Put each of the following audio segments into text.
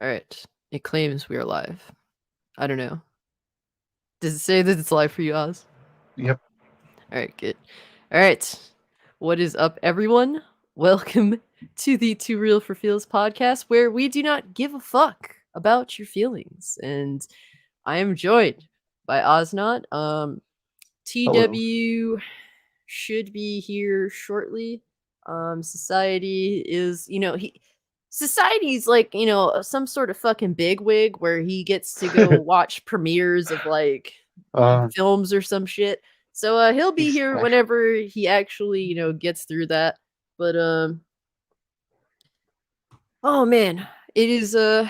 All right. It claims we are live. I don't know. Does it say that it's live for you, Oz? Yep. All right, good. All right. What is up, everyone? Welcome to the 2REAL4FEELS podcast, where we do not give a fuck about your feelings. And I am joined by Ozzknot. Hello. TW should be here shortly. Society is, Society's like, some sort of fucking bigwig where he gets to go watch premieres of like uh, films or some shit. So he'll be he's, here whenever he actually, gets through that. But oh man, it is the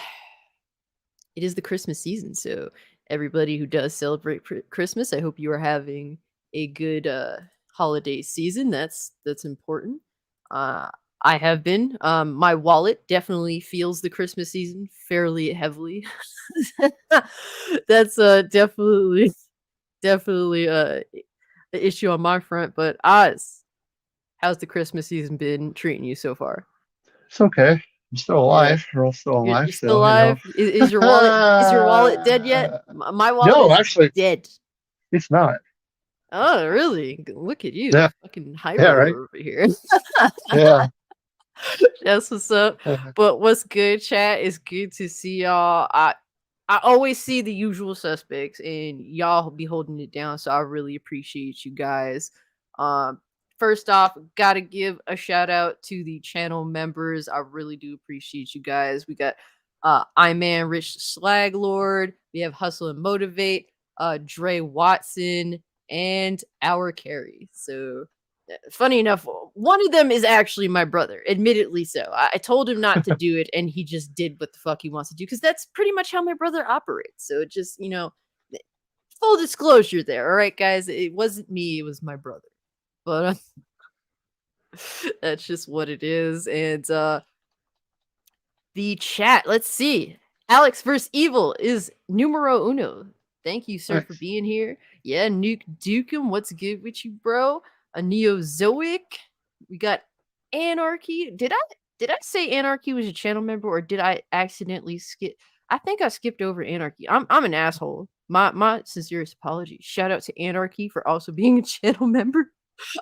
Christmas season. So everybody who does celebrate Christmas, I hope you are having a good holiday season. That's important. Uh I have been. My wallet definitely feels the Christmas season fairly heavily. That's definitely an issue on my front. But Oz, how's the Christmas season been treating you so far? it's okay. I'm still Yeah, alive. We're all still alive, you're still so alive. Is your wallet dead yet? My wallet no, is actually, dead. it's not. Oh, really? Look at you, Yeah, fucking yeah, high right. roller over here. Yeah. That's what's up. But what's good, chat? It's good to see y'all. I always see the usual suspects, and y'all be holding it down. So I really appreciate you guys. Um, First off, gotta give a shout out to the channel members. I really do appreciate you guys. We got Man Rich Slag Lord. We have Hustle and Motivate, Dre Watson, and Our Carry. So funny enough, one of them is actually my brother, admittedly so. I told him not to do it, and he just did what the fuck he wants to do, because that's pretty much how my brother operates. So just, full disclosure there, all right, guys? It wasn't me, it was my brother. But that's just what it is. And the chat, let's see. Alex vs. Evil is numero uno. Thank you, sir, for Nice. being here. Yeah, Nuke Dukem, what's good with you, bro? A Neozoic. We got Anarchy. Did I say Anarchy was a channel member, or did I accidentally skip? I think I skipped over Anarchy. I'm an asshole. My sincerest apology. Shout out to Anarchy for also being a channel member.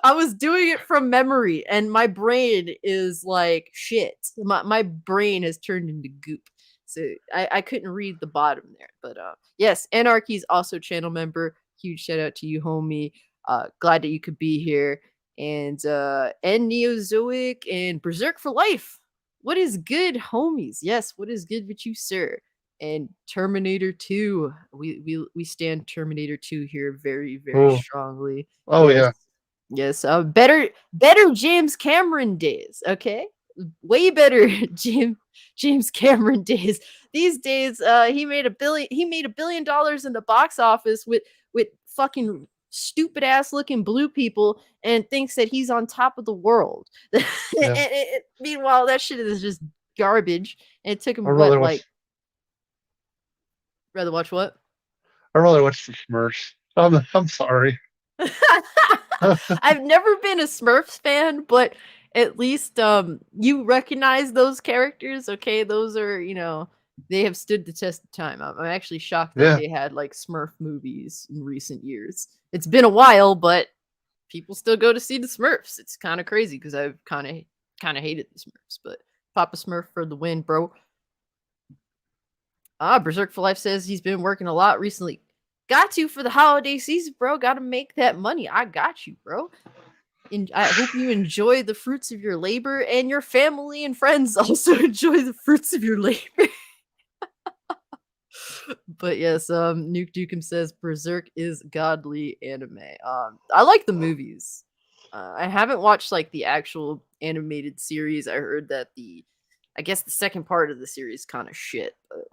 I was doing it from memory, and my brain is like shit. My brain has turned into goop. So I couldn't read the bottom there. But yes, Anarchy's also channel member. Huge shout out to you, homie. Glad that you could be here. And Neozoic and Berserk for Life. What is good, homies? Yes, what is good with you, sir? And Terminator 2. We stand Terminator 2 here very, very Cool. strongly. Oh Yes. yeah. Yes, better James Cameron days, okay? Way better James Cameron days. These days, he made $1 billion in the box office with fucking stupid ass looking blue people, and thinks that he's on top of the world. Yeah. Meanwhile, that shit is just garbage. And it took him I'd what, rather like, watch. rather watch what? I'd rather watch the Smurfs. I'm sorry. I've never been a Smurfs fan, but at least you recognize those characters, okay? Those are, they have stood the test of time. I'm actually shocked that Yeah. they had like Smurf movies in recent years. It's been a while, but people still go to see the Smurfs. It's kind of crazy because I've kind of hated the Smurfs, but Papa Smurf for the win, bro. Berserk for Life says he's been working a lot recently. Got to for the holiday season, bro. Got to make that money. I got you, bro. And I hope you enjoy the fruits of your labor, and your family and friends also enjoy the fruits of your labor. But yes, Nuke Dukem says Berserk is godly anime. I like the movies. I haven't watched like the actual animated series. I heard that I guess the second part of the series kind of shit. But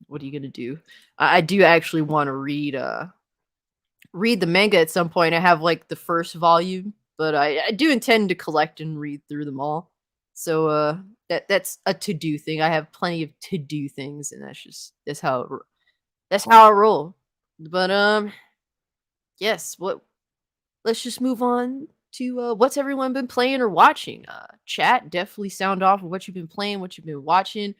what are you gonna do? I do actually want to read the manga at some point. I have like the first volume, but I do intend to collect and read through them all. So that's a to do thing. I have plenty of to do things, and that's how I roll. But yes, let's just move on to what's everyone been playing or watching. Chat, definitely sound off of what you've been playing, what you've been watching.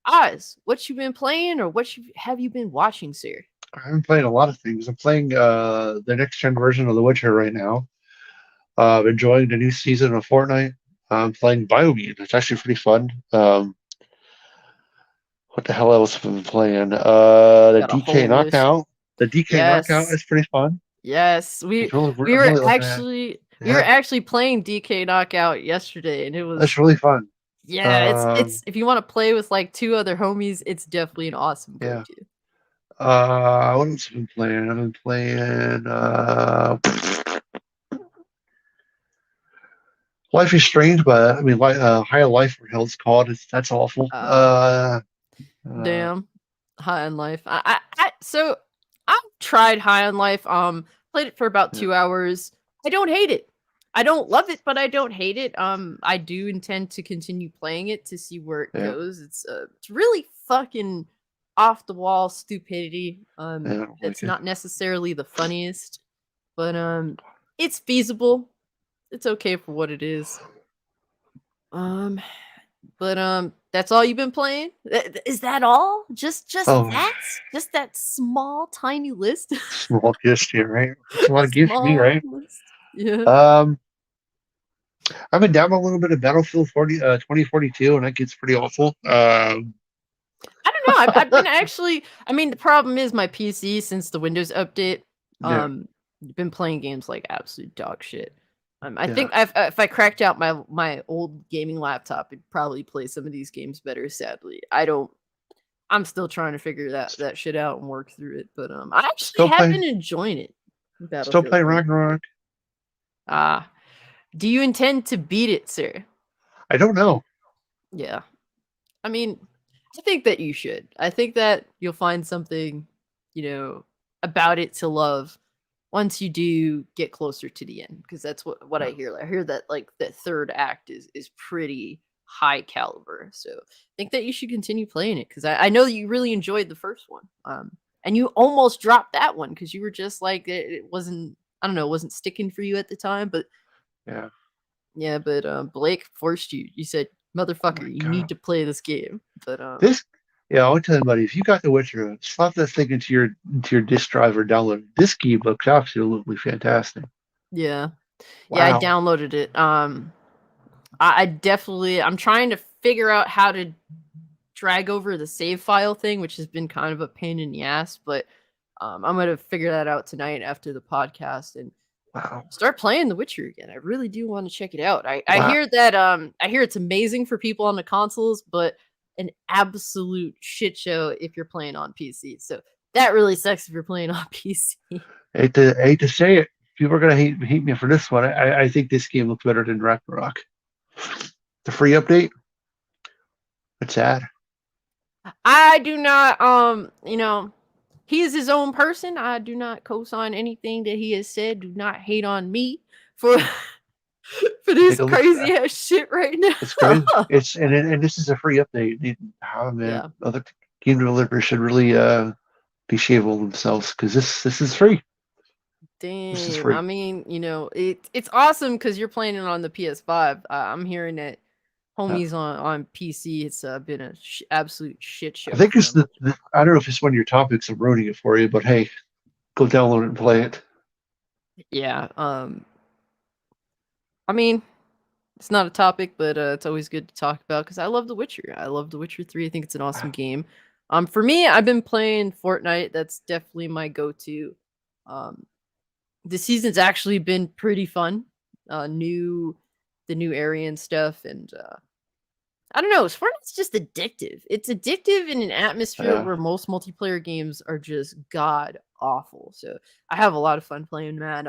Oz, what you been playing or have you been watching, sir? I'm playing a lot of things. I'm playing the next gen version of The Witcher right now. Enjoying the new season of Fortnite. I'm playing Biomune. It's actually pretty fun. What the hell else have I been playing? The Got a DK whole list. Knockout. The DK Knockout Yes. is pretty fun. Yes. It's really, We I'm were really looking at. actually we were Yeah, actually playing DK Knockout yesterday and it that's was really fun. yeah, it's if you want to play with like two other homies, it's definitely an awesome Yeah. go-to. What else have I been playing? I've been playing Life is Strange, but I mean, High Life, or hell it's called. That's awful. Uh Damn. High on Life. So I've tried High on Life. Played it for about Yeah, 2 hours. I don't hate it. I don't love it, but I don't hate it. I do intend to continue playing it to see where it yeah, goes. It's really fucking off the wall stupidity. yeah, I don't like It's it. not necessarily the funniest, but it's feasible. It's okay for what it is. Um, but that's all you've been playing? Is that all? Just Oh, that? Just that small tiny list? small gift here, right? It's a lot of gifts for me, Small right? list. Yeah. Um, I've been down a little bit of Battlefield 2042, and that gets pretty awful. I don't know. I've been actually I mean, the problem is my PC since the Windows update, Yeah, been playing games like absolute dog shit. I yeah. think if I cracked out my old gaming laptop, it'd probably play some of these games better, sadly. I'm still trying to figure that shit out and work through it, but I actually Still have playing, been enjoying it. still Battlefield playing 3. Ragnarok. Ah, do you intend to beat it, sir? I don't know. Yeah. I mean, I think that you should. I think that you'll find something, about it to love once you do get closer to the end, because that's what I Yeah. hear. I hear that like the third act is pretty high caliber. So I think that you should continue playing it because I know that you really enjoyed the first one. And you almost dropped that one because you were just like it wasn't. I don't know, it wasn't sticking for you at the time, but Yeah. yeah, but Blake forced you. You said, Oh "Motherfucker, my you God. need to play this game." But This, yeah, I'll tell you, buddy. If you got The Witcher, slap that thing into your disk drive or download it. This game looks absolutely fantastic. yeah, yeah, I Wow. downloaded it. I definitely I'm trying to figure out how to drag over the save file thing, which has been kind of a pain in the ass, but I'm gonna figure that out tonight after the podcast and Wow. start playing The Witcher again. I really do want to check it out. I Wow. hear that I hear it's amazing for people on the consoles, but an absolute shit show if you're playing on PC. So that really sucks if you're playing on PC. I hate to say it. People are gonna hate me for this one. I think this game looks better than Ragnarok. The free update. It's sad. I do not he is his own person. I do not co-sign anything that he has said. Do not hate on me for for I think this it looks. crazy ass shit right It's now. crazy. And this is a free update. Oh man, Yeah. other game developers should really be shameful themselves because this is free. This is Damn. I free. mean, it's awesome because you're playing it on the PS5. I'm hearing that Yeah. homies on PC, it's been a absolute shit I show think for it's them. I don't know if it's one of your topics. I'm ruining it for you, but hey, go download it and play it. Yeah. I mean, it's not a topic, but it's always good to talk about because I love The Witcher. I love The Witcher 3. I think it's an awesome game. For me, I've been playing Fortnite. That's definitely my go-to. Um, the season's actually been pretty fun. The new area and stuff, and I don't know. Fortnite's just addictive. It's addictive in an atmosphere Yeah, where most multiplayer games are just god awful. So I have a lot of fun playing that.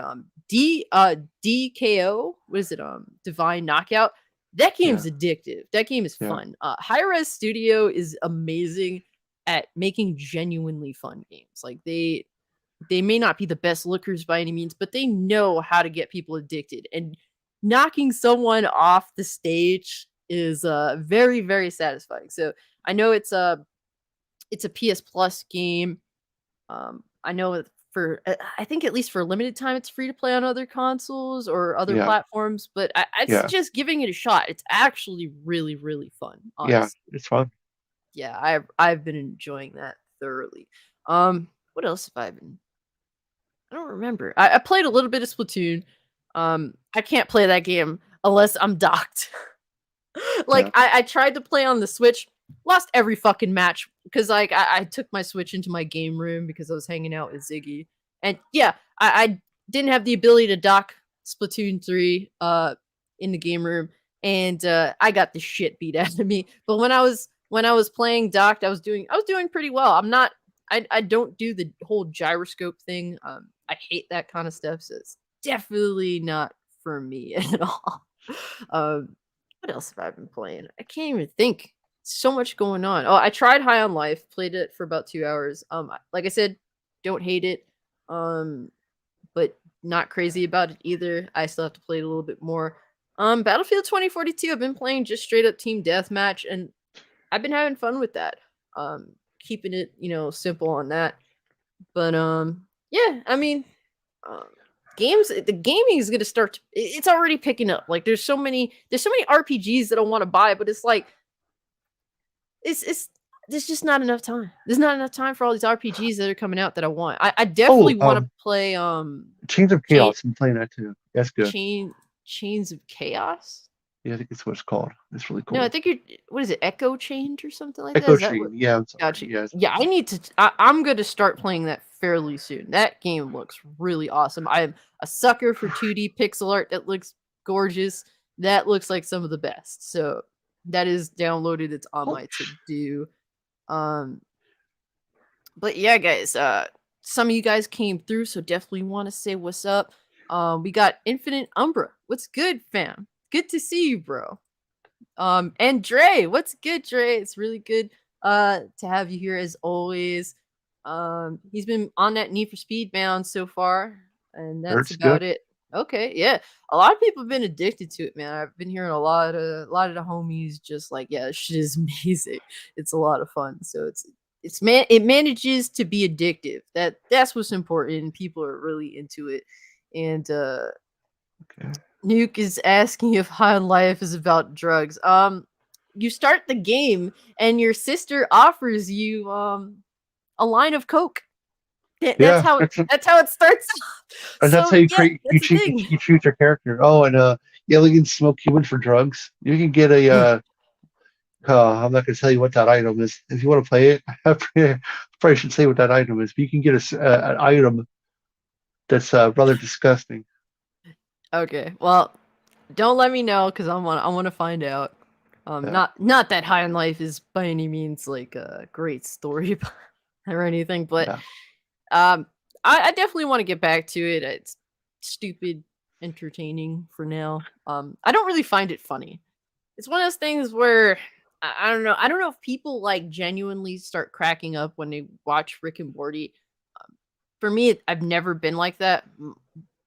DKO, what is it? Divine Knockout. That yeah, game's addictive. That game is yeah, fun. High Res Studio is amazing at making genuinely fun games. Like they may not be the best lookers by any means, but they know how to get people addicted. And knocking someone off the stage is very very satisfying. So I know it's a PS Plus game. I know for I think at least for a limited time it's free to play on other consoles or other yeah, platforms, but I'd yeah, suggest giving it a shot. It's actually really really fun, yeah. honestly. It's fun. Yeah, I've been enjoying that thoroughly. What else have I been? I don't remember. I played a little bit of Splatoon. I can't play that game unless I'm docked. Yeah. Like I tried to play on the Switch, lost every fucking match because like I took my Switch into my game room because I was hanging out with Ziggy, and yeah, I didn't have the ability to dock Splatoon 3 in the game room, and I got the shit beat out of me. But when I was playing docked, I was doing pretty well. I don't do the whole gyroscope thing. I hate that kind of stuff, so it's definitely not for me at all. Um, what else have I been playing? I can't even think. So much going on. Oh, I tried High on Life, played it for about 2 hours. Like I said, don't hate it. Um, but not crazy about it either. I still have to play it a little bit more. Battlefield 2042, I've been playing just straight up team deathmatch, and I've been having fun with that. Keeping it, simple on that. But yeah, I mean, um, the gaming is gonna start. It's already picking up. Like there's so many RPGs that I want to buy, but it's like it's there's just not enough time. There's not enough time for all these RPGs that are coming out that I want. I Oh, definitely want to play Chains of chain Chaos. I'm playing that too. That's good. chains of chaos. Yeah, I think it's what it's called. It's really No, I cool. think what is it, Echo Change or something like that? Echo Is that what? Chain. Yeah, I'm sorry. Gotcha. Yes. Yeah, I need to. I'm going to start playing that fairly soon. That game looks really awesome. I'm a sucker for 2D pixel art that looks gorgeous. That looks like some of the best. So that is downloaded. It's on Oh, my to do. Um, but yeah, guys. Some of you guys came through, so definitely want to say what's up. We got Infinite Umbra. What's good, fam? Good to see you, bro. And Dre, what's good, Dre? It's really good to have you here as always. He's been on that Need for Speed bound so far, and that's it's good. about it. Okay, yeah. A lot of people have been addicted to it, man. I've been hearing a lot of the homies just like, yeah, this shit is amazing. It's a lot of fun. So it manages to be addictive. That's what's important. People are really into it. And Okay. Nuke is asking if High on Life is about drugs. You start the game and your sister offers you a line of coke. That's Yeah, how it starts off. and that's how So you yeah, create that's the thing. you choose your character. Oh, and aliens smoke human for drugs. You can get a Yeah. I'm not gonna tell you what that item is. If you want to play it, I probably should say what that item is. But you can get an item that's rather disgusting. Okay. Well, don't let me know because I want to find out. Yeah, Not that High on Life is by any means like a great story or anything, but yeah. Um, I definitely want to get back to it. It's stupid, entertaining for now. I don't really find it funny. It's one of those things where I don't know. I don't know if people like genuinely start cracking up when they watch Rick and Morty. For me, I've never been like that.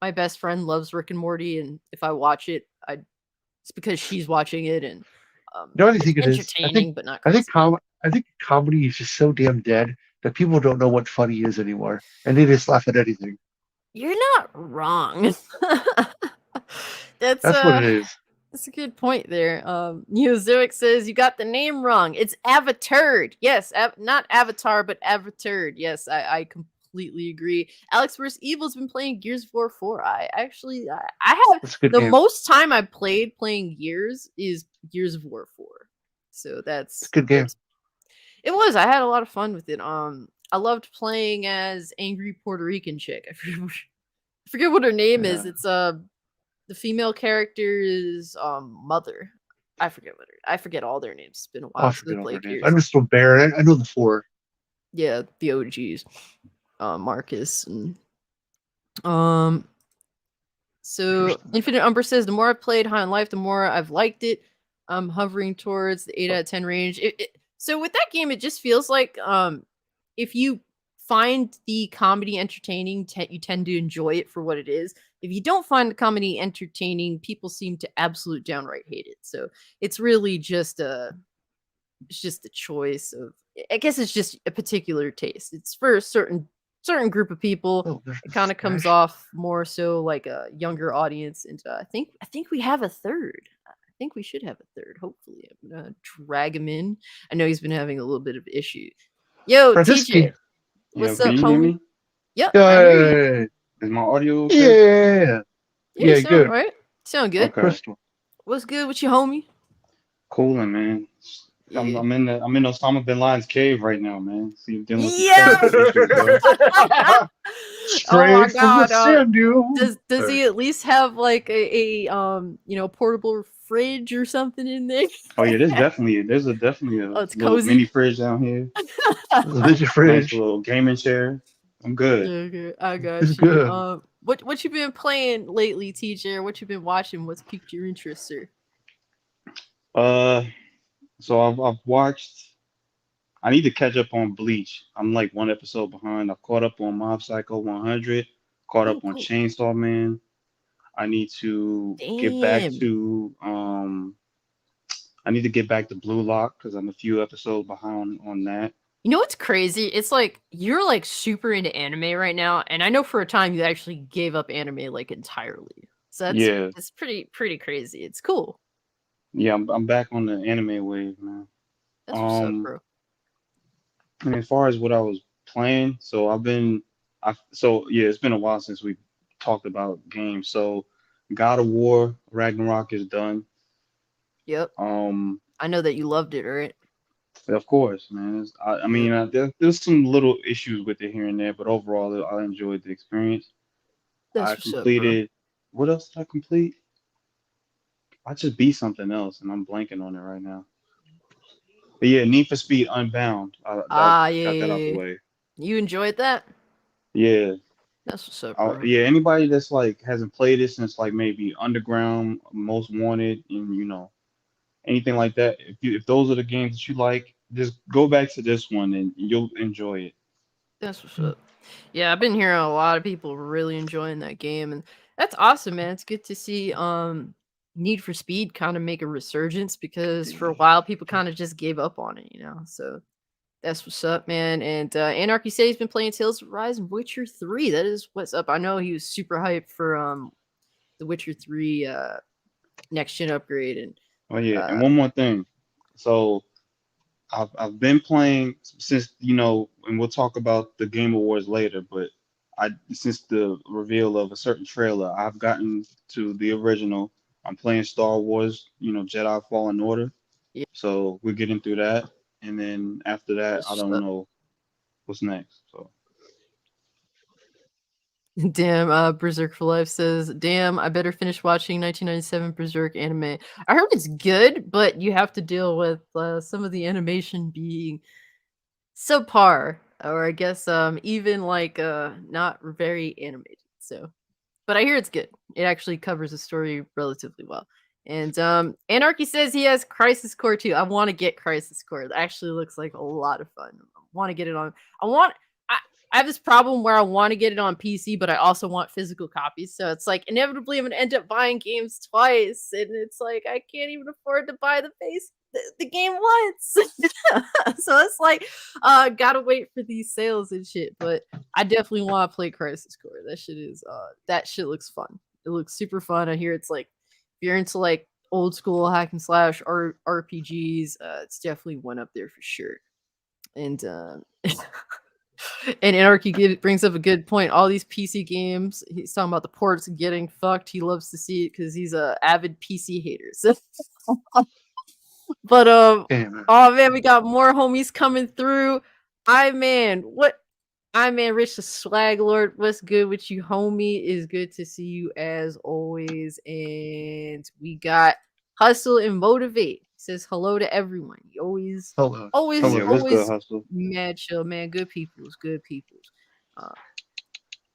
My best friend loves Rick and Morty, and if I watch it, it's because she's watching it, and You know what I it's think it is? entertaining but not I think crazy. I think comedy is just so damn dead that people don't know what funny is anymore, and they just laugh at anything. You're not wrong. That's That's what it is. that's a good point there. Neozoic says you got the name wrong. It's Avatar. Yes, not Avatar, but Avatar. Yes, I completely agree. Alex vs. Evil's been playing Gears of War 4. I have That's a good the game. most time I played playing Gears is Gears of War 4. So It's a that's good that game. was it was. I had a lot of fun with it. I loved playing as angry Puerto Rican chick. I forget what her name is. Yeah. It's the female character's mother. I forget all their names. It's been a Oh, I while since I forget all their played names. I Gears. just know Baron. I know the four. Yeah, the OGs. Marcus and um so Interesting. Infinite Umber says the more I've played High on Life, the more I've liked it. I'm hovering towards the 8 out of 10 range. So with that game, it just feels like if you find the comedy entertaining, you tend to enjoy it for what it is. If you don't find the comedy entertaining, people seem to absolute downright hate it. So it's really just a choice of. I guess it's just a particular taste. It's for a certain group of people. Oh, there's It the kind of comes Smash. off more so like a younger audience, and I think we have a third. I think we should have a third. Hopefully, I'm gonna drag him in. I know he's been having a little bit of issue. Yo, TJ, Francisci. Yo, what's can up, you hear homie? me? Yep, I hear you. Yay. Is my audio okay? Yeah. Yeah, you Yeah, sound good. right. Sound good. Okay. Crystal. What's good with you, homie? Cooling, man. I'm, Yeah. I'm in the I'm in Osama bin Laden's cave right now, man. See, dealing with some Yeah. technical issues, bro. Oh my Straight from the god. sand dune. Does he at least have like a portable fridge or something in there? Oh yeah, there's definitely a Oh, it's little mini cozy. fridge down here. There's your Nice fridge. little gaming chair. I'm good. Okay, I It's got you. good. What you been playing lately, TJ? What you been watching? What's piqued your interest, sir? Uh, so I've watched. I need to catch up on Bleach. I'm like one episode behind. I've caught up on Mob Psycho 100. Caught Oh, up on cool. Chainsaw Man. I need to get back Damn. to I need to get back to Blue Lock because I'm a few episodes behind on that. You know what's crazy? It's like you're like super into anime right now, and I know for a time you actually gave up anime like entirely. So Yeah, it's pretty crazy. It's cool. yeah, I'm back on the anime wave, man. That's what's up, Um, bro. and as far as what I was playing, so yeah, it's been a while since we talked about games. So God of War Ragnarok is done. Yep. Um, I know that you loved it, right? of course, man. I Yep. mean, there's some little issues with it here and there, but overall, I enjoyed the experience. That's I what's up, bro. completed. What else did I complete? I just beat something else, and I'm blanking on it right now. But yeah, Need for Speed Unbound. Ah, I got that out the yeah. way. You enjoyed that? Yeah, That's what's up, bro. yeah. Anybody that's like hasn't played it since like maybe Underground, Most Wanted, and anything like that. If those are the games that you like, just go back to this one and you'll enjoy it. That's what's up. Yeah, I've been hearing a lot of people really enjoying that game, and that's awesome, man. It's good to see Need for Speed kind of make a resurgence because for a while people kind of just gave up on it. So that's what's up, man. And Anarchy said he's been playing Tales of Rise and Witcher 3. That is what's up. I know he was super hyped for the Witcher 3 next gen upgrade and Oh yeah, and uh one more thing. So I've been playing since and we'll talk about the Game Awards later, but since the reveal of a certain trailer, I've gotten to the original. I'm playing Star Wars, Jedi Fallen Order. yeah, So we're getting through that, and then after that, that's I what's don't up. know what's next. So Damn, Berserk for Life says, "Damn, I better finish watching 1997 Berserk anime. I heard it's good, but you have to deal with some of the animation being subpar, or I guess even like not very animated. So, but I hear it's good. It actually covers the story relatively well." And Anarchy says he has Crisis Core too. I want to get Crisis Core. It actually looks like a lot of fun. I want to get it on. I want. I, I have this problem where I want to get it on PC, but I also want physical copies. So it's like inevitably I'm gonna end up buying games twice, and it's like I can't even afford to buy the game once. So it's like gotta wait for these sales and shit. But I definitely want to play Crisis Core. That shit looks fun. It looks super fun. I hear it's like if you're into like old school hack and slash RPGs, it's definitely one up there for sure. And and Anarchy brings up a good point. All these PC games, he's talking about the ports getting fucked. He loves to see it because he's a avid PC hater. So, but Damn. oh man, we got more homies coming through. Rich the Swag Lord. What's good with you, homie? Is good to see you as always. And we got Hustle and Motivate. Says hello to everyone. He always, Hello. always, Hello. yeah, what's good, always Hustle? mad chill, man. Good peoples, good peoples. Uh,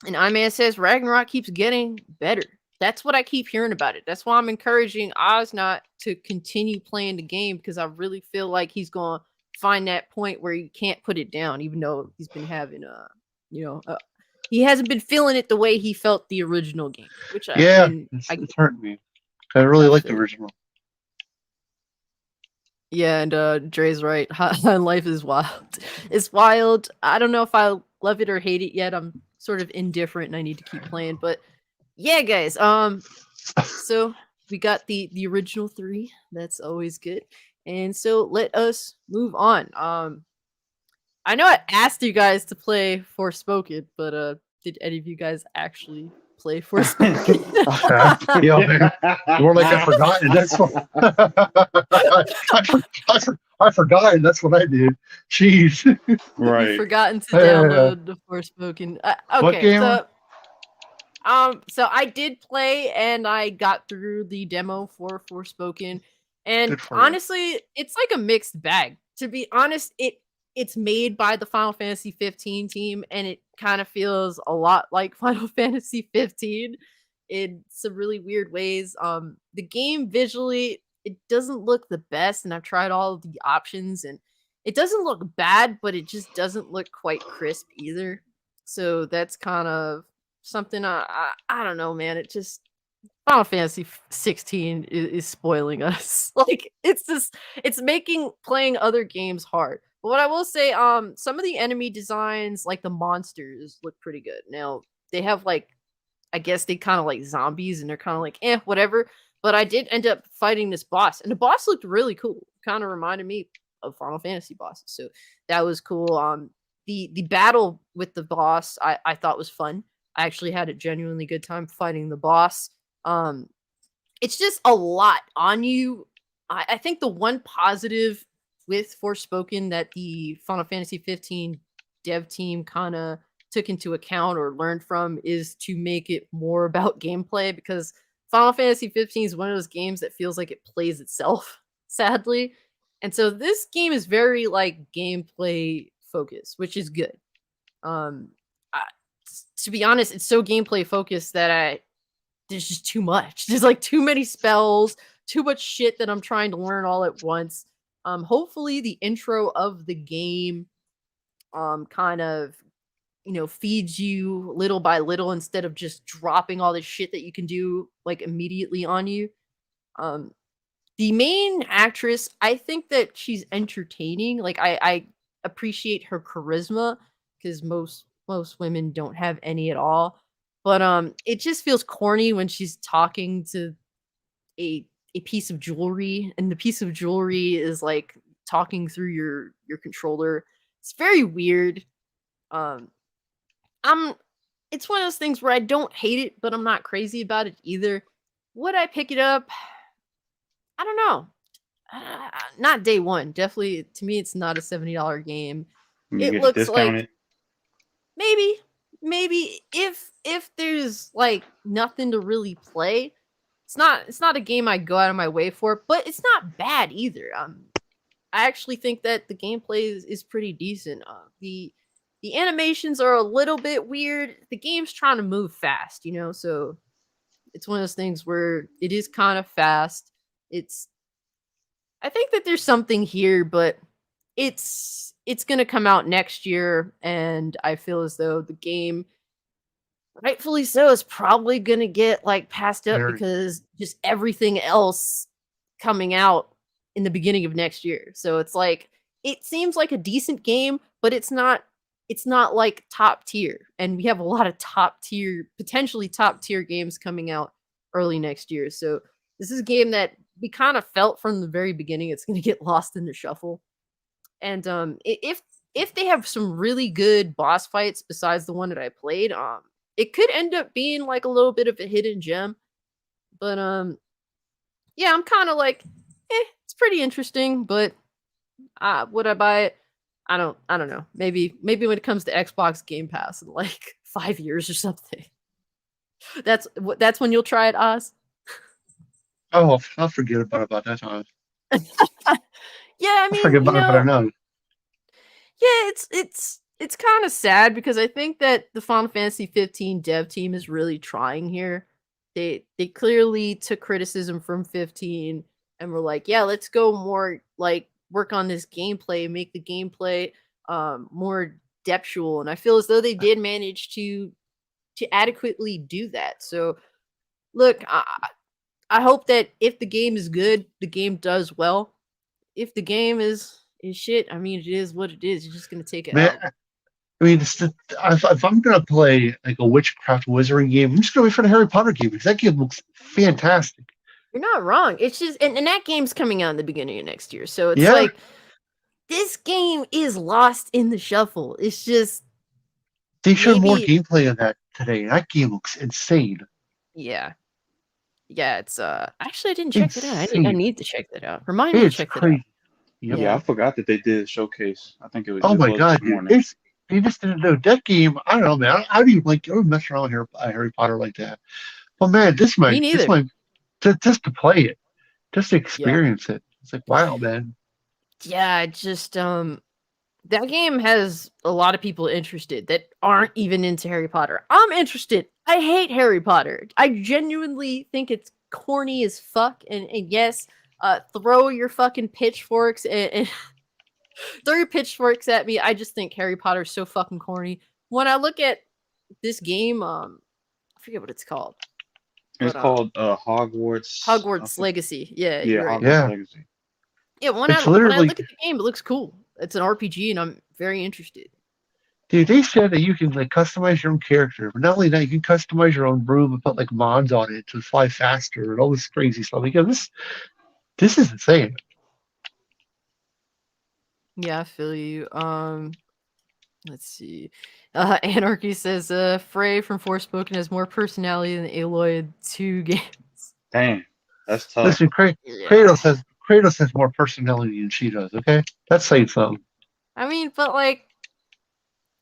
and Iman says Ragnarok keeps getting better. That's what I keep hearing about it. That's why I'm encouraging Ozzknot to continue playing the game because I really feel like he's gonna find that point where he can't put it down, even though he's been having he hasn't been feeling it the way he felt the original game. Which Yeah, I it's hurting me. I really like the feel it. original. Yeah, and Dre's right. Life is wild. It's wild. I don't know if I love it or hate it yet. I'm sort of indifferent and I need to keep playing. But yeah, guys. So we got the original 3. That's always good. And so let us move on. I know I asked you guys to play Forspoken, but did any of you guys actually play Forspoken? Yeah, man. More like I forgot, and that's what I forgot, and that's what I did. Jeez. You've Right. forgotten to Yeah. download the Forspoken. What Okay, game? so I did play and I got through the demo for Forspoken, and Good for you. honestly, it's like a mixed bag. To be honest, it's made by the Final Fantasy 15 team, and it kind of feels a lot like Final Fantasy 15 in some really weird ways. The game visually, it doesn't look the best, and I've tried all of the options, and it doesn't look bad, but it just doesn't look quite crisp either. So that's kind of something I don't know, man. It just Final Fantasy 16 is spoiling us. Like it's making playing other games hard. But what I will say, some of the enemy designs, like the monsters, look pretty good. Now they have like, I guess they kind of like zombies, and they're kind of like whatever. But I did end up fighting this boss, and the boss looked really cool. Kind of reminded me of Final Fantasy bosses, so that was cool. The battle with the boss I thought was fun. I actually had a genuinely good time fighting the boss. Um, it's just a lot on you. I think the one positive with Forspoken that the Final Fantasy 15 dev team kind of took into account or learned from is to make it more about gameplay, because Final Fantasy 15 is one of those games that feels like it plays itself, sadly. And so this game is very like gameplay focused, which is good. Um, I, to be honest, it's so gameplay focused that there's just too much. There's like too many spells, too much shit that I'm trying to learn all at once. Hopefully the intro of the game kind of, feeds you little by little instead of just dropping all this shit that you can do like immediately on you. The main actress, I think that she's entertaining. Like I appreciate her charisma, because most women don't have any at all. But it just feels corny when she's talking to a piece of jewelry, and the piece of jewelry is like talking through your controller. It's very weird. It's one of those things where I don't hate it, but I'm not crazy about it either. Would I pick it up? I don't know. Not day one. Definitely, to me, it's not a $70 game. You It get looks discounted. like maybe if there's like nothing to really play, it's not a game I go out of my way for, but it's not bad either. I actually think that the gameplay is pretty decent. The animations are a little bit weird. The game's trying to move fast, so it's one of those things where it is kind of fast. I think that there's something here, but it's going to come out next year, and I feel as though the game, rightfully so, is probably going to get like passed up because just everything else coming out in the beginning of next year. So it's like, it seems like a decent game, but it's not like top tier, and we have a lot of potentially top tier games coming out early next year. So this is a game that we kind of felt from the very beginning it's going to get lost in the shuffle. And if they have some really good boss fights besides the one that I played, it could end up being like a little bit of a hidden gem. But yeah, I'm kind of like, it's pretty interesting, but would I buy it? I don't know. Maybe when it comes to Xbox Game Pass in like 5 years or something. That's when you'll try it, Oz. Oh, I'll forget about that time. Yeah, I mean, I'll forget about it, but I know. Yeah, it's kind of sad, because I think that the Final Fantasy 15 dev team is really trying here. They clearly took criticism from 15 and were like, yeah, let's go more like work on this gameplay, make the gameplay more depthful. And I feel as though they did manage to adequately do that. So look, I hope that if the game is good, the game does well. If the game is shit, I mean, it is what it is. You're just gonna take it out. I mean, if I'm gonna play like a witchcraft wizarding game, I'm just gonna wait for the Harry Potter game, because that game looks fantastic. You're not wrong. It's just, and that game's coming out in the beginning of next year. So it's Yeah. like, this game is lost in the shuffle. It's just, They showed more maybe, gameplay of that today. That game looks insane. yeah. Yeah, it's, actually, I didn't check that out. I Insane. need to check that out. Remind me to It's check that out. crazy. Yep. Yeah, I Yeah. forgot that they did a showcase. I think it was. Oh It my was god, this dude! morning. They just didn't know that game. I don't know, man. I don't even like. I don't mess around with Harry Potter like that. But man, this Me might neither. just to play it, just to Yeah. experience it. It's like, wow, man. Yeah, it just, that game has a lot of people interested that aren't even into Harry Potter. I'm interested. I hate Harry Potter. I genuinely think it's corny as fuck. And yes, throw your fucking pitchforks and throw your pitchforks at me. I just think Harry Potter's so fucking corny. When I look at this game, I forget what it's called. It's But, called Hogwarts. Hogwarts Legacy. Yeah, Yeah, you're right. Hogwarts Yeah. Legacy. Yeah, when It's I literally, look at the game, it looks cool. It's an RPG, and I'm very interested. dude. They said that you can like customize your own character, but not only that, you can customize your own room and put like mods on it to fly faster and all this crazy stuff. Like, yeah, this is insane. Yeah, I feel you. Let's see. Anarchy says, Frey from Forspoken has more personality than Aloy in 2 games. Damn, that's tough. Listen, Yeah. Kratos has more personality than she does. Okay, that's saying something. I mean, but like,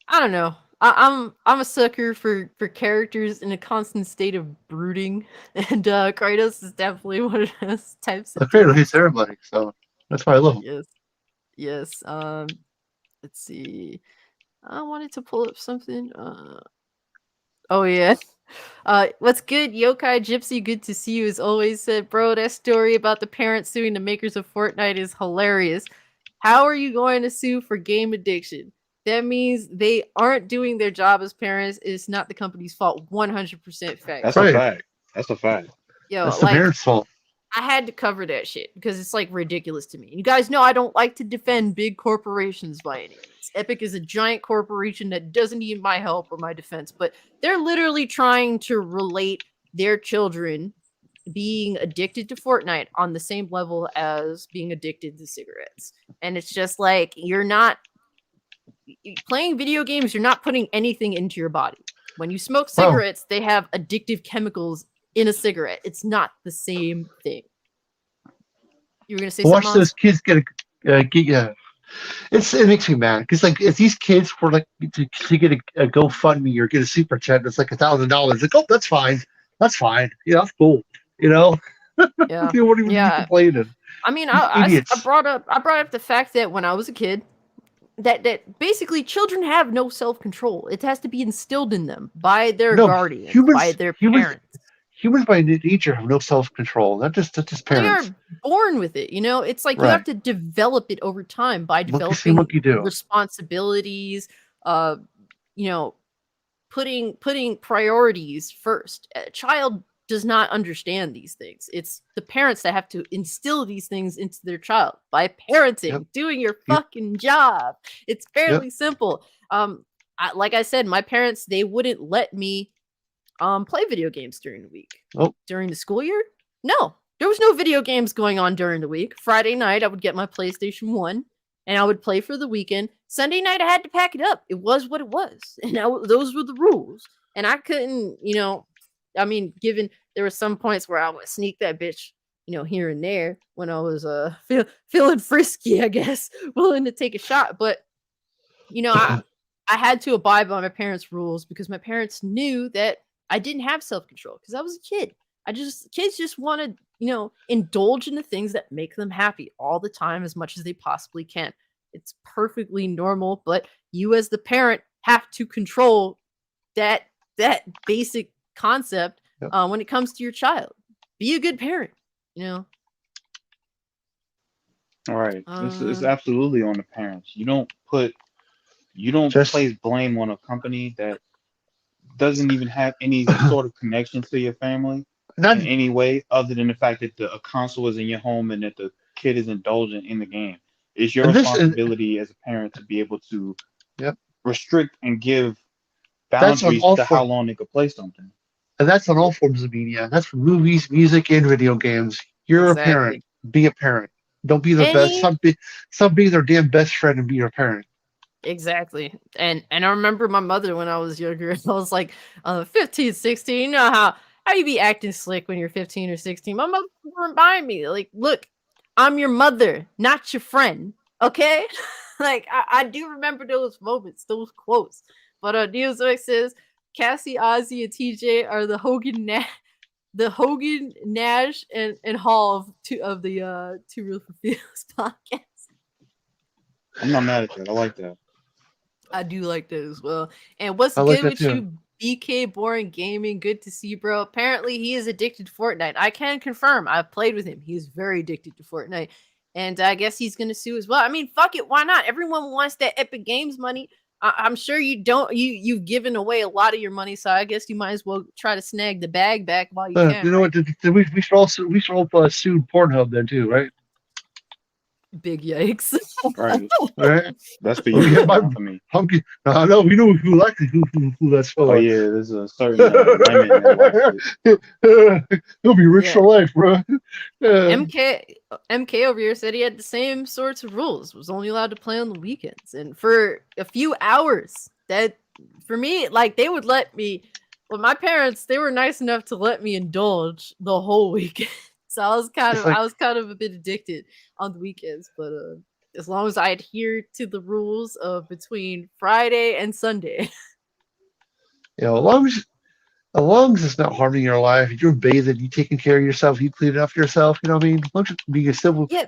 I don't know. I'm a sucker for characters in a constant state of brooding, and Kratos is definitely one of those types of Kratos dudes. hates everybody, so that's why I love him. Yes, yes. Let's see. I wanted to pull up something. Oh yeah. What's good, Yokai Gypsy? Good to see you as always. Said, bro, that story about the parents suing the makers of Fortnite is hilarious. How are you going to sue for game addiction? That means they aren't doing their job as parents. It's not the company's fault. 100% fact. That's Right. a fact. That's a fact. Yo, That's the like, parents' fault. I had to cover that shit because it's like ridiculous to me. You guys know I don't like to defend big corporations by any means. Epic is a giant corporation that doesn't need my help or my defense, but they're literally trying to relate their children being addicted to Fortnite on the same level as being addicted to cigarettes. And it's just like, you're not playing video games, you're not putting anything into your body. When you smoke Wow. cigarettes, they have addictive chemicals in a cigarette. It's not the same thing. You were gonna say Watch something those kids get it makes me mad because like if these kids were like to get a GoFundMe or get a super chat that's like $1,000, like, oh, that's fine, yeah, that's cool, you know. Yeah. They won't even be Yeah. complaining. I mean, These I idiots. brought up the fact that when I was a kid, that basically children have no self-control. It has to be instilled in them by their No, guardians, humans- by their humans- parents. Humans by nature have no self-control. That's just They parents. are born with it, you know. It's like you Right. have to develop it over time by Monkey see, developing monkey do. responsibilities. You know, putting priorities first. A child does not understand these things. It's the parents that have to instill these things into their child by parenting, Yep. doing your Yep. fucking job. It's fairly simple. Like I said, my parents, they wouldn't let me play video games during the week. Oh. During the school year? No. There was no video games going on during the week. Friday night, I would get my PlayStation 1 and I would play for the weekend. Sunday night, I had to pack it up. It was what it was. And those were the rules. And I couldn't, you know, I mean, given there were some points where I would sneak that bitch, you know, here and there when I was feeling frisky, I guess, willing to take a shot. But, you know, I had to abide by my parents' rules because my parents knew that I didn't have self-control because I was a kid. Kids just want to, you know, indulge in the things that make them happy all the time as much as they possibly can. It's perfectly normal, but you as the parent have to control that basic concept when it comes to your child. Be a good parent, you know. All right, it's absolutely on the parents. You don't place blame on a company that doesn't even have any sort of connection to your family in any way other than the fact that a console is in your home and that the kid is indulgent in the game. It's your responsibility as a parent to be able to restrict and give boundaries to how long they could play something. And that's on all forms of media. That's for movies, music, and video games. You're a parent. Exactly. Be a parent. Don't be the best. Any Stop being their damn best friend and be your parent. Exactly. And I remember my mother when I was younger. I was like 15, 16. You know how you be acting slick when you're 15 or 16. My mother would remind me, like, look, I'm your mother, not your friend. Okay? Like I do remember those moments, those quotes. But Neozoic says Cassie, Ozzy, and TJ are the Hogan, Nash, and Hall of the Two Real for Feels podcast. I'm not mad at that. I like that. I do like that as well. And what's I like good that with too. you, BK Boring Gaming? Good to see, bro. Apparently, he is addicted to Fortnite. I can confirm. I've played with him. He is very addicted to Fortnite. And I guess he's going to sue as well. I mean, fuck it. Why not? Everyone wants that Epic Games money. I'm sure you don't. You've given away a lot of your money, so I guess you might as well try to snag the bag back while you can. You know Right? what? We should all sue Pornhub then too, right? Big yikes. Right. All right. That's for Oh, you. yeah, That's not for me. I know we know who likes it, who that's Oh for. yeah, there's a certain women that watch it. He'll be rich Yeah. for life, bro. MK over here said he had the same sorts of rules. Was only allowed to play on the weekends, and for a few hours. That for me, like they would let me. Well, my parents, they were nice enough to let me indulge the whole weekend. So I was kind of a bit addicted on the weekends, but as long as I adhere to the rules of between Friday and Sunday. You know, as long as it's not harming your life, you're bathing, you taking care of yourself, you cleaning up yourself. You know what I mean? As long as it's being a civil. Yeah,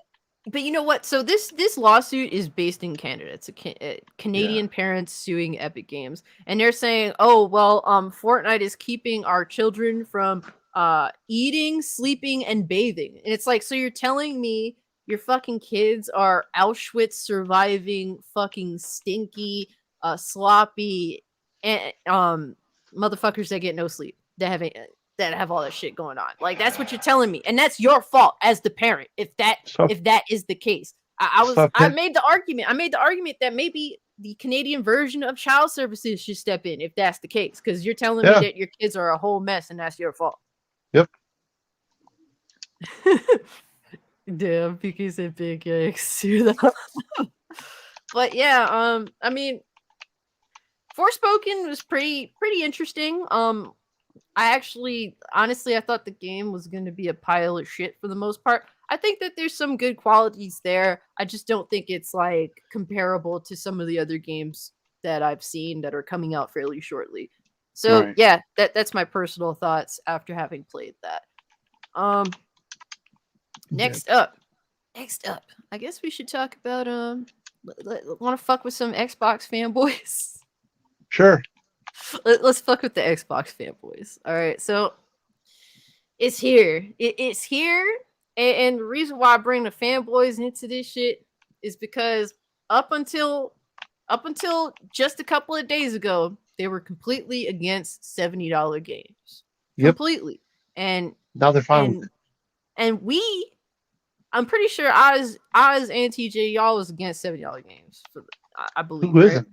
but you know what? So this lawsuit is based in Canada. It's Canadian parents suing Epic Games, and they're saying, "Oh well, Fortnite is keeping our children from eating, sleeping, and bathing." And it's like, so you're telling me your fucking kids are Auschwitz surviving, fucking stinky, sloppy, and motherfuckers that get no sleep, that have all that shit going on. Like that's what you're telling me, and that's your fault as the parent if that Stop, is the case. I made the argument that maybe the Canadian version of child services should step in if that's the case, because you're telling me Yeah. that your kids are a whole mess and that's your fault. Yep. Damn, PK said big yikes. But yeah, I mean, Forspoken was pretty interesting. Honestly, I thought the game was going to be a pile of shit for the most part. I think that there's some good qualities there. I just don't think it's like comparable to some of the other games that I've seen that are coming out fairly shortly. So Right. yeah, that's my personal thoughts after having played that. Next up, I guess we should talk about want to fuck with some Xbox fanboys. Sure. Let's fuck with the Xbox fanboys. All right, so it's here. It's here, and the reason why I bring the fanboys into this shit is because up until just a couple of days ago, they were completely against $70 games. Yep. Completely, and Now they're fine with it. and I'm pretty sure Oz and TJ y'all was against $70 games. I believe. Who isn't? Right?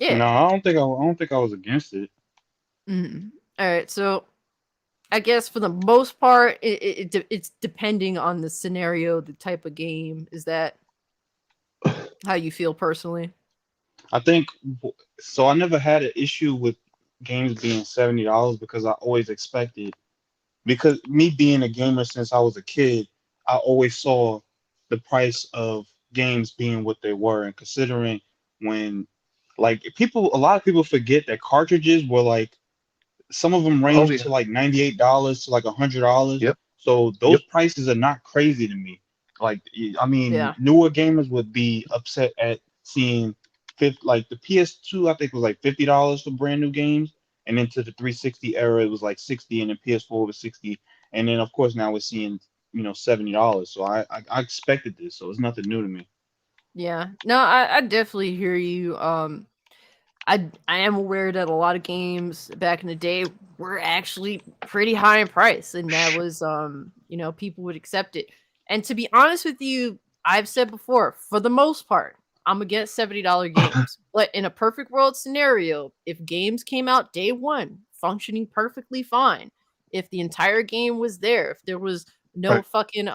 Yeah. No, I don't think I was against it. Mm-hmm. All right, so I guess for the most part, it's depending on the scenario, the type of game. Is that how you feel personally? I think so. I never had an issue with games being $70 because I always expected, because me being a gamer since I was a kid, I always saw the price of games being what they were, and considering when like a lot of people forget that cartridges were like, some of them range to like $98 to like $100. Yep. So those prices are not crazy to me. Like, I mean, newer gamers would be upset at seeing like the PS2, I think was like $50 for brand new games, and into the 360 era it was like 60, and then PS4 was 60, and then of course now we're seeing $70. So I expected this, so it's nothing new to me. Yeah, no, I definitely hear you. I am aware that a lot of games back in the day were actually pretty high in price, and that was people would accept it. And to be honest with you, I've said before, for the most part, I'm against $70 games. But in a perfect world scenario, if games came out day one, functioning perfectly fine. If the entire game was there, if there was no Right. fucking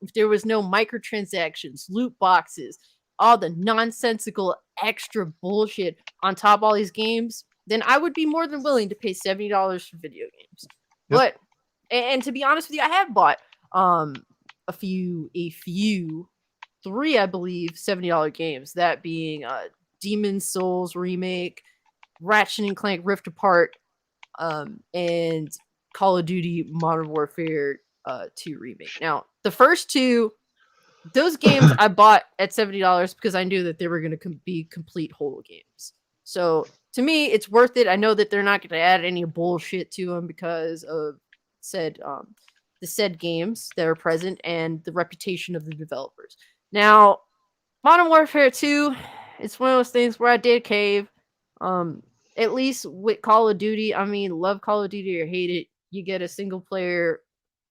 if there was no microtransactions, loot boxes, all the nonsensical extra bullshit on top of all these games, then I would be more than willing to pay $70 for video games. Yep. But and to be honest with you, I have bought a few 3, I believe, $70 games, that being Demon's Souls remake, Ratchet and Clank Rift Apart, and Call of Duty Modern Warfare 2 remake. Now, the first two, those games I bought at $70 because I knew that they were going to be complete whole games. So to me, it's worth it. I know that they're not going to add any bullshit to them because of the said games that are present and the reputation of the developers. Now, Modern Warfare 2, it's one of those things where I did cave. At least with Call of Duty, I mean, love Call of Duty or hate it, you get a single player,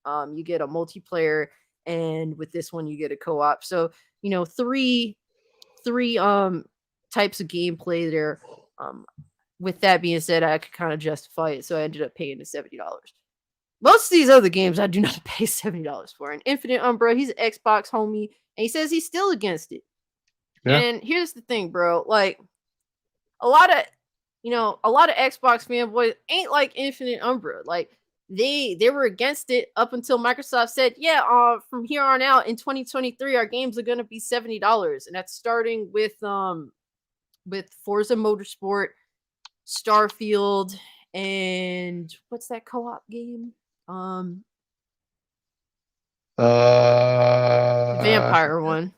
you get a multiplayer, and with this one you get a co-op. So, you know, three types of gameplay there. With that being said, I could kind of justify it, so I ended up paying the $70. Most of these other games I do not pay $70 for. And Infinite Umbra, he's an Xbox homie, and he says he's still against it. Yeah. And here's the thing, bro. Like, a lot of Xbox fanboys ain't like Infinite Umbra. Like, they were against it up until Microsoft said, yeah, from here on out in 2023, our games are gonna be $70, and that's starting with Forza Motorsport, Starfield, and what's that co-op game? The vampire one.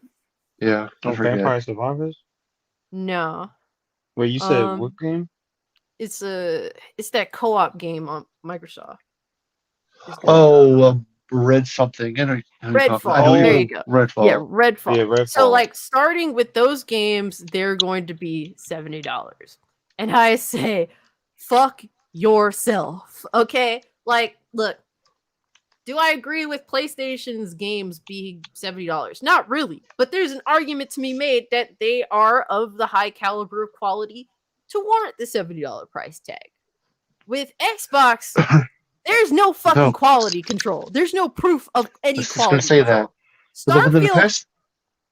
Yeah, don't forget. Vampire Survivors. No. Wait, you said what game? It's that co-op game on Microsoft. Red something. Redfall. There you go. Redfall. Yeah, Redfall. Yeah, Redfall. So, like, starting with those games, they're going to be $70. And I say, fuck yourself. Okay? Like, look, do I agree with PlayStation's games being $70? Not really. But there's an argument to be made that they are of the high caliber of quality to warrant the $70 price tag. With Xbox, there's no fucking quality control. There's no proof of any quality. I was going to say that.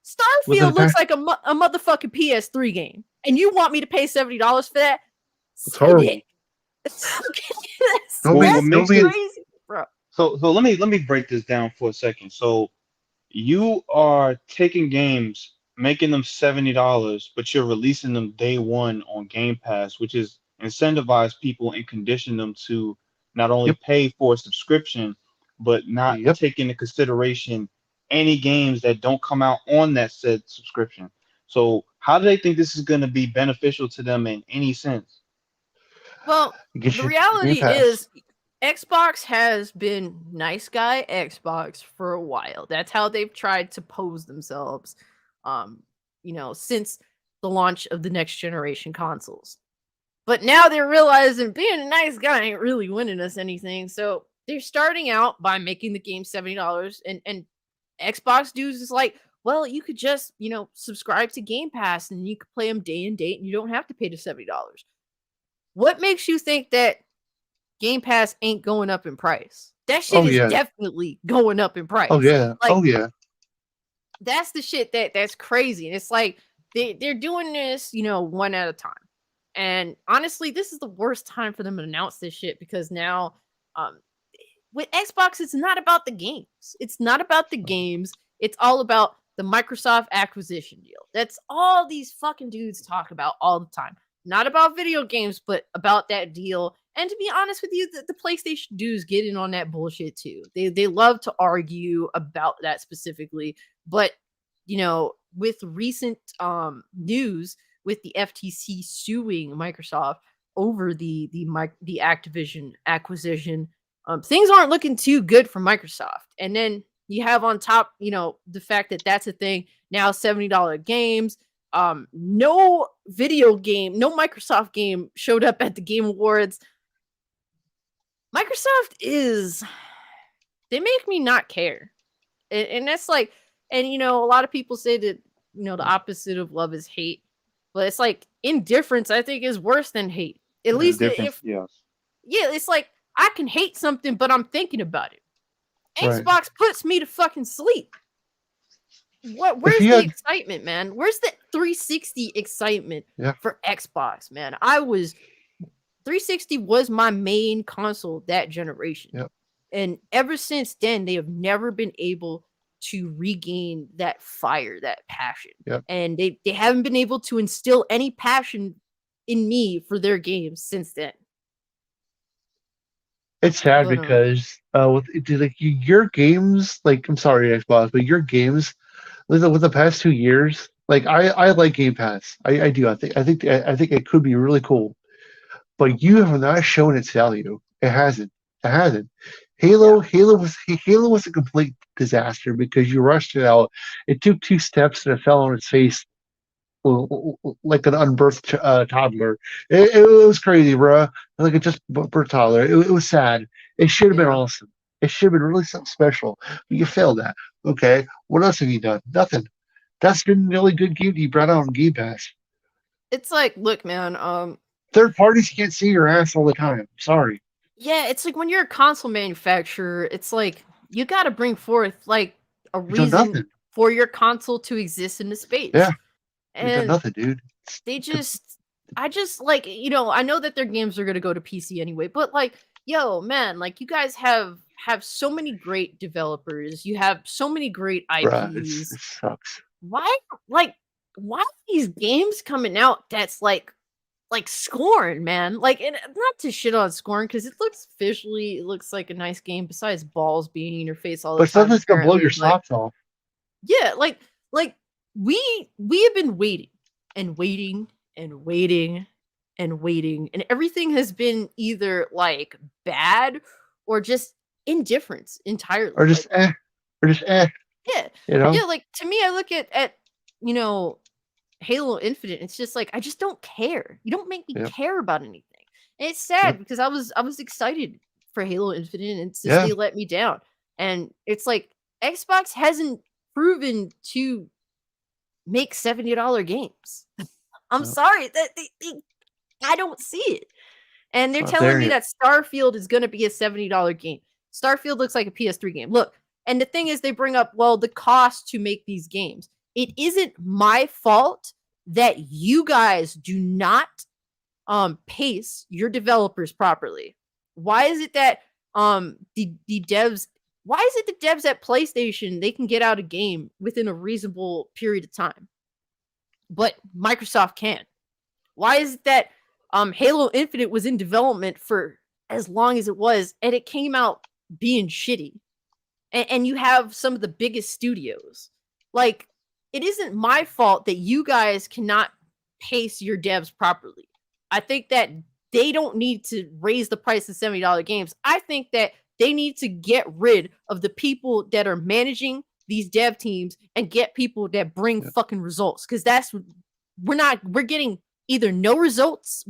Starfield looks like a motherfucking PS3 game. And you want me to pay $70 for that? It's horrible. That's crazy, bro. So let me break this down for a second. So you are taking games, making them $70, but you're releasing them day one on Game Pass, which is incentivize people and condition them to not only pay for a subscription, but not take into consideration any games that don't come out on that said subscription. So how do they think this is going to be beneficial to them in any sense? Well, the reality is Xbox has been nice guy Xbox for a while. That's how they've tried to pose themselves, since the launch of the next generation consoles. But now they're realizing being a nice guy ain't really winning us anything. So they're starting out by making the game $70, and Xbox dudes is like, well, you could just, subscribe to Game Pass and you could play them day and date and you don't have to pay the $70. What makes you think that Game Pass ain't going up in price? That shit is definitely going up in price. Oh yeah. That's the shit that's crazy. And it's like they're doing this, one at a time. And honestly, this is the worst time for them to announce this shit because now with Xbox, it's not about the games. It's not about the games. It's all about the Microsoft acquisition deal. That's all these fucking dudes talk about all the time. Not about video games, but about that deal. And to be honest with you, the PlayStation dudes get in on that bullshit too. They love to argue about that specifically. But, with recent news with the FTC suing Microsoft over the Activision acquisition, things aren't looking too good for Microsoft. And then you have on top, the fact that that's a thing now, $70 games. No video game, no Microsoft game showed up at the Game Awards. Microsoft they make me not care. And that's like, and a lot of people say that, the opposite of love is hate. But it's like indifference, I think, is worse than hate. At least if yeah, it's like I can hate something, but I'm thinking about it. Right. Xbox puts me to fucking sleep. Where's the excitement, man? Where's the 360 excitement for Xbox, man? 360 was my main console that generation. Yep. And ever since then, they have never been able to regain that fire, that passion. Yep. And they haven't been able to instill any passion in me for their games since then. It's sad because like your games, like I'm sorry Xbox, but your games with the past 2 years, like I like Game Pass. I do. I think it could be really cool. But you have not shown its value. It hasn't. It hasn't. Halo was a complete disaster because you rushed it out. It took 2 steps and it fell on its face like an unbirthed toddler. It was crazy, bro. Like it just birthed toddler. It was sad. It should have been awesome. It should have been really something special. But you failed that. Okay. What else have you done? Nothing. That's been a really good game you brought out on Game Pass. It's like, look, man, third parties can't see your ass all the time. Sorry. Yeah, it's like when you're a console manufacturer, it's like you got to bring forth like a reason for your console to exist in the space. Yeah. And nothing, dude. I just like, I know that their games are going to go to PC anyway, but like, yo, man, like you guys have so many great developers. You have so many great IPs. Bruh, it sucks. Why are these games coming out that's like Scorn, man? Like, and not to shit on Scorn because it looks like a nice game besides balls being in your face all the time. But something's gonna blow your socks off. Yeah, like we have been waiting and waiting and waiting and waiting, and everything has been either like bad or just indifference entirely. Or just Yeah. Yeah, like to me, I look at Halo Infinite, it's just like I just don't care. You don't make me care about anything. And it's sad because I was excited for Halo Infinite and they let me down. And it's like Xbox hasn't proven to make $70 games. I'm sorry that I don't see it. And they're telling me that Starfield is going to be a $70 game. Starfield looks like a PS3 game. Look, and the thing is they bring up, well, the cost to make these games. It isn't my fault that you guys do not pace your developers properly. Why is it that the devs at PlayStation, they can get out a game within a reasonable period of time, but Microsoft can't? Why is it that Halo Infinite was in development for as long as it was and it came out being shitty? And you have some of the biggest studios. Like, it isn't my fault that you guys cannot pace your devs properly. I think that they don't need to raise the price of $70 games. I think that they need to get rid of the people that are managing these dev teams and get people that bring fucking results. Because we're getting either no results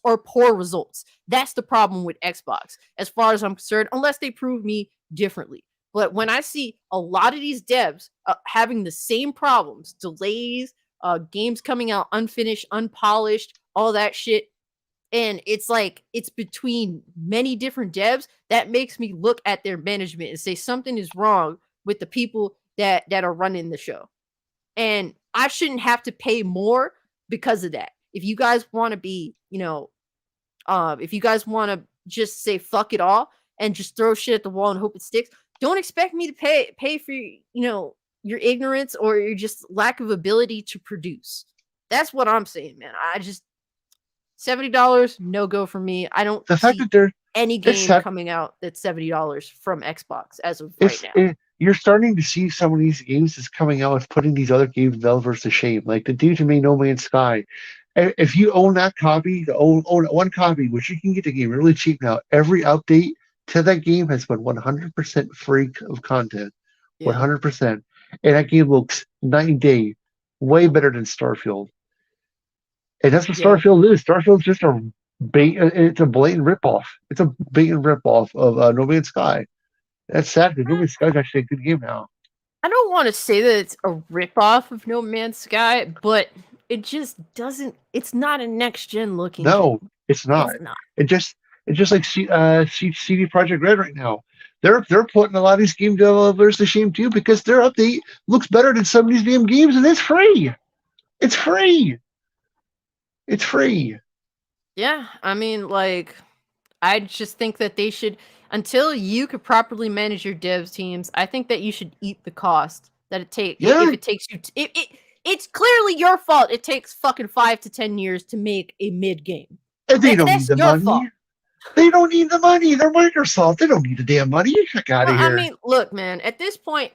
or poor results. That's the problem with Xbox, as far as I'm concerned, unless they prove me differently. But when I see a lot of these devs having the same problems, delays, games coming out unfinished, unpolished, all that shit, and it's like it's between many different devs, that makes me look at their management and say something is wrong with the people that are running the show. And I shouldn't have to pay more because of that. If you guys want to be, if you guys want to just say fuck it all and just throw shit at the wall and hope it sticks, don't expect me to pay for, your ignorance or your just lack of ability to produce. That's what I'm saying, man. I just $70, no go for me. I don't see any game coming out that's $70 from Xbox as of right now. You're starting to see some of these games that's coming out as putting these other game developers to shame. Like the dude who made No Man's Sky. If you own that copy, own one copy, which you can get the game really cheap now, every update to that game has been 100% free of content. 100%. And that game looks night and day, way better than Starfield. And that's what Starfield is. Starfield's just it's a blatant ripoff. It's a blatant ripoff of No Man's Sky. That's sad because No Man's Sky is actually a good game now. I don't want to say that it's a ripoff of No Man's Sky, but it just doesn't. It's not a next gen looking. No, it's not. It's not. It just It's just like CD Projekt Red right now. They're putting a lot of these game developers to shame too because their update looks better than some of these damn games, and it's free. It's free. It's free. Yeah, I mean, like, I just think that they should, until you could properly manage your devs teams, I think that you should eat the cost that it takes. Yeah. If it takes you, it's clearly your fault. It takes fucking 5 to 10 years to make a mid game. And they don't need That's the your money. fault. They don't need the money. They're Microsoft. They don't need the damn money. Get out of Well, here. I mean, look, man. At this point,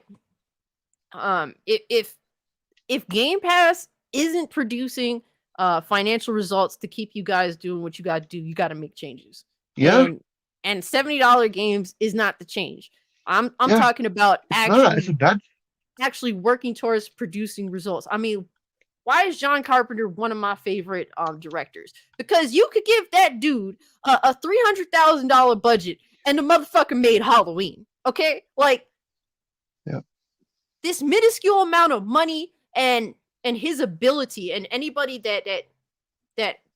if Game Pass isn't producing financial results to keep you guys doing what you got to do, you got to make changes. Yeah. And $70 games is not the change. I'm Yeah. talking about It's bad. actually working towards producing results. I mean, why is John Carpenter one of my favorite directors? Because you could give that dude a $300,000 budget and the motherfucker made Halloween. Okay, like, Yep. This minuscule amount of money and his ability, and anybody that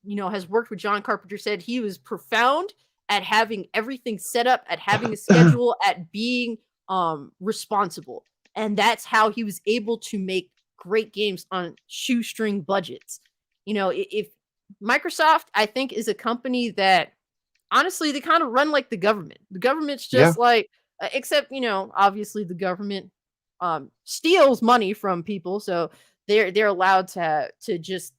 has worked with John Carpenter said he was profound at having everything set up, at having a schedule, at being responsible, and that's how he was able to make great games on shoestring budgets. If Microsoft, I think, is a company that honestly they kind of run like the government. The government's just like, except obviously the government steals money from people, so they're allowed to just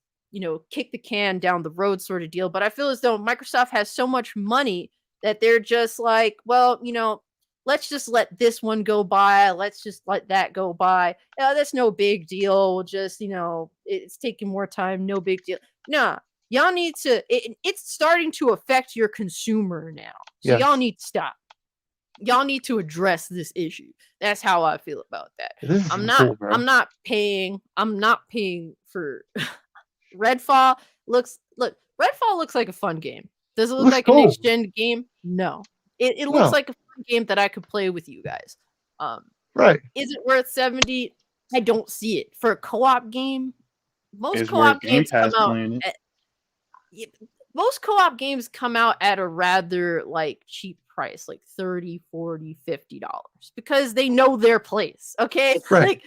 kick the can down the road sort of deal. But I feel as though Microsoft has so much money that they're just like, well, let's just let this one go by. Let's just let that go by. That's no big deal. We'll just, it's taking more time. No big deal. Nah, y'all need to, it's starting to affect your consumer now. So y'all need to stop. Y'all need to address this issue. That's how I feel about that. I'm not paying for Redfall. Redfall looks like a fun game. Does it look like a next gen game? No. It looks like a fun game that I could play with you guys. Right. Is it worth 70? I don't see it. For a co-op game, most co-op games come out at a rather cheap price, like $30, $40, $50, because they know their place. Okay. Right.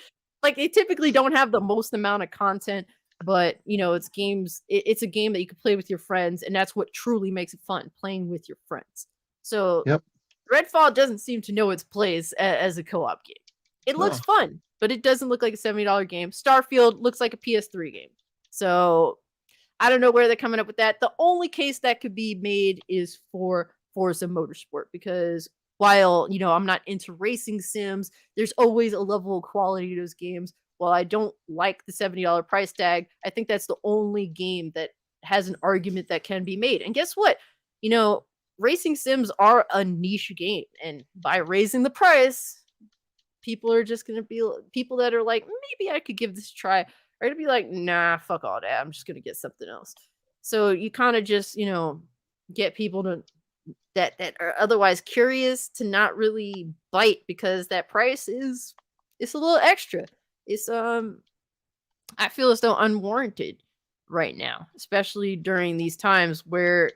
Like they typically don't have the most amount of content, but it's games. It's a game that you can play with your friends, and that's what truly makes it fun, playing with your friends. So Redfall doesn't seem to know its place as a co-op game. It looks fun, but it doesn't look like a $70 game. Starfield looks like a PS3 game. So I don't know where they're coming up with that. The only case that could be made is for Forza Motorsport, because while I'm not into racing sims, there's always a level of quality to those games. While I don't like the $70 price tag, I think that's the only game that has an argument that can be made. And guess what? Racing sims are a niche game, and by raising the price, people are just going to be people that are like, maybe I could give this a try, are going to be like, nah, fuck all that. I'm just going to get something else. So you kind of just, get people that are otherwise curious to not really bite, because that price it's a little extra. It's I feel as though unwarranted right now, especially during these times where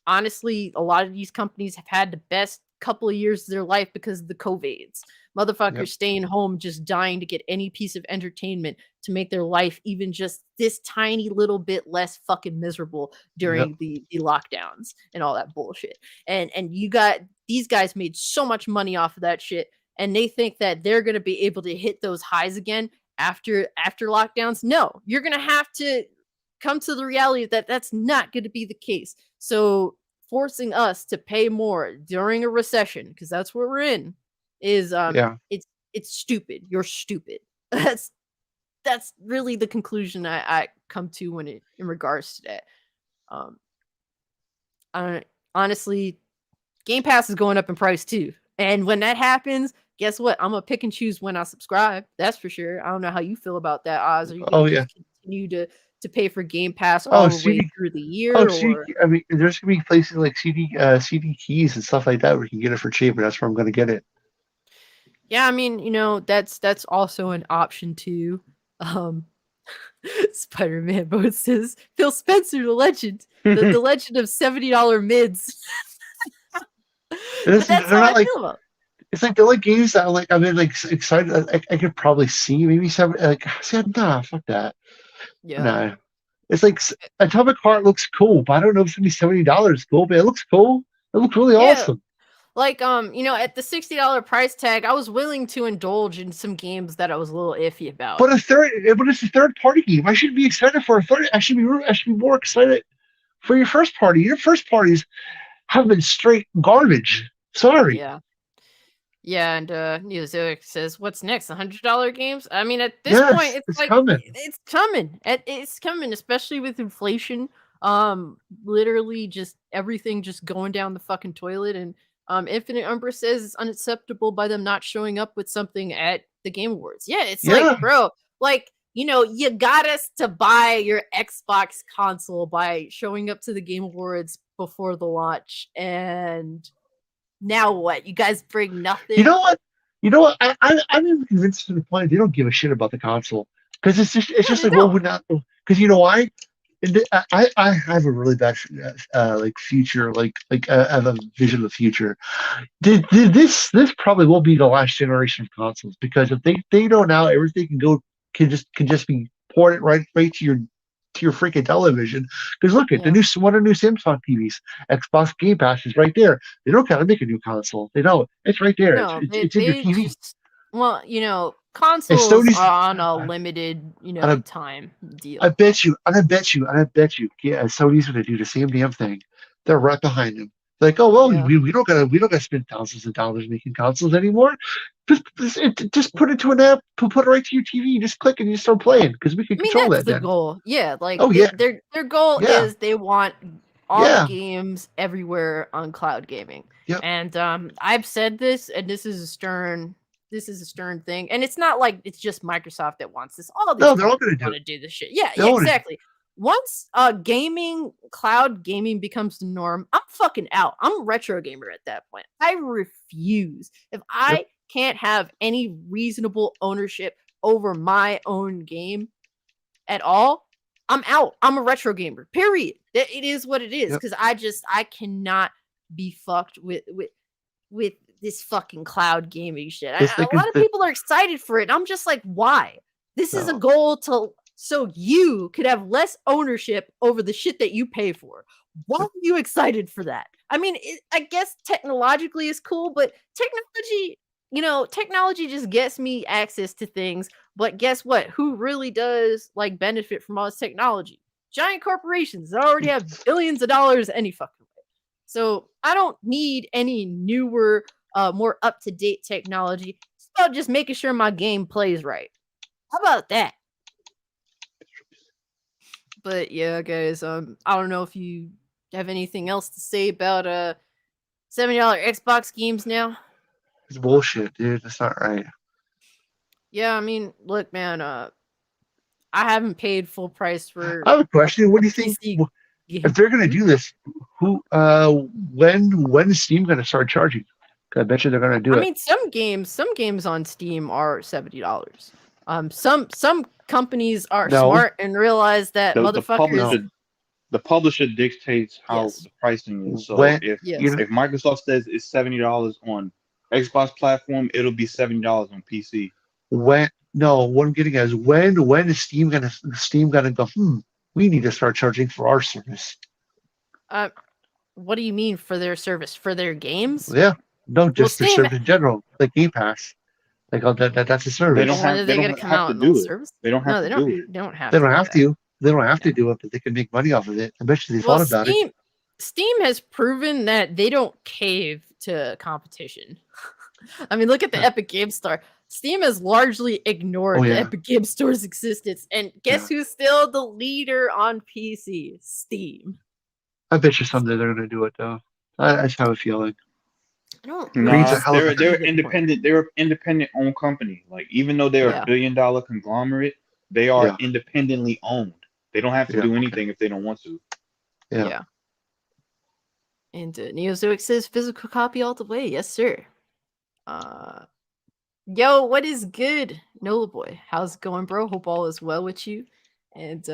honestly a lot of these companies have had the best couple of years of their life because of the COVIDs. Motherfuckers staying home, just dying to get any piece of entertainment to make their life even just this tiny little bit less fucking miserable during the lockdowns and all that bullshit. And you got these guys made so much money off of that shit, and they think that they're going to be able to hit those highs again after lockdowns. No, you're going to have to come to the reality that that's not going to be the case. So forcing us to pay more during a recession, because that's what we're in, is it's stupid. You're stupid. That's really the conclusion I come to in regards to that. Honestly, Game Pass is going up in price too, and when that happens, guess what? I'm gonna pick and choose when I subscribe. That's for sure. I don't know how you feel about that, Oz. Are you gonna continue to pay for Game Pass all the way through the year? I mean, there's gonna be places like CD keys and stuff like that where you can get it for cheap, and that's where I'm gonna get it. Yeah, I mean, that's also an option too. Spider-Man Boat says Phil Spencer, the legend, the legend of $70 mids. But that's They're how not I like feel about. it's like they're like games that like I'm like excited. I could probably see maybe some like see, nah, fuck that. Yeah. Nah, it's like Atomic Heart looks cool, but I don't know if it's gonna be $70 cool, but it looks cool. It looks really Yeah. awesome. Like, at the $60 price tag, I was willing to indulge in some games that I was a little iffy about. But it's a third party game. I shouldn't be excited for a third. I should be more excited for your first party. Your first parties have been straight garbage. Sorry. Yeah. Yeah, and Neozoic says, "What's next? $100 games?" I mean, at this point, Yes, it's it's like coming. it's coming. It's coming, especially with inflation. Literally just everything just going down the fucking toilet. And Infinite Umbra says it's unacceptable by them not showing up with something at the Game Awards. Yeah, it's Yeah. like, bro, like you got us to buy your Xbox console by showing up to the Game Awards before the launch, and now what? You guys bring nothing. You know what? You know what? I'm even convinced to the point they don't give a shit about the console because it's just they like well don't. we're not because you know why? I have a really bad like future I have a vision of the future. This probably will be the last generation of consoles because if they know now everything can just be ported right to your freaking television. Because look at Yeah. the new Samsung TVs. Xbox Game Pass is right there. They don't gotta make a new console. They know it's right there. No, It's in your they TV. just well, And consoles Sony's are on a limited, and I, time deal. I bet you, yeah, Sony's gonna do the same damn thing. They're right behind them. Like, oh well, Yeah. we don't gotta spend thousands of dollars making consoles anymore. Just put it to an app, put it right to your TV. Just click and you start playing because we can I mean, control that's that the then. goal. Yeah, like Oh yeah, their goal yeah, is they want all the yeah, games everywhere on cloud gaming. yep. And I've said this, and this is a stern thing. And it's not like it's just Microsoft that wants this. All these No, they're all companies gonna do want it. to do this shit. Yeah, They yeah, all wanna, exactly. Once cloud gaming becomes the norm, I'm fucking out. I'm a retro gamer at that point. I refuse. If yep. I can't have any reasonable ownership over my own game at all, I'm out. I'm a retro gamer. Period. It is what it is. Yep. Because I cannot be fucked with this fucking cloud gaming shit. Just A like lot of people are excited for it. And I'm just like, why? This is a no. goal so you could have less ownership over the shit that you pay for. Why are you excited for that? I mean, I guess technologically is cool, but technology just gets me access to things. But guess what? Who really does like benefit from all this technology? Giant corporations that already have billions of dollars any fucking way. So I don't need any newer, more up to date technology. It's about just making sure my game plays right. How about that? But yeah, guys, I don't know if you have anything else to say about $70 Xbox games now. It's bullshit, dude. That's not right. Yeah, I mean, look, man, I haven't paid full price for I have a question. What a do you think PC game. if they're gonna do this? Who when is Steam gonna start charging? 'Cause I bet you they're gonna do I it. mean, some games on Steam are $70. Some companies are No. smart and realize that The motherfuckers. publisher dictates how Yes. the pricing is. So When Yes. if Microsoft says it's $70 on Xbox platform, it'll be $70 on PC. what I'm getting at is when is Steam gonna go, we need to start charging for our service. What do you mean for their service? For their games? Yeah. No, just their Steam- service in general. Like Game Pass. Like that's a service. They don't have They to gonna come out do in those it. service? They don't have No, to they do it. don't have They to. don't do have that. to. They don't have to do it, but they can make money off of it. I bet you they thought about it. Steam has proven that they don't cave to competition. I mean, look at the Epic Game Store. Steam has largely ignored the Epic Game Store's existence, and guess who's still the leader on PC? Steam. I bet you someday they're gonna do it though. I just have a feeling. I don't. They're independent. They're an independent owned company. Like even though they're a $1 billion conglomerate, they are independently owned. They don't have to do anything if they don't want to. Yeah. And Neozoic says physical copy all the way. Yes, sir. Yo, what is good? Nola boy, how's it going, bro? Hope all is well with you. And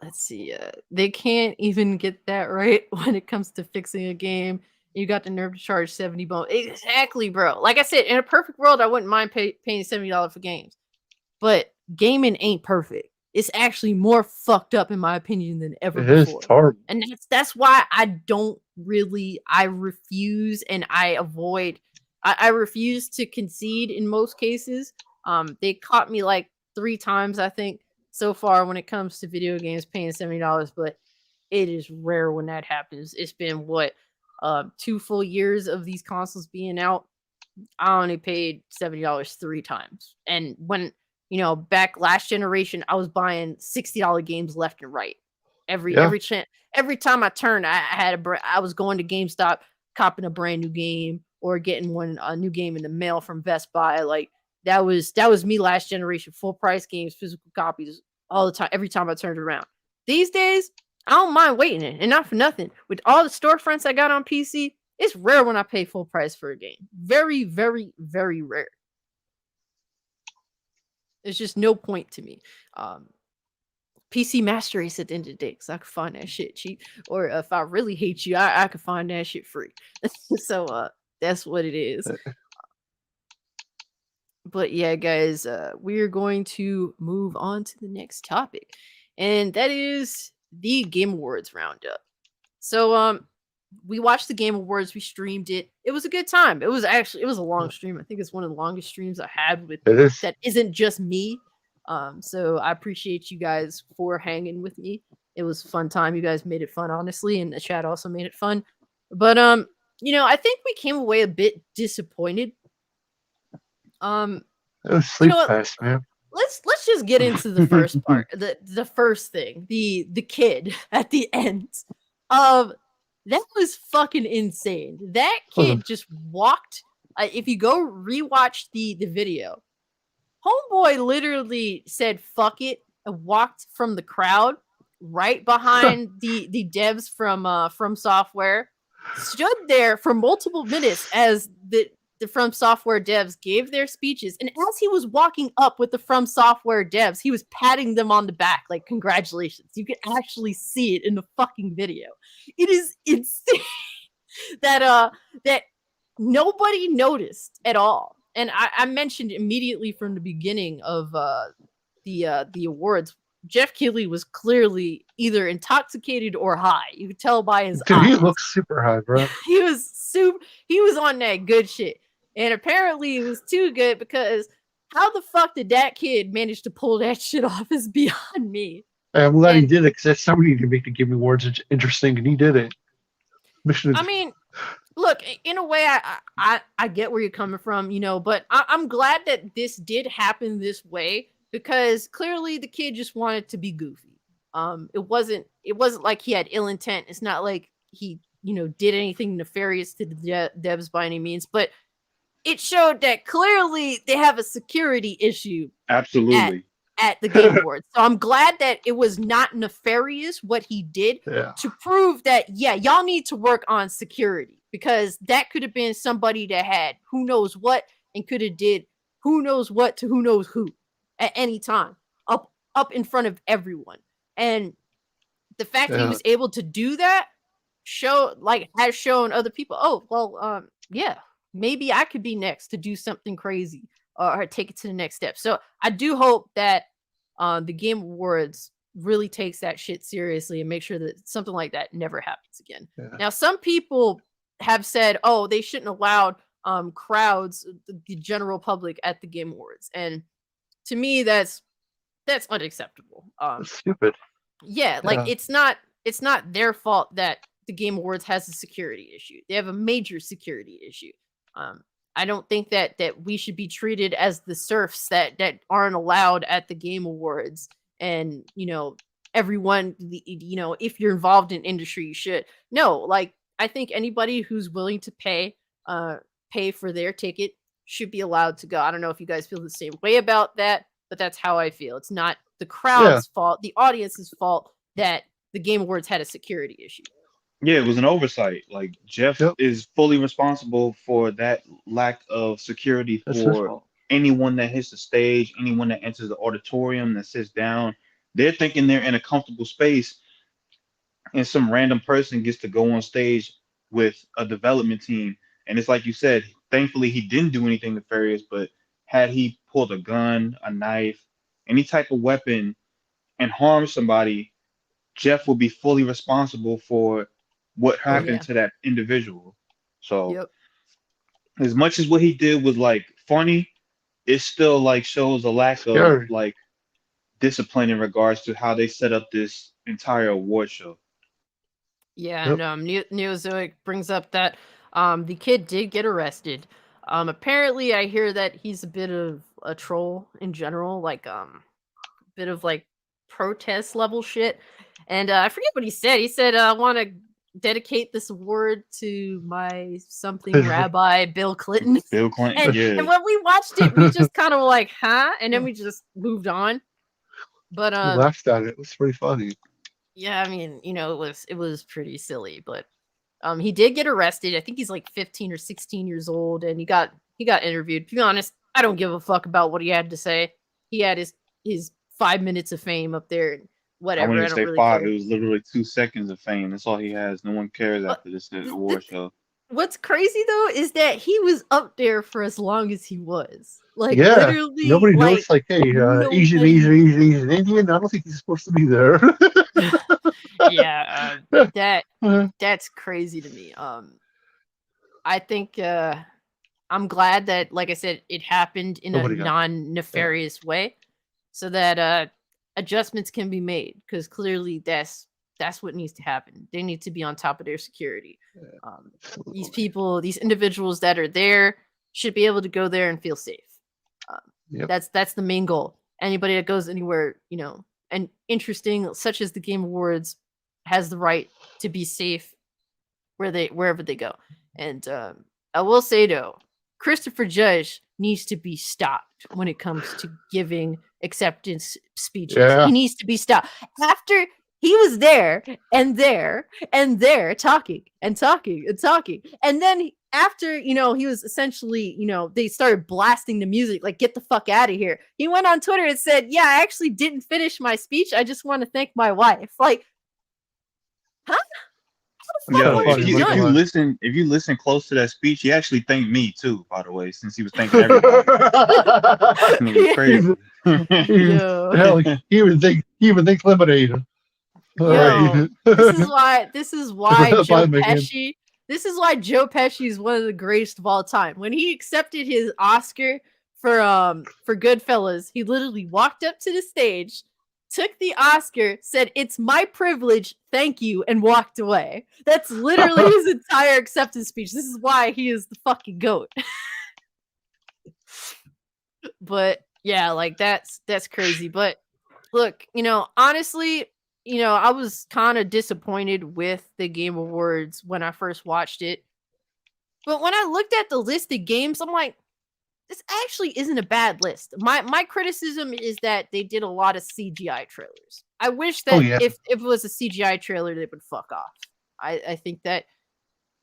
let's see. They can't even get that right when it comes to fixing a game. You got the nerve to charge 70 bone. Exactly, bro. Like I said, in a perfect world, I wouldn't mind paying $70 for games. But gaming ain't perfect. It's actually more fucked up, in my opinion, than ever It is before. horrible. And that's why I refuse and I avoid. I refuse to concede in most cases. They caught me like 3 times, I think, so far when it comes to video games paying $70, but it is rare when that happens. It's been 2 full years of these consoles being out. I only paid $70 3 times. And when, back last generation, I was buying $60 games left and right. Every time I turned, I was going to GameStop, copping a brand new game or getting a new game in the mail from Best Buy. Like that was me last generation, full price games, physical copies all the time, every time I turned around. These days, I don't mind waiting, and not for nothing. With all the storefronts I got on PC, it's rare when I pay full price for a game. Very, very, very rare. There's just no point to me. PC Master Race at the end of the day, because I could find that shit cheap. Or if I really hate you, I could find that shit free. So that's what it is. But yeah, guys, we're going to move on to the next topic. And that is the Game Awards roundup. So we watched the Game Awards, we streamed it. It was a good time. It was a long stream. I think it's one of the longest streams I had with that isn't just me. So I appreciate you guys for hanging with me. It was a fun time. You guys made it fun, honestly, and the chat also made it fun. But I think we came away a bit disappointed. It was sleep fest, man. Let's just get into the first part. The first thing, the kid at the end of that was fucking insane. That kid just walked. If you go rewatch the video, homeboy literally said "fuck it" and walked from the crowd right behind the devs from Software. Stood there for multiple minutes as the From Software devs gave their speeches, and as he was walking up with the From Software devs, he was patting them on the back like, congratulations. You can actually see it in the fucking video. It is insane that nobody noticed at all. And I mentioned immediately from the beginning of the awards, Jeff Keighley was clearly either intoxicated or high. You could tell by his eyes. He looks super high, bro. He was on that good shit. And apparently it was too good, because how the fuck did that kid manage to pull that shit off is beyond me. I'm glad he did it, because somebody to make the Game Awards interesting, and he did it. I mean, look, in a way, I get where you're coming from, but I'm glad that this did happen this way, because clearly the kid just wanted to be goofy. It wasn't like he had ill intent. It's not like he, did anything nefarious to the devs by any means, but it showed that clearly they have a security issue. Absolutely. At the Game Awards. So I'm glad that it was not nefarious what he did to prove that, y'all need to work on security, because that could have been somebody that had who knows what and could have did who knows what to who knows who at any time up in front of everyone. And the fact that he was able to do that has shown other people, maybe I could be next to do something crazy or take it to the next step. So I do hope that the Game Awards really takes that shit seriously and make sure that something like that never happens again. Now, some people have said, they shouldn't allow crowds, the general public, at the Game Awards. And to me, that's unacceptable. Stupid. Yeah, it's not their fault that the Game Awards has a security issue. They have a major security issue. I don't think that we should be treated as the serfs that aren't allowed at the Game Awards. And, everyone, if you're involved in industry, you should. No, I think anybody who's willing to pay for their ticket should be allowed to go. I don't know if you guys feel the same way about that, but that's how I feel. It's not the crowd's fault, the audience's fault that the Game Awards had a security issue. Yeah, it was an oversight. Like, Jeff is fully responsible for that lack of security for anyone that hits the stage, anyone that enters the auditorium, that sits down. They're thinking they're in a comfortable space, and some random person gets to go on stage with a development team. And it's like you said, thankfully he didn't do anything nefarious, but had he pulled a gun, a knife, any type of weapon and harmed somebody, Jeff will be fully responsible for what Oh happened yeah. to that individual. So Yep. as much as what he did was like funny, it still like shows a lack of Scary. like discipline in regards to how they set up this entire award show. Yeah, Yep. and Neozoic brings up that the kid did get arrested. Apparently I hear that he's a bit of a troll in general, like bit of like protest level shit. And I forget what he said. He said, I want to dedicate this award to my something rabbi, Bill Clinton. Bill Clinton, and yeah. and when we watched it, we just kind of were like, huh? And then we just moved on. But We laughed at it. It was pretty funny. yeah, I mean, it was pretty silly, but he did get arrested. I think he's like 15 or 16 years old, and he got interviewed. To be honest, I don't give a fuck about what he had to say. He had his 5 minutes of fame up there, and I whatever. wouldn't I even don't say really 5. care. It was literally 2 seconds of fame. That's all he has. No one cares But after this th- award th- show. what's crazy though is that he was up there for as long as he was. Like Yeah. literally, Nobody like knows, like, hey, Asian, nobody. Asian, Asian, Asian, Indian. I don't think he's supposed to be there. Yeah, that's crazy to me. I think I'm glad that, like I said, it happened in a Nobody got. Yeah. non-nefarious way, so that adjustments can be made. Because clearly, that's what needs to happen. They need to be on top of their security. These people, these individuals that are there, should be able to go there and feel safe. Yep. That's the main goal. Anybody that goes anywhere, and interesting, such as the Game Awards, has the right to be safe wherever they go. And I will say though, Christopher Judge needs to be stopped when it comes to giving acceptance speeches. Yeah. He needs to be stopped after he was there and there and there talking and talking and talking, and then after he was essentially they started blasting the music like get the fuck out of here. He went on Twitter and said, "Yeah, I actually didn't finish my speech. I just want to thank my wife." Like, huh? Yo, weren't if you you done? listen close to that speech, he actually thanked me too, by the way, since he was thanking everybody. This nigga's crazy. Yo. Hell, he would think lemonade. All Yo, right. this is why Joe Bye, Megan. Pesci. This is why Joe Pesci is one of the greatest of all time. When he accepted his Oscar for Goodfellas, he literally walked up to the stage, took the Oscar, said, "It's my privilege, thank you," and walked away. That's literally his entire acceptance speech. This is why he is the fucking GOAT. But yeah, like that's crazy. But look, honestly, I was kind of disappointed with the Game Awards when I first watched it. But when I looked at the list of games, I'm like, this actually isn't a bad list. My criticism is that they did a lot of CGI trailers. I wish that if it was a CGI trailer, they would fuck off. I think that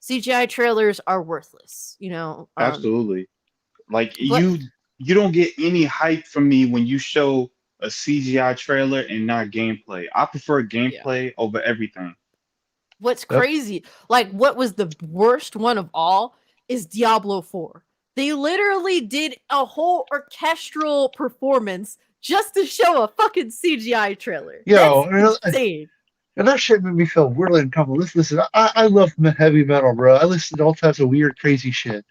CGI trailers are worthless, Absolutely. Like but you don't get any hype from me when you show a CGI trailer and not gameplay. I prefer gameplay over everything. What's crazy, like what was the worst one of all is Diablo 4. They literally did a whole orchestral performance just to show a fucking CGI trailer. Yo, that's insane. And that shit made me feel really uncomfortable. Listen, I love heavy metal, bro. I listen to all types of weird, crazy shit.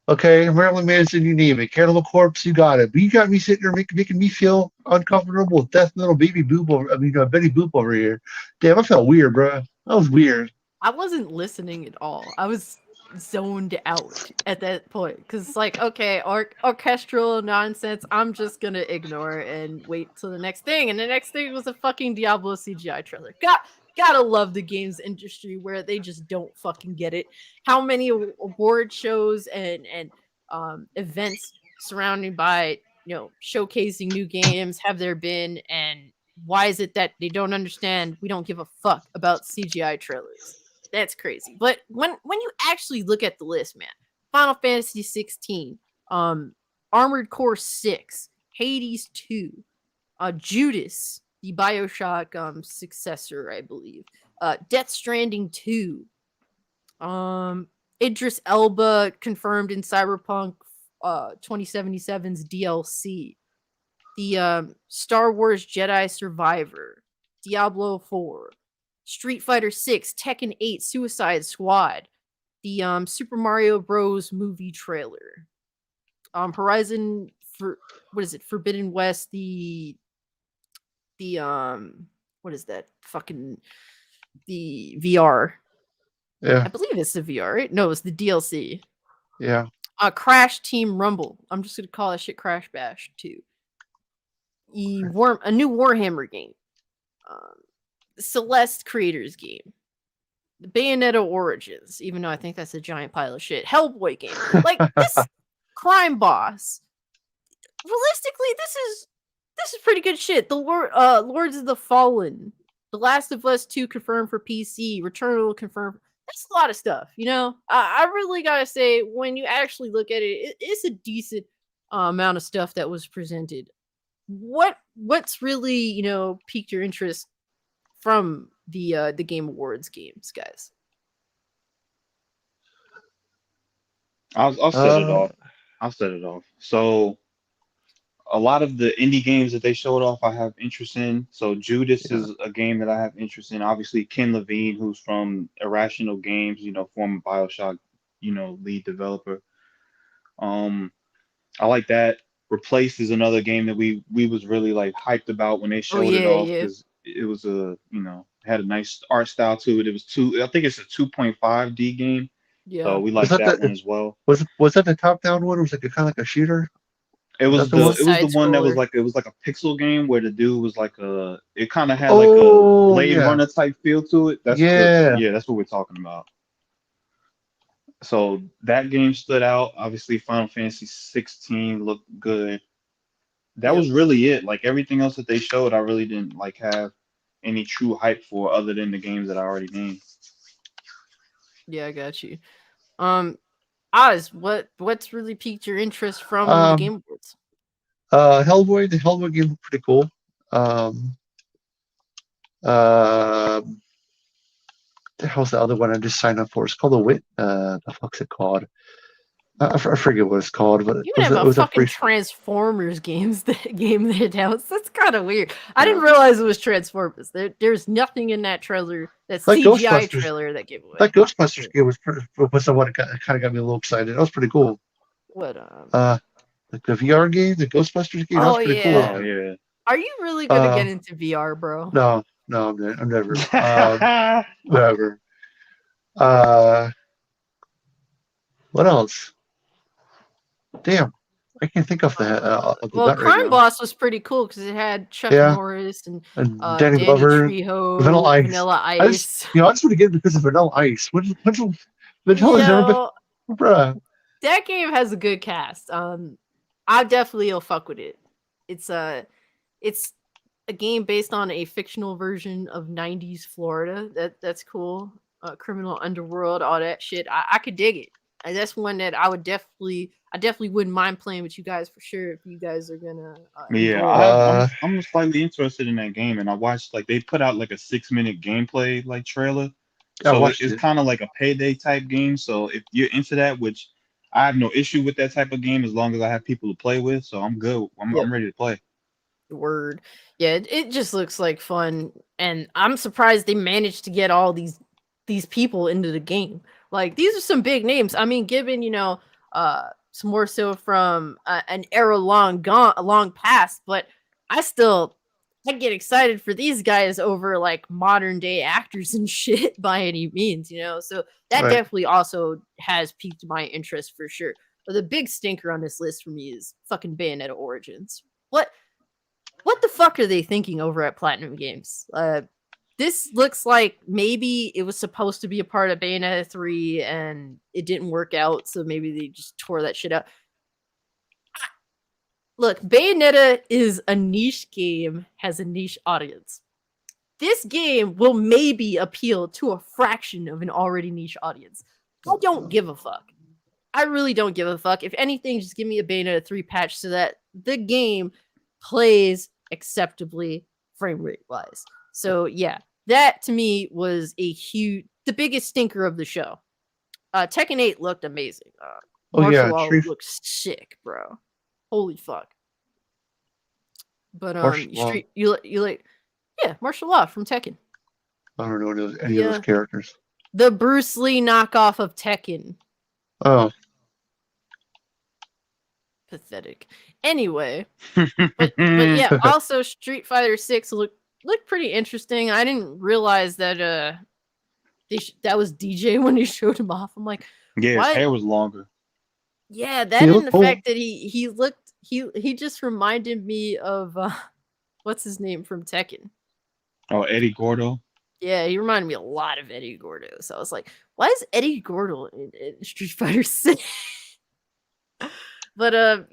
Okay, Marilyn Manson, you name it. Cannibal Corpse, you got it. But you got me sitting there making me feel uncomfortable with Death Metal Baby Boop Betty Boop over here. Damn, I felt weird, bro. That was weird. I wasn't listening at all. I was zoned out at that point because it's like, okay, orchestral nonsense. I'm just gonna ignore and wait till the next thing. And the next thing was a fucking Diablo CGI trailer. Gotta love the games industry where they just don't fucking get it. How many award shows and events surrounding by showcasing new games have there been, and why is it that they don't understand we don't give a fuck about CGI trailers? That's crazy. But when you actually look at the list, man, Final Fantasy 16, Armored Core 6, Hades 2, Judas, the BioShock successor, I believe, Death Stranding 2, Idris Elba confirmed in Cyberpunk 2077's DLC. The Star Wars Jedi Survivor, Diablo 4, Street Fighter 6, Tekken 8, Suicide Squad, the Super Mario Bros. Movie trailer, Horizon for what is it? Forbidden West, the what is that? Fucking the VR. Yeah, I believe it's the VR, right? No, it's the DLC. yeah. Crash Team Rumble. I'm just gonna call that shit Crash Bash 2. A new Warhammer game. Celeste Creators game. The Bayonetta Origins, even though I think that's a giant pile of shit. Hellboy game. Like this crime boss. Realistically, this is pretty good shit. The Lords of the Fallen. The Last of Us 2 confirmed for PC. Returnal confirmed. That's a lot of stuff, you know? I really gotta say, when you actually look at it, it's a decent amount of stuff that was presented. What's really, you know, piqued your interest from the Game Awards games, guys? I'll set it off. I'll set it off. So a lot of the indie games that they showed off, I have interest in. So Judas Yeah. is a game that I have interest in. Obviously, Ken Levine, who's from Irrational Games, you know, former BioShock, you know, lead developer. Um, I like that. Replaced is another game that we was really like hyped about when they Oh showed it yeah, off yeah, because it was a, you know, had a nice art style to it. It was I think it's a 2.5D game. So yeah. we Was like that that one the as well. was that the top down one? It was like a kind of like a shooter. It Is was that the one? It's a it was the side one that was scroller. like it was like a pixel game where the dude was like it kind of had like a Oh Blade yeah, Runner type feel to it. yeah. That's what we're talking about. So that game stood out. Obviously, Final Fantasy 16 looked good. That Yep. was really it. Like everything else that they showed, I really didn't like have any true hype for other than the games that I already named. Yeah, I got you. Um, Oz, what's really piqued your interest from the Um, Game Awards? Hellboy. The Hellboy game was pretty cool. Um, uh, the hell's the other one I just signed up for? It's called The Wit. The fuck's it called? I forget what it's called, but You even have it a was a fucking free. Transformers game they announced. That's kind of weird. I Yeah. didn't realize it was Transformers. There's nothing in that trailer, that That CGI Ghostbusters. trailer that gave away. That Ghostbusters game was the one that kind of got me a little excited. That was pretty cool. What? Like the VR game, the Ghostbusters game, that was Oh pretty cool. Oh yeah. yeah. Are you really gonna Uh, get into VR, bro? no, no, I'm never. Whatever. Uh, what else? Damn, I can't think of Well, that right Crime now. Boss was pretty cool because it had Chuck Yeah, Norris and and Danny Danny Glover, Vanilla Trejo, Ice. Vanilla I just, Ice. I just want to get it because of Vanilla Ice. When hell has ever been, Yo, bruh? that game has a good cast. I definitely will fuck with it. It's a game based on a fictional version of 90s Florida. That's cool. Criminal underworld, all that shit. I could dig it. And that's one that I definitely wouldn't mind playing with you guys for sure if you guys are gonna Yeah, embrace it. I'm slightly interested in that game, and I watched like they put out like a 6 minute gameplay like trailer, I so watched it's it. kind of like a payday type game. So if you're into that, which I have no issue with that type of game as long as I have people to play with, so I'm good. Yep. I'm ready to play. Word. Yeah, it just looks like fun, and I'm surprised they managed to get all these people into the game. Like these are some big names. I mean, given some more so from an era long past, but I get excited for these guys over like modern day actors and shit by any means, you know. So that Right. definitely also has piqued my interest for sure. But the big stinker on this list for me is fucking Bayonetta Origins. What the fuck are they thinking over at Platinum Games? This looks like maybe it was supposed to be a part of Bayonetta 3 and it didn't work out, so maybe they just tore that shit out. Look, Bayonetta is a niche game, has a niche audience. This game will maybe appeal to a fraction of an already niche audience. I don't give a fuck. I really don't give a fuck. If anything, just give me a Bayonetta 3 patch so that the game plays acceptably frame rate wise. So yeah, that to me was the biggest stinker of the show. Tekken 8 looked amazing. Oh yeah, Martial Law looks sick, bro. Holy fuck. But Martial Law. you like yeah, Martial Law from Tekken. I don't know any of those characters. The Bruce Lee knockoff of Tekken. Oh. Pathetic. Anyway, but yeah, also Street Fighter 6 looked pretty interesting. I didn't realize that that was DJ when he showed him off. I'm like, yeah, what? his hair was longer. Yeah, that and the fact that he just reminded me of what's his name from Tekken. Oh, Eddie Gordo. Yeah, he reminded me a lot of Eddie Gordo. So I was like, why is Eddie Gordo in Street Fighter 6? But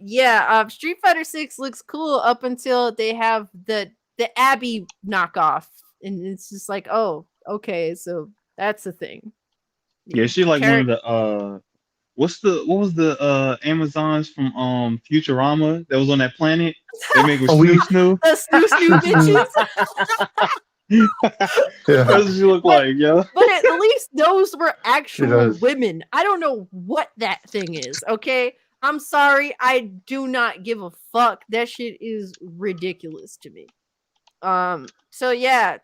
Street Fighter 6 looks cool up until they have the Abby knockoff, and it's just like, oh, okay, so that's the thing. Yeah, she like one of the what was the Amazons from Futurama that was on that planet? They make with Snoo. The Snoo bitches. That's what she look like, yo. But at least those were actual women. I don't know what that thing is, okay? I'm sorry, I do not give a fuck. That shit is ridiculous to me. So yeah,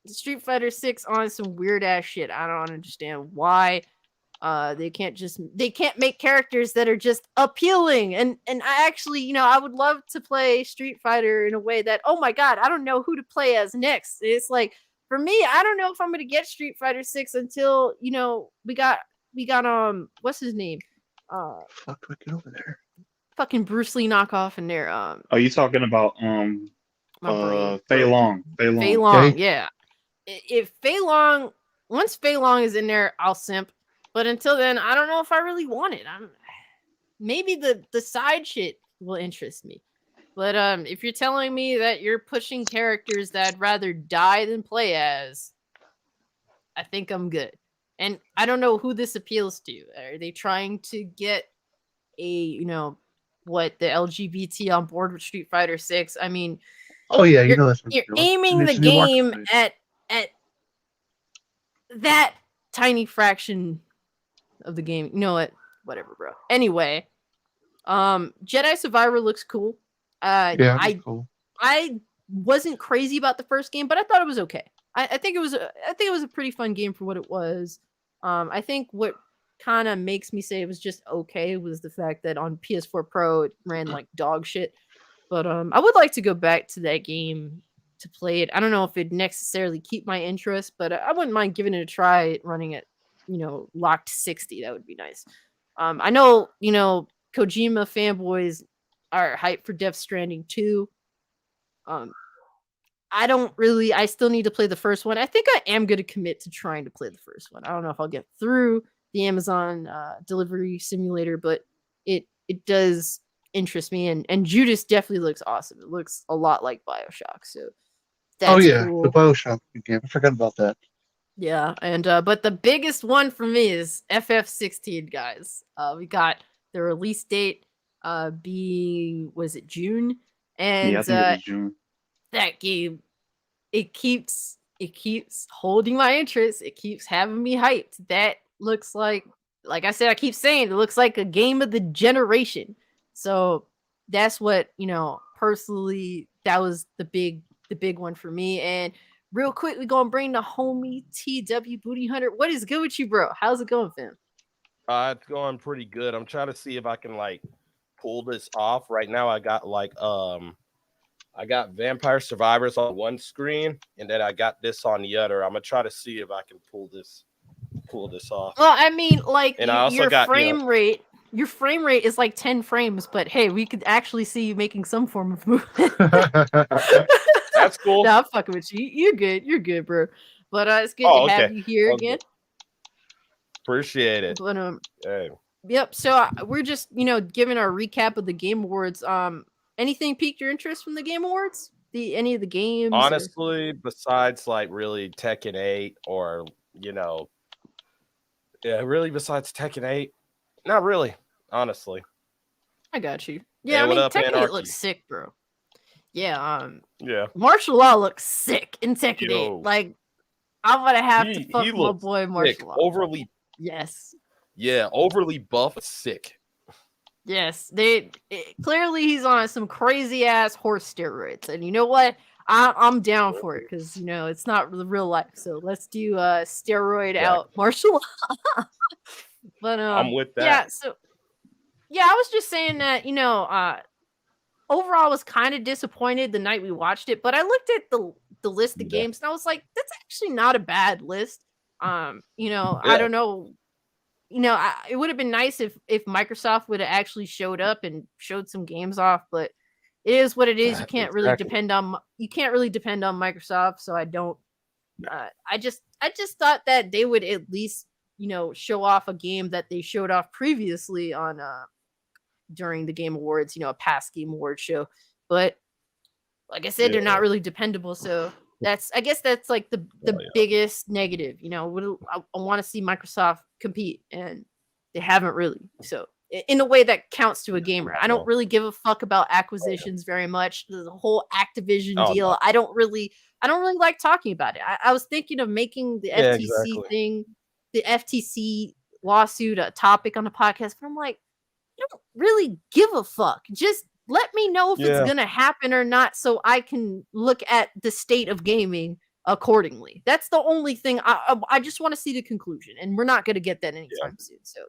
Street Fighter 6 on some weird ass shit. I don't understand why they can't make characters that are just appealing. And I actually, I would love to play Street Fighter in a way that, oh my god, I don't know who to play as next. It's like, for me, I don't know if I'm gonna get Street Fighter 6 until, we got what's his name? Fuck, do I get over there? Fucking Bruce Lee knockoff in there. Are you talking about Fei Long? Fei Long, yeah. If once Fei Long is in there, I'll simp. But until then, I don't know if I really want it. Maybe the side shit will interest me. But if you're telling me that you're pushing characters that I'd rather die than play as, I think I'm good. And I don't know who this appeals to. Are they trying to get the LGBT on board with Street Fighter 6? I mean, oh yeah, that's you're aiming the game at that tiny fraction of the game. You know what? Whatever, bro. Anyway, Jedi Survivor looks cool. Cool. I wasn't crazy about the first game, but I thought it was okay. I think it was a pretty fun game for what it was. I think what kind of makes me say it was just okay was the fact that on PS4 Pro it ran like dog shit. But I would like to go back to that game to play it. I don't know if it'd necessarily keep my interest, but I wouldn't mind giving it a try running at locked 60. That would be nice. I know Kojima fanboys are hyped for Death Stranding 2. I still need to play the first one. I think I am going to commit to trying to play the first one. I don't know if I'll get through the Amazon delivery simulator, but it does interest me. And Judas definitely looks awesome. It looks a lot like BioShock. So that's cool. The BioShock game. I forgot about that. Yeah, and but the biggest one for me is FF16, guys. We got the release date being, was it June? And yeah, I think it was June. That game, it keeps holding my interest. It keeps having me hyped. That looks like I said, I keep saying it looks like a game of the generation. So that's what, personally, that was the big one for me. And real quick, we gonna bring the homie TW Booty Hunter. What is good with you, bro? How's it going, fam? It's going pretty good. I'm trying to see if I can pull this off. Right now I got I got Vampire Survivors on one screen, and then I got this on the other. I'm gonna try to see if I can pull this off. Well, I mean, and I also your got frame rate. Your frame rate is like 10 frames, but hey, we could actually see you making some form of movement. That's cool. No, I'm fucking with you. You're good. You're good, bro. But it's good to have you here again. Appreciate it. But hey. Yep. So we're just giving our recap of the Game Awards. Anything piqued your interest from the Game Awards? Any of the games? Honestly, besides really Tekken 8 or really besides Tekken 8, not really. Honestly, I got you. Yeah, I mean Tekken 8 looks sick, bro. Yeah. Yeah. Martial Law looks sick in Tekken 8. Like, I'm gonna have to fuck my boy Martial Law. Overly. Yes. Yeah, overly buff, sick. Yes, clearly he's on some crazy ass horse steroids, and you know what? I'm down for it because it's not the real life. So let's do steroid out martial. But I'm with that. yeah. So yeah, I was just saying that overall I was kind of disappointed the night we watched it, but I looked at the list of games and I was like, that's actually not a bad list. I don't know. It would have been nice if Microsoft would have actually showed up and showed some games off, but it is what it is. You can't really depend on Microsoft, so I don't. I just thought that they would at least show off a game that they showed off previously on during the Game Awards, a past Game Awards show. But like I said, they're not really dependable, so. I guess that's like the biggest negative. I want to see Microsoft compete, and they haven't really. So in a way that counts to a gamer, I don't really give a fuck about acquisitions very much. The whole Activision deal, no. I don't really like talking about it. I was thinking of making the FTC thing, the FTC lawsuit, a topic on the podcast, but I'm like, I don't really give a fuck. Just let me know if it's going to happen or not so I can look at the state of gaming accordingly. That's the only thing. I just want to see the conclusion, and we're not going to get that anytime soon. So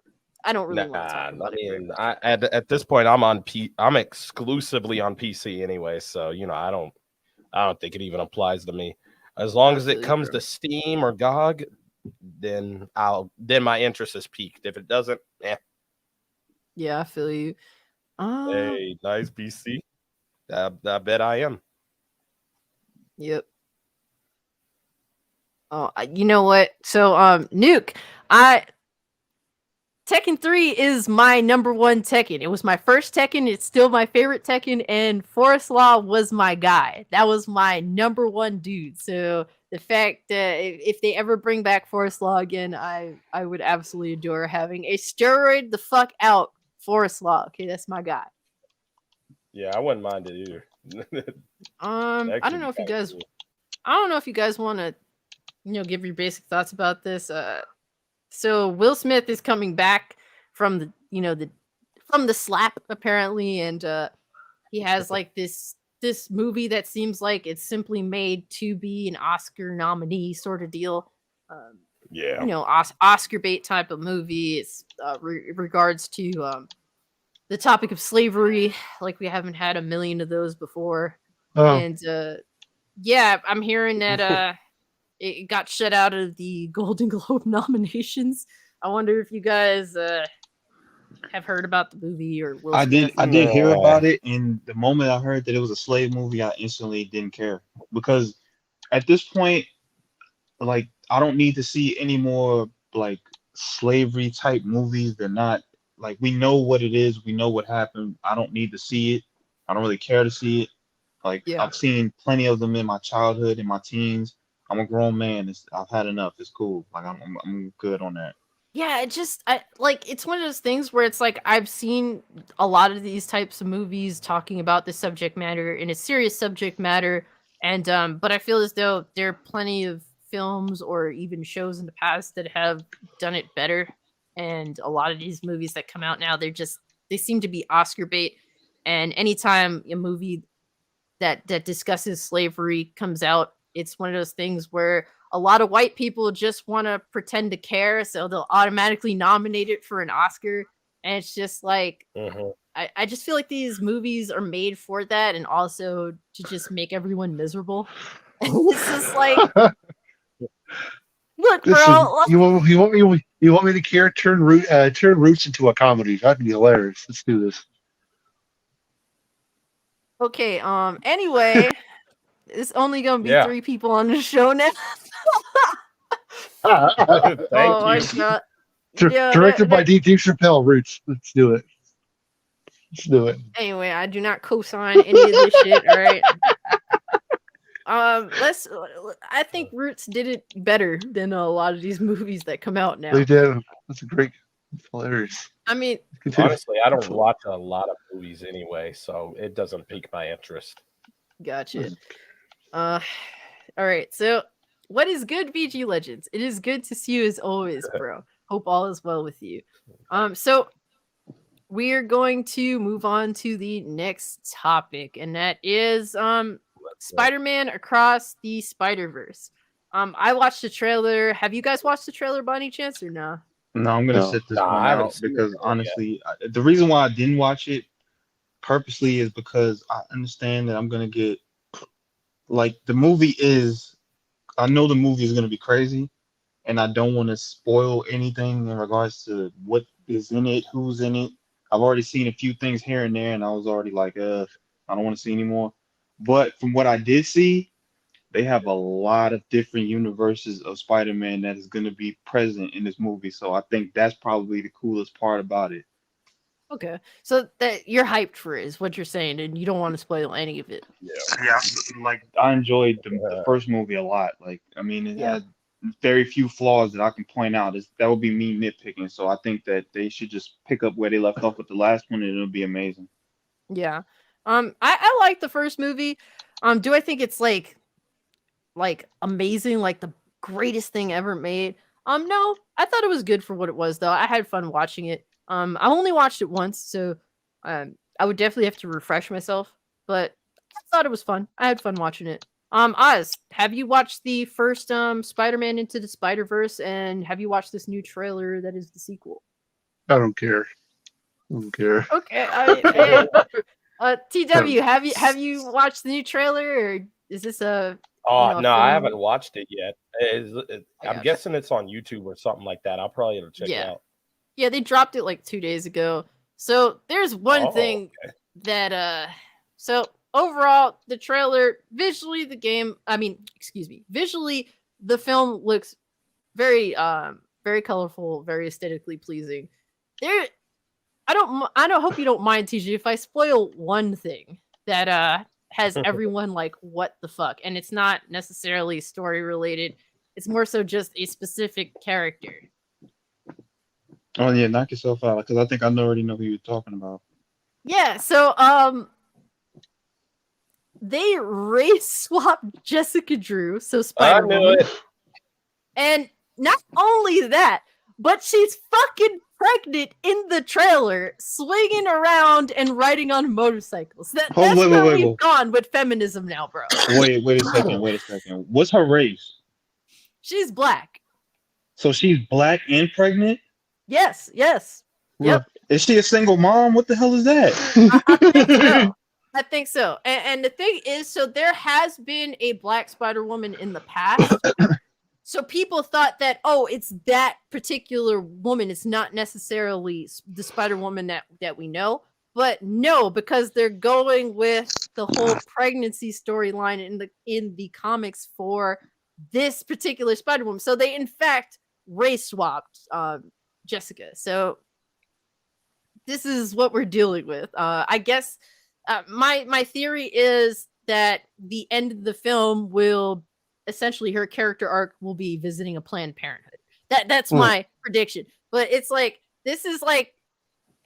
I don't really want to talk about it. At this point, I'm exclusively on PC anyway, so I don't think it even applies to me. As long as it comes to Steam or GOG, then my interest is piqued. If it doesn't, yeah, I feel you. Hey, nice PC. I bet I am. Yep. Oh, you know what? So, Nuke, Tekken 3 is my number one Tekken. It was my first Tekken. It's still my favorite Tekken, and Forest Law was my guy. That was my number one dude. So the fact that if they ever bring back Forest Law again, I would absolutely adore having a steroid the fuck out Forest Law. Okay, that's my guy. Yeah, I wouldn't mind it either. I don't know if you guys want to, give your basic thoughts about this. So Will Smith is coming back from the slap apparently, and he has like this movie that seems like it's simply made to be an Oscar nominee sort of deal. Oscar bait type of movie. It's regards to the topic of slavery, like we haven't had a million of those before. And I'm hearing that it got shut out of the Golden Globe nominations. I wonder if you guys have heard about the movie or Will Smith. I did hear about it, and the moment I heard that it was a slave movie, I instantly didn't care, because at this point, like, I don't need to see any more like slavery type movies. They're not like, we know what it is, we know what happened. I don't need to see it. I don't really care to see it. Like, I've seen plenty of them in my childhood, in my teens. I'm a grown man. I've had enough. It's cool. Like, I'm good on that. Yeah, it's one of those things where it's like, I've seen a lot of these types of movies talking about the subject matter in a serious subject matter, and but I feel as though there are plenty of films or even shows in the past that have done it better. And a lot of these movies that come out now, they seem to be Oscar bait. And anytime a movie that discusses slavery comes out, it's one of those things where a lot of white people just want to pretend to care, so they'll automatically nominate it for an Oscar. And it's just like, I just feel like these movies are made for that, and also to just make everyone miserable. And it's just like, look, bro. You want me to care? Turn Roots into a comedy. That'd be hilarious. Let's do this. Okay. Anyway, it's only gonna be 3 people on the show now. Thank you. Directed by Dave Chappelle. Roots. Let's do it. Anyway, I do not co-sign any of this shit. All right. I think Roots did it better than a lot of these movies that come out now. They did. That's hilarious. I mean, honestly, I don't watch a lot of movies anyway, so it doesn't pique my interest. Gotcha. All right. So, what is good, VG Legends? It is good to see you as always, bro. Hope all is well with you. So we're going to move on to the next topic, and that is Spider-Man Across the Spider-Verse. I watched the trailer. Have you guys watched the trailer by any chance or no? No, I'm gonna No. sit this Nah, one I haven't out seen it because yet. honestly, the reason why I didn't watch it purposely is because I understand that I'm gonna get like the movie is. I know the movie is gonna be crazy, and I don't want to spoil anything in regards to what is in it, who's in it. I've already seen a few things here and there, and I was already like, I don't want to see anymore. But from what I did see, they have a lot of different universes of Spider-Man that is going to be present in this movie. So I think that's probably the coolest part about it. Okay, so that you're hyped for it is what you're saying, and you don't want to spoil any of it. Yeah, like I enjoyed the first movie a lot. Like, I mean, it had very few flaws that I can point out. That would be me nitpicking. So I think that they should just pick up where they left off with the last one, and it'll be amazing. Yeah. I like the first movie. Do I think it's like amazing, like the greatest thing ever made? No, I thought it was good for what it was though. I had fun watching it. I only watched it once, so I would definitely have to refresh myself, but I thought it was fun. I had fun watching it. Oz, have you watched the first Spider-Man Into the Spider-Verse, and have you watched this new trailer that is the sequel? I don't care. I don't care. Okay, TW, have you watched the new trailer, or is this a no, film? I haven't watched it yet. I'm gotcha. guessing it's on YouTube or something like that. I'll probably have to check it out. Yeah, they dropped it like 2 days ago. So there's one thing that so overall the trailer, visually visually the film looks very very colorful, very aesthetically pleasing. I hope you don't mind, TJ, if I spoil one thing that has everyone like what the fuck, and it's not necessarily story related. It's more so just a specific character. Oh yeah, knock yourself out because I think I already know who you're talking about. Yeah, so they race swapped Jessica Drew, so Spider-Woman. And not only that, but she's fucking pregnant in the trailer, swinging around and riding on motorcycles. That's where we've gone with feminism now, bro. Wait a second. What's her race? She's black. So she's black and pregnant? Yes. Yep. Is she a single mom? What the hell is that? I think so. And the thing is, so there has been a black Spider-Woman in the past. So people thought that, oh, it's that particular woman. It's not necessarily the Spider-Woman that we know. But no, because they're going with the whole pregnancy storyline in the comics for this particular Spider-Woman. So they, in fact, race swapped Jessica. So this is what we're dealing with. I guess my theory is that the end of the film will essentially, her character arc will be visiting a Planned Parenthood. That's my prediction. But it's like, this is like,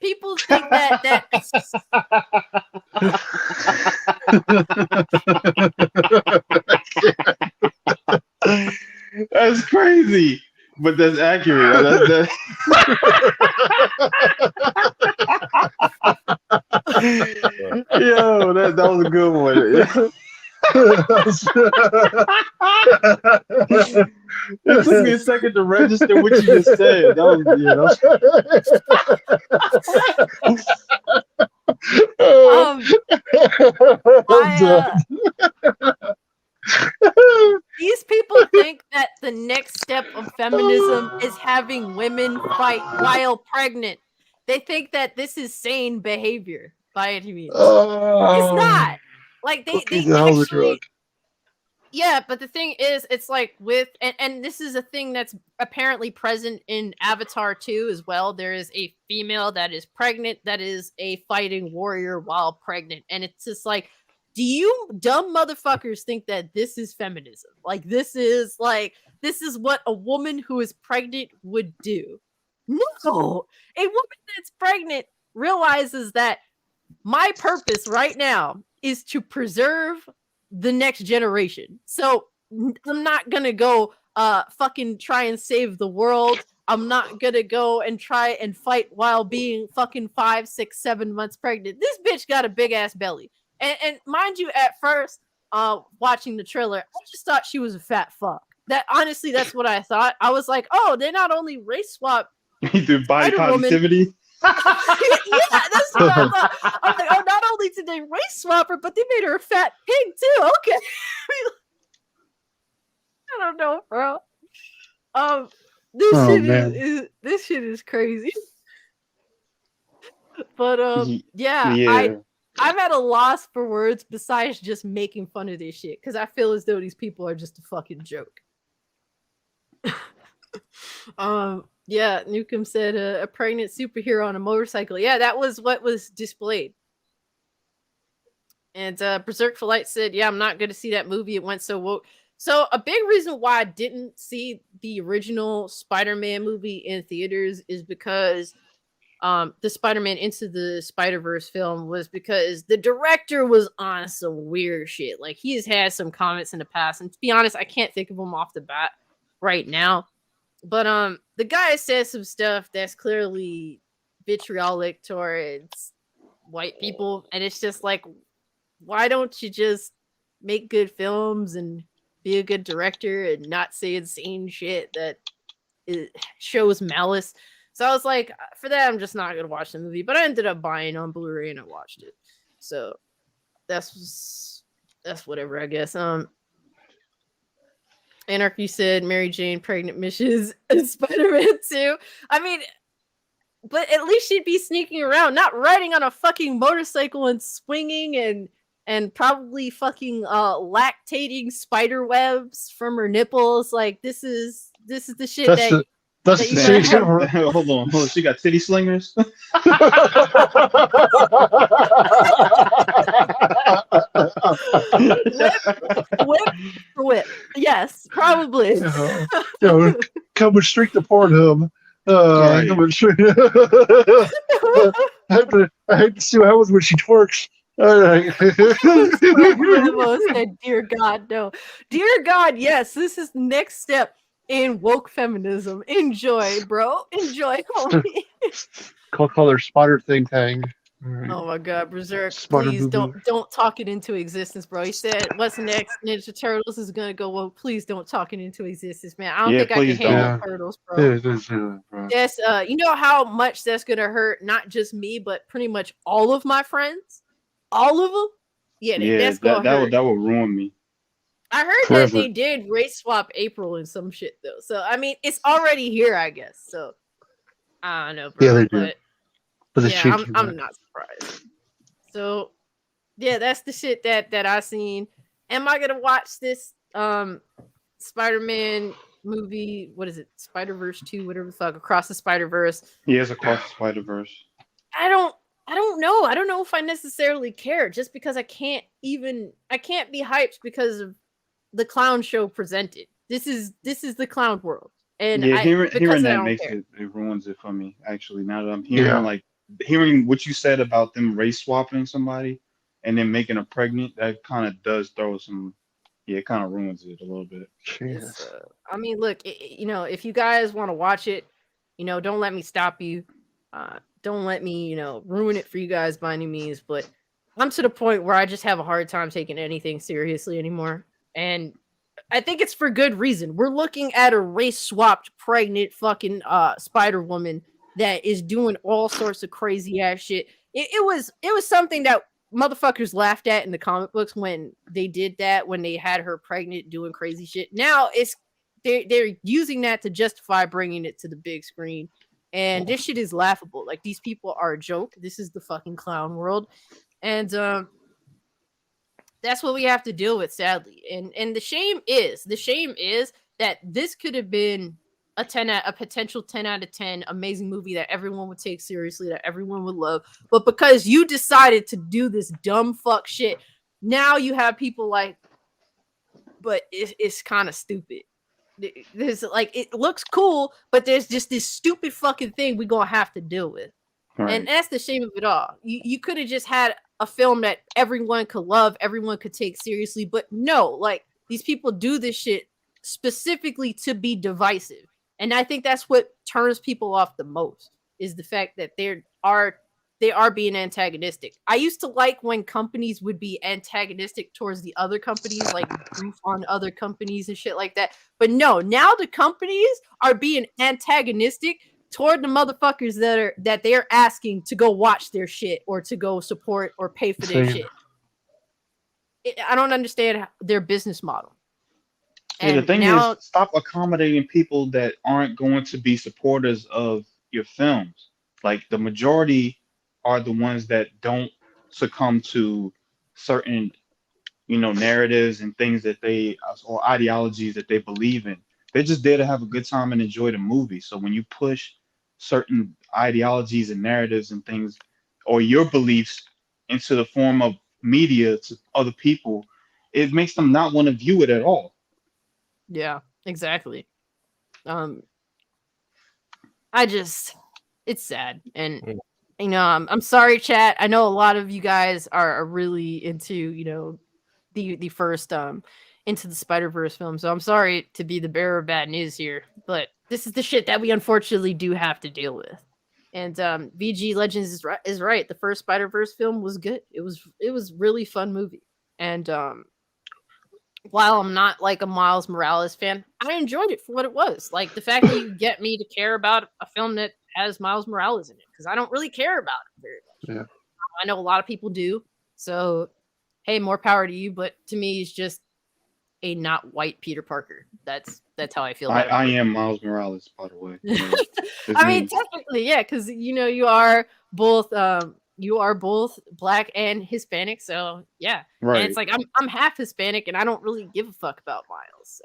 people think that That's crazy, but that's accurate. Yo, that was a good one. It took me a second to register what you just said. These people think that the next step of feminism is having women fight while pregnant. They think that this is sane behavior by any means. It's not. Like they actually, yeah, but the thing is, it's like with and this is a thing that's apparently present in Avatar 2 as well. There is a female that is pregnant that is a fighting warrior while pregnant, and it's just like, do you dumb motherfuckers think that this is feminism? Like this is what a woman who is pregnant would do. No, a woman that's pregnant realizes that my purpose right now is to preserve the next generation. So I'm not gonna go fucking try and save the world. I'm not gonna go and try and fight while being fucking 5, 6, 7 months pregnant. This bitch got a big ass belly. And mind you, at first, watching the trailer, I just thought she was a fat fuck. That honestly, that's what I thought. I was like, oh, they not only race swap You do body Spider-Woman. positivity. Yeah, that's what I thought. I was like, oh, not only did they race swap her, but they made her a fat pig too. Okay. I don't know, bro. This shit is this shit is crazy. But yeah, I'm at a loss for words besides just making fun of this shit because I feel as though these people are just a fucking joke. Yeah, Nukem said a pregnant superhero on a motorcycle. Yeah, that was what was displayed. And Berserk for Light said, yeah, I'm not going to see that movie. It went so woke. So a big reason why I didn't see the original Spider-Man movie in theaters is because the Spider-Man Into the Spider-Verse film was because the director was on some weird shit. Like, he has had some comments in the past. And to be honest, I can't think of them off the bat right now. But the guy says some stuff that's clearly vitriolic towards white people, and it's just like, why don't you just make good films and be a good director and not say insane shit that shows malice? So I was like, for that, I'm just not gonna watch the movie. But I ended up buying on Blu-ray and I watched it. So that's whatever, I guess. Anarchy said Mary Jane pregnant missions and Spider-Man 2. I mean, but at least she'd be sneaking around, not riding on a fucking motorcycle and swinging and probably fucking lactating spider webs from her nipples. Like, this is the shit that's the shit. Hold on. She got titty slingers. Whip. Yes, probably. Come and streak the Pornhub. Come and streak. I hate to see what happens when she twerks. All right. Said, dear God, no. Dear God, yes. This is the next step in woke feminism. Enjoy, bro. Enjoy, homie. Call her spotter thing tang. Right. Oh my God, Berserk! Spider please boo-boo. don't talk it into existence, bro. He said, "What's next? Ninja Turtles is gonna go." Well, please don't talk it into existence, man. I don't think I can handle Turtles, bro. Yes, you know how much that's gonna hurt not just me, but pretty much all of my friends, all of them. Yeah, that's gonna hurt. That would ruin me. I heard that they did race swap April and some shit though. So I mean, it's already here, I guess. So I don't know, bro. Yeah, they do. But yeah, I'm not surprised. So yeah, that's the shit that I seen. Am I gonna watch this Spider-Man movie? What is it? Spider-Verse 2, whatever the fuck, Across the Spider-Verse. Yeah, it's Across the Spider-Verse. I don't know. I don't know if I necessarily care, just because I can't be hyped because of the clown show presented. This is the clown world. And yeah, hearing that makes it ruins it for me, actually. Now that I'm hearing what you said about them race swapping somebody and then making her pregnant, that kind of does throw some, it kind of ruins it a little bit. I mean, look, if you guys want to watch it, don't let me stop you. Don't let me, ruin it for you guys by any means. But I'm to the point where I just have a hard time taking anything seriously anymore. And I think it's for good reason. We're looking at a race-swapped, pregnant fucking Spider-Woman that is doing all sorts of crazy ass shit. It was something that motherfuckers laughed at in the comic books when they did that, when they had her pregnant doing crazy shit. Now they're using that to justify bringing it to the big screen. And this shit is laughable. Like, these people are a joke. This is the fucking clown world. And that's what we have to deal with, sadly. And the shame is that this could have been a potential 10 out of 10 amazing movie that everyone would take seriously, that everyone would love. But because you decided to do this dumb fuck shit, now you have people like, but it's kind of stupid. There's like, it looks cool, but there's just this stupid fucking thing we're gonna have to deal with. Right. And that's the shame of it all. You could have just had a film that everyone could love, everyone could take seriously, but no, like, these people do this shit specifically to be divisive. And I think that's what turns people off the most is the fact that they are being antagonistic. I used to like when companies would be antagonistic towards the other companies, like goof on other companies and shit like that. But no, now the companies are being antagonistic toward the motherfuckers that they're asking to go watch their shit or to go support or pay for their shit. I don't understand their business model. And the And thing now, is, stop accommodating people that aren't going to be supporters of your films. Like the majority are the ones that don't succumb to certain, narratives and things that they or ideologies that they believe in. They're just there to have a good time and enjoy the movie. So when you push certain ideologies and narratives and things or your beliefs into the form of media to other people, it makes them not want to view it at all. yeah, exactly. It's sad. And I'm sorry, chat. I know a lot of you guys are really into, the first Into the Spider-Verse film. So I'm sorry to be the bearer of bad news here, but this is the shit that we unfortunately do have to deal with. And VG Legends is right. The first Spider-Verse film was good. It was really fun movie. And while I'm not like a Miles Morales fan, I enjoyed it for what it was. Like the fact that you get me to care about a film that has Miles Morales in it, because I don't really care about it very much. Yeah. I know a lot of people do. So, hey, more power to you. But to me, it's just a not white Peter Parker. That's how I feel. I am Miles Morales, by the way. I mean, technically, yeah, because you are both black and Hispanic, so yeah. Right. And it's like I'm half Hispanic, and I don't really give a fuck about Miles. So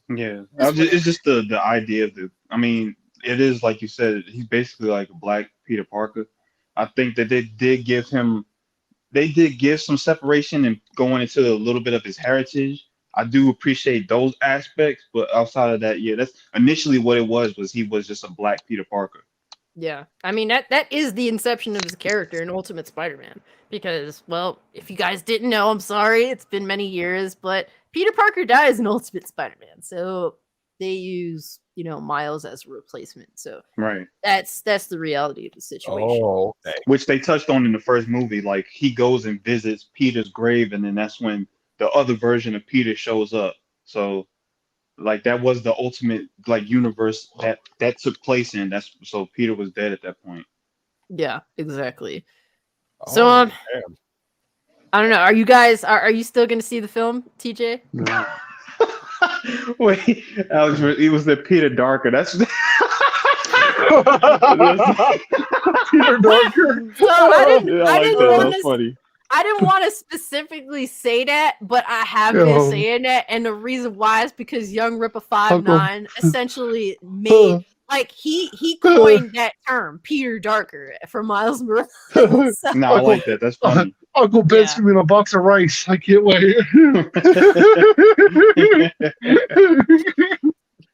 Yeah, it's just the idea of I mean, it is like you said. He's basically like a black Peter Parker. I think that they did give some separation and going into a little bit of his heritage. I do appreciate those aspects, but outside of that, yeah, that's initially what it was he was just a black Peter Parker. Yeah, I mean that is the inception of his character in Ultimate Spider-Man. Because, well, if you guys didn't know, I'm sorry, it's been many years, but Peter Parker dies in Ultimate Spider-Man, so they use Miles as a replacement. So right, that's the reality of the situation. Oh, okay. Which they touched on in the first movie. Like he goes and visits Peter's grave, and then that's when the other version of Peter shows up. So like that was the ultimate like universe that took place in. So Peter was dead at that point. Yeah, exactly. So Damn. I don't know. Are you guys are you still going to see the film, TJ? No. Wait, Alex, he was the Peter Darker. That's Peter Darker. So I didn't want That's funny. I didn't want to specifically say that, but I have been saying that, and the reason why is because Young Ripper 5'9" essentially made like he coined that term, Peter Darker, for Miles Morales. So, No, I like that. That's funny. Uncle Ben's giving me a box of rice. I can't wait.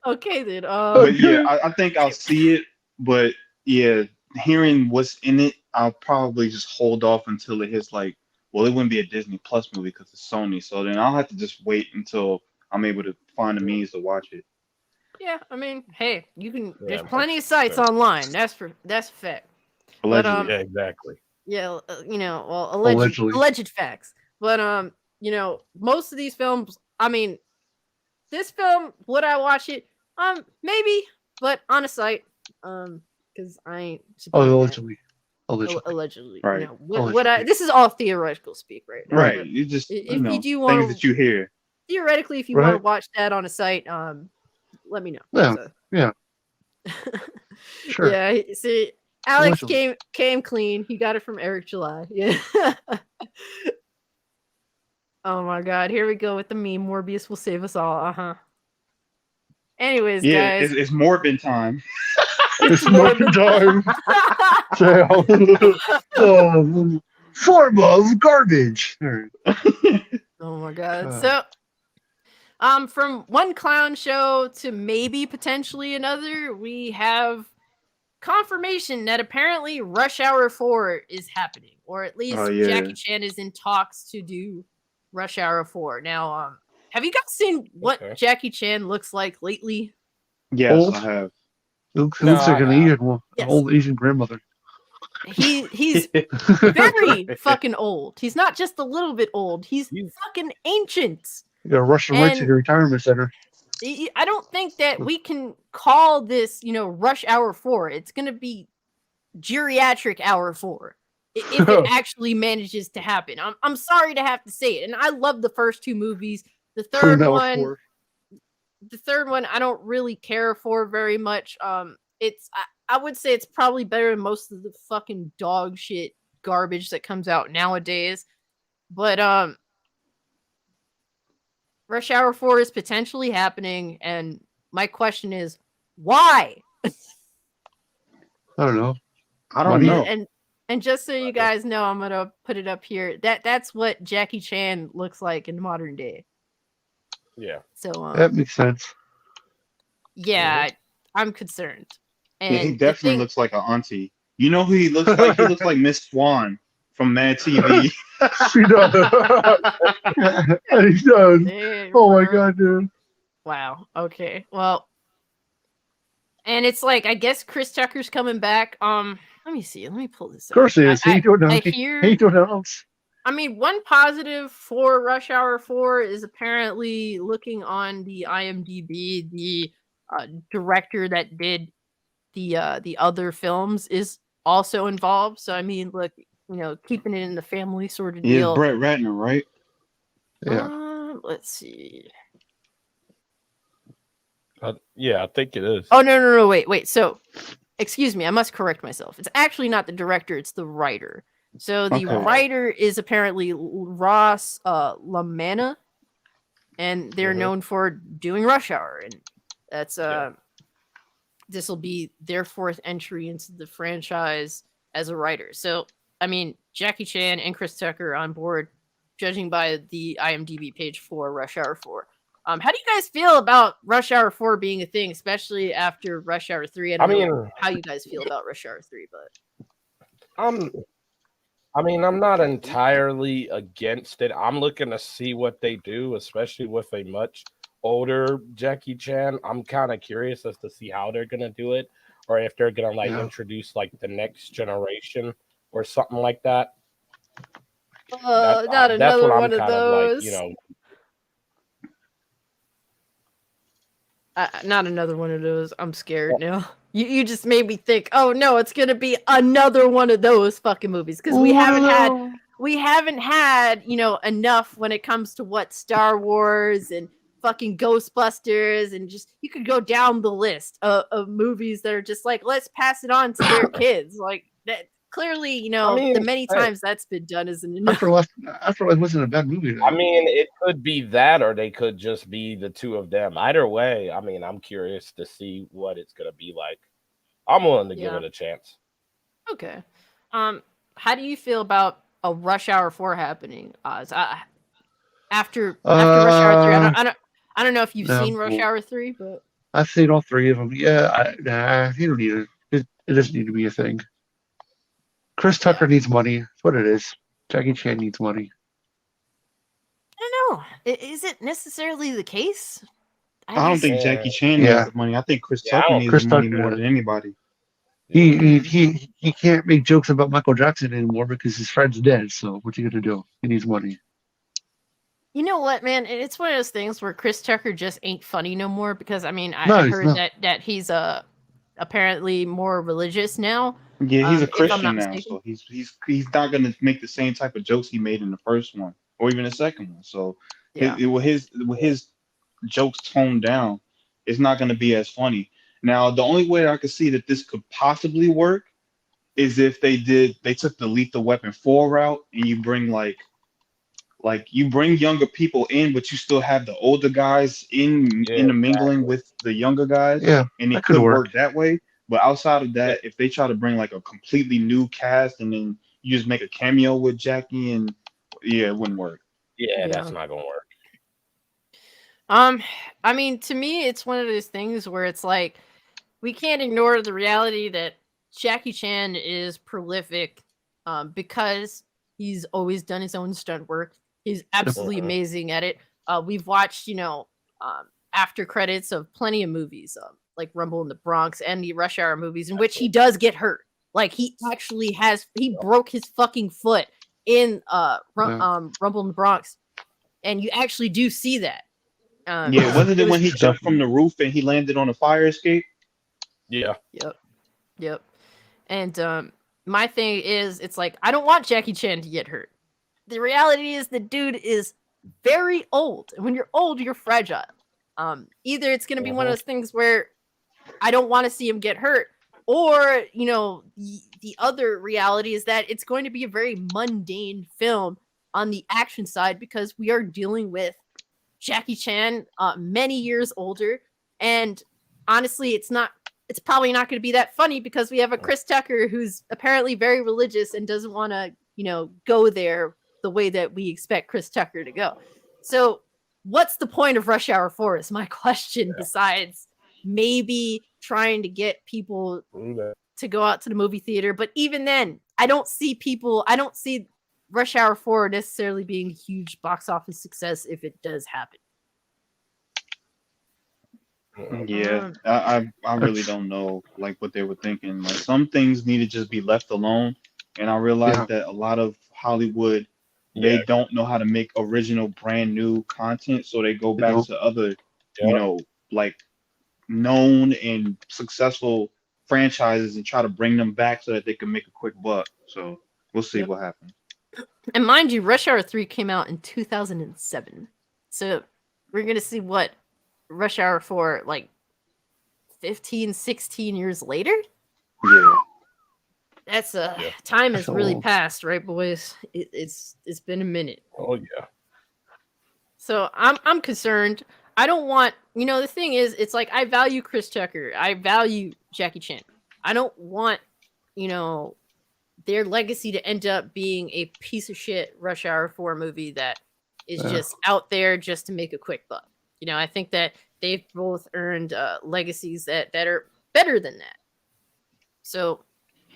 okay then. But yeah, I think I'll see it. But yeah, hearing what's in it, I'll probably just hold off until it hits like, well, it wouldn't be a Disney Plus movie because it's Sony. So then I'll have to just wait until I'm able to find the means to watch it. Yeah, I mean, hey, you can. Yeah, there's plenty of sites online. That's a fact. Allegedly. Yeah, exactly. Yeah, well, Allegedly. alleged facts. But most of these films. I mean, this film, would I watch it? Maybe, but on a site. Because I ain't. Allegedly. Allegedly. Right. This is all theoretical speak right now. Right. You just If you you do want things that you hear. Theoretically, if you Right. want to watch that on a site, let me know. Yeah. So. Yeah. Sure. Yeah. See, Alex Allegedly. came clean. He got it from Eric July. Yeah. Oh my God! Here we go with the meme. Morbius will save us all. Anyways, Yeah, guys, it's Morbin time. It's Morbin time. Form of garbage. Oh my God! So, from one clown show to maybe potentially another, we have confirmation that apparently Rush Hour 4 is happening, or at least Jackie Chan is in talks to do Rush Hour 4. Now, have you guys seen what Jackie Chan looks like lately? Yes, Old? I have. Looks No, like an Asian one, an Yes. old Asian grandmother. He's very fucking old. He's not just a little bit old. He's You- fucking ancient. You gotta rush him right to And the retirement center. I don't think that we can call this, Rush Hour 4. It's going to be geriatric Hour 4 if it actually manages to happen. I'm sorry to have to say it. And I love the first two movies. The Prune third Hour one, 4. I don't really care for very much. I would say it's probably better than most of the fucking dog shit garbage that comes out nowadays. But Rush Hour 4 is potentially happening, and my question is, why? I don't know. I don't Money? know. And just so you guys know, I'm gonna put it up here. That's what Jackie Chan looks like in modern day. Yeah. So That makes sense. yeah, I'm concerned. And Yeah, he the definitely thing- looks like an auntie. You know who he looks like? He looks like Miss Swan from Mad TV. He does. He does. Damn, Oh my bro. god, dude. Wow. Okay. Well, and it's like I guess Chris Tucker's coming back. Let me see. Let me pull this Of course he is. He ain't doing I nothing. hear. He ain't doing nothing else. I mean, one positive for Rush Hour 4 is apparently looking on the IMDb, the director that did the other films is also involved. So I mean, look, keeping it in the family sort of He is deal. Brett Ratner, right? Yeah. Let's see. Yeah, I think it is. Oh no, wait. So, excuse me, I must correct myself. It's actually not the director; it's the writer. So the Okay. writer is apparently Ross LaManna, and they're Mhm. known for doing Rush Hour, and that's this will be their fourth entry into the franchise as a writer. So, I mean, Jackie Chan and Chris Tucker on board, judging by the IMDb page for Rush Hour 4. How do you guys feel about Rush Hour 4 being a thing, especially after Rush Hour 3? I don't know how you guys feel about Rush Hour 3, but I'm not entirely against it. I'm looking to see what they do, especially with a much older Jackie Chan. I'm kind of curious as to see how they're gonna do it, or if they're gonna introduce the next generation or something like that. not another one of those. Not another one of those. I'm scared now. You just made me think. Oh no, it's gonna be another one of those fucking movies because we haven't had enough when it comes to what Star Wars and fucking Ghostbusters and just you could go down the list of movies that are just like let's pass it on to their kids like that. Clearly, the many times that's been done isn't enough. Afterlife wasn't a bad movie. Though. I mean, it could be that, or they could just be the two of them. Either way, I mean, I'm curious to see what it's gonna be like. I'm willing to give it a chance. Okay. How do you feel about a Rush Hour 4 happening? After Rush Hour 3, I don't know if you've seen Rush Hour 3, but I've seen all three of them. Yeah, you don't need it. It doesn't need to be a thing. Chris Tucker needs money. That's what it is. Jackie Chan needs money. I don't know. Is it necessarily the case? I don't think Jackie Chan needs the money. I think Chris Tucker needs the money more than anybody. He can't make jokes about Michael Jackson anymore because his friend's dead. So what's he gonna do? He needs money. You know what, man? It's one of those things where Chris Tucker just ain't funny no more because I mean I heard that he's apparently more religious now. Yeah, he's a Christian now, so he's not gonna make the same type of jokes he made in the first one or even the second one. So with his jokes toned down, it's not gonna be as funny. Now, the only way I could see that this could possibly work is if they took the Lethal Weapon 4 route and you bring you bring younger people in, but you still have the older guys in the mingling with the younger guys. Yeah, and it could work that way. But outside of that, if they try to bring a completely new cast and then you just make a cameo with Jackie and it wouldn't work. Yeah, that's not gonna work. I mean, to me, it's one of those things where it's like we can't ignore the reality that Jackie Chan is prolific because he's always done his own stunt work. He's absolutely amazing at it. We've watched, after credits of plenty of movies. like Rumble in the Bronx and the Rush Hour movies, in which he does get hurt. Like he actually he broke his fucking foot in Rumble in the Bronx, and you actually do see that. Yeah, wasn't it when he jumped from the roof and he landed on a fire escape? Yeah. Yep. And my thing is, it's like, I don't want Jackie Chan to get hurt. The reality is the dude is very old. And when you're old, you're fragile. Either it's going to be one of those things where I don't want to see him get hurt, or, you know, the other reality is that it's going to be a very mundane film on the action side, because we are dealing with Jackie Chan, many years older. And honestly, it's probably not going to be that funny, because we have a Chris Tucker who's apparently very religious and doesn't want to, you know, go there the way that we expect Chris Tucker to go. So what's the point of Rush Hour 4 is my question, besides maybe trying to get people to go out to the movie theater. But even then, I don't see Rush Hour 4 necessarily being a huge box office success if it does happen. Yeah, I really don't know like what they were thinking. Like some things need to just be left alone. And I realized that a lot of Hollywood, they don't know how to make original brand new content. So they go back to other, you know, like known and successful franchises and try to bring them back so that they can make a quick buck. So we'll see what happens. And mind you, Rush Hour 3 came out in 2007. So we're going to see what Rush Hour 4, like 15, 16 years later? Yeah. That's time has really passed, right, boys? It's been a minute. Oh yeah. So I'm concerned. I don't want, you know, the thing is, it's like, I value Chris Tucker. I value Jackie Chan. I don't want, you know, their legacy to end up being a piece of shit Rush Hour 4 movie that is just out there just to make a quick buck. You know, I think that they've both earned legacies that are better than that. So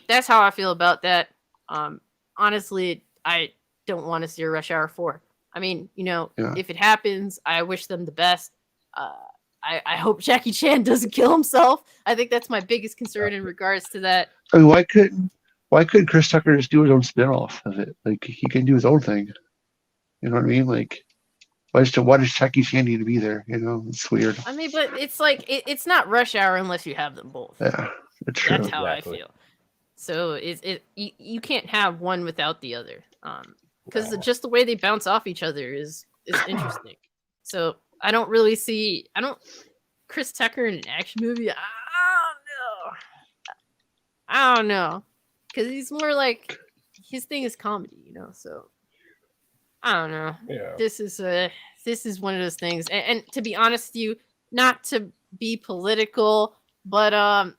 that's how I feel about that. Honestly, I don't want to see a Rush Hour 4. I mean, you know, if it happens, I wish them the best. I hope Jackie Chan doesn't kill himself. I think that's my biggest concern in regards to that. I mean, why couldn't Chris Tucker just do his own spin-off of it? Like, he can do his own thing. You know what I mean? Like, why does Jackie Chan need to be there? You know, it's weird. I mean, but it's like, it's not Rush Hour unless you have them both. Yeah, that's true. That's how I feel. So you can't have one without the other. Because just the way they bounce off each other is interesting. So I don't really see Chris Tucker in an action movie. I don't know. Because he's more like, his thing is comedy, you know. So I don't know. Yeah. This is one of those things. And to be honest with you, not to be political, but I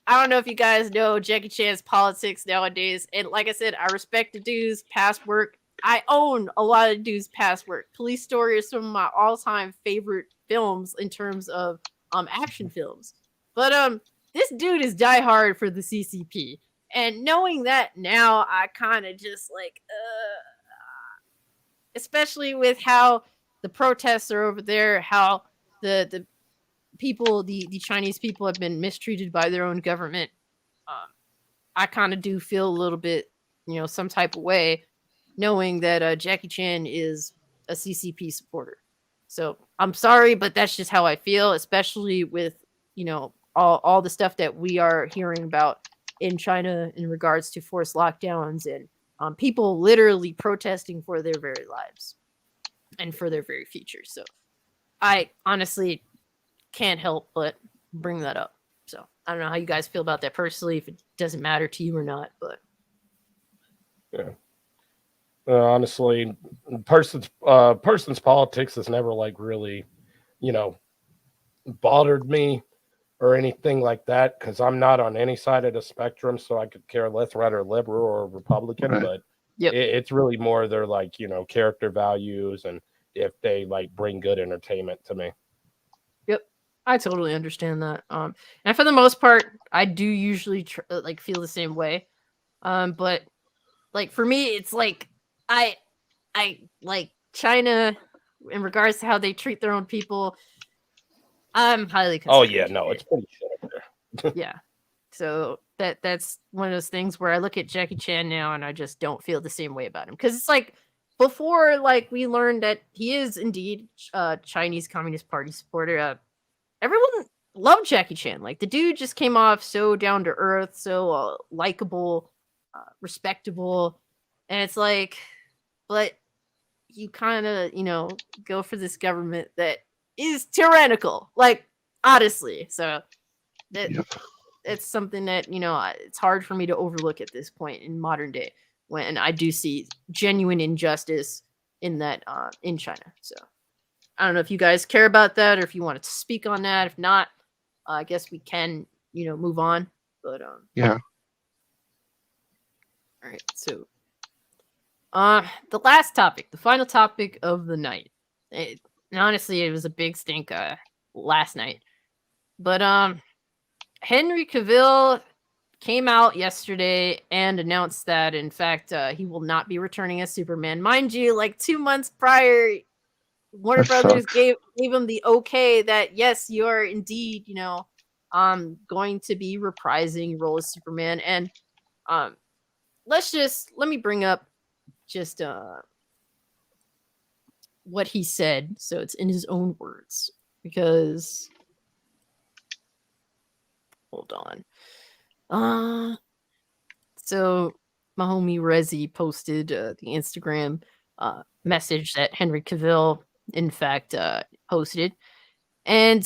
don't know if you guys know Jackie Chan's politics nowadays. And like I said, I respect the dude's past work. I own a lot of dude's past work. Police Story is some of my all-time favorite films in terms of action films. But this dude is diehard for the CCP. And knowing that now, I kind of just like, especially with how the protests are over there, how the people, the Chinese people have been mistreated by their own government. I kind of do feel a little bit, you know, some type of way, knowing that Jackie Chan is a CCP supporter. So I'm sorry, but that's just how I feel, especially with, you know, all the stuff that we are hearing about in China in regards to forced lockdowns and people literally protesting for their very lives and for their very future. So I honestly can't help but bring that up. So I don't know how you guys feel about that personally, if it doesn't matter to you or not, but yeah. Honestly, person's politics has never like really, you know, bothered me or anything like that, because I'm not on any side of the spectrum, so I could care less whether liberal or Republican. Right. But it's really more their, like, you know, character values and if they like bring good entertainment to me. Yep, I totally understand that. And for the most part, I do usually like feel the same way. But like for me, it's like I like China in regards to how they treat their own people. I'm highly Oh considering yeah, no, it. it's pretty shit up there. Yeah. So that's one of those things where I look at Jackie Chan now and I just don't feel the same way about him. Because it's like before, like we learned that he is indeed a Chinese Communist Party supporter. Everyone loved Jackie Chan. Like the dude just came off so down to earth, so likable, respectable, and it's like, but you kind of go for this government that is tyrannical, like honestly. So that Yep. it's something that it's hard for me to overlook at this point in modern day when I do see genuine injustice in that in China. So I don't know if you guys care about that or if you wanted to speak on that. If not, I guess we can move on. But Yeah. all right. So the last topic, the final topic of the night. And honestly, it was a big stink last night. But Henry Cavill came out yesterday and announced that, in fact, he will not be returning as Superman. Mind you, like 2 months prior, Warner That Brothers sucks. gave him the okay that, yes, you are indeed, going to be reprising your role as Superman. And let me bring up just what he said, so it's in his own words, because hold on. So my homie Rezi posted the Instagram message that Henry Cavill in fact posted, and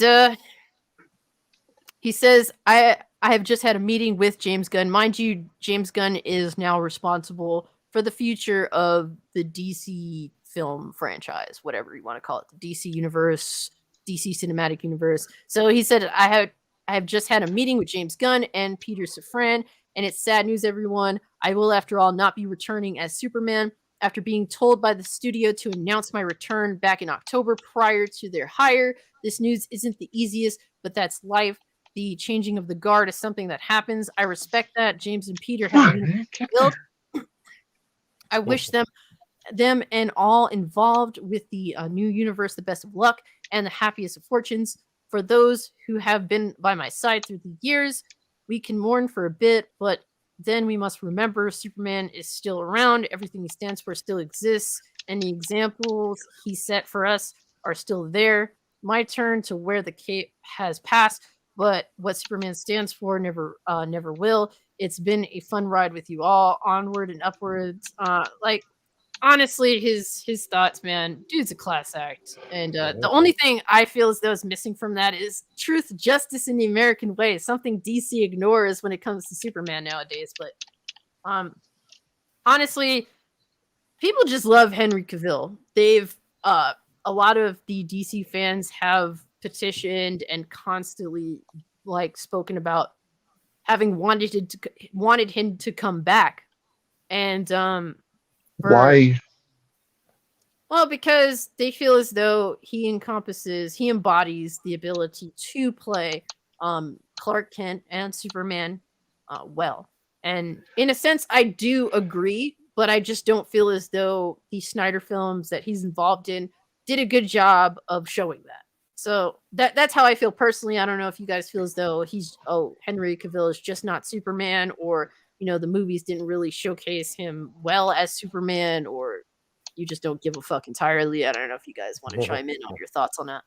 he says, I have just had a meeting with James Gunn. Mind you, James Gunn is now responsible for the future of the DC film franchise, whatever you want to call it, the DC universe, DC cinematic universe. So he said, I have just had a meeting with James Gunn and Peter Safran, and it's sad news, everyone. I will, after all, not be returning as Superman. After being told by the studio to announce my return back in October prior to their hire, this news isn't the easiest, but that's life. The changing of the guard is something that happens. I respect that. James and Peter have built. I wish them and all involved with the new universe the best of luck and the happiest of fortunes. For those who have been by my side through the years, we can mourn for a bit, but then we must remember Superman is still around. Everything he stands for still exists, and the examples he set for us are still there. My turn to wear the cape has passed, but what Superman stands for never will. It's been a fun ride with you all, onward and upwards. Honestly, his thoughts, man, dude's a class act. And the only thing I feel as though is missing from that is truth, justice in the American way, something DC ignores when it comes to Superman nowadays. But honestly, people just love Henry Cavill. They've a lot of the DC fans have petitioned and constantly spoken about having wanted him to come back. And Why? Well, because they feel as though he embodies the ability to play Clark Kent and Superman well. And in a sense, I do agree, but I just don't feel as though the Snyder films that he's involved in did a good job of showing that. So that's how I feel personally. I don't know if you guys feel as though Henry Cavill is just not Superman, or the movies didn't really showcase him well as Superman, or you just don't give a fuck entirely. I don't know if you guys want to chime in on your thoughts on that.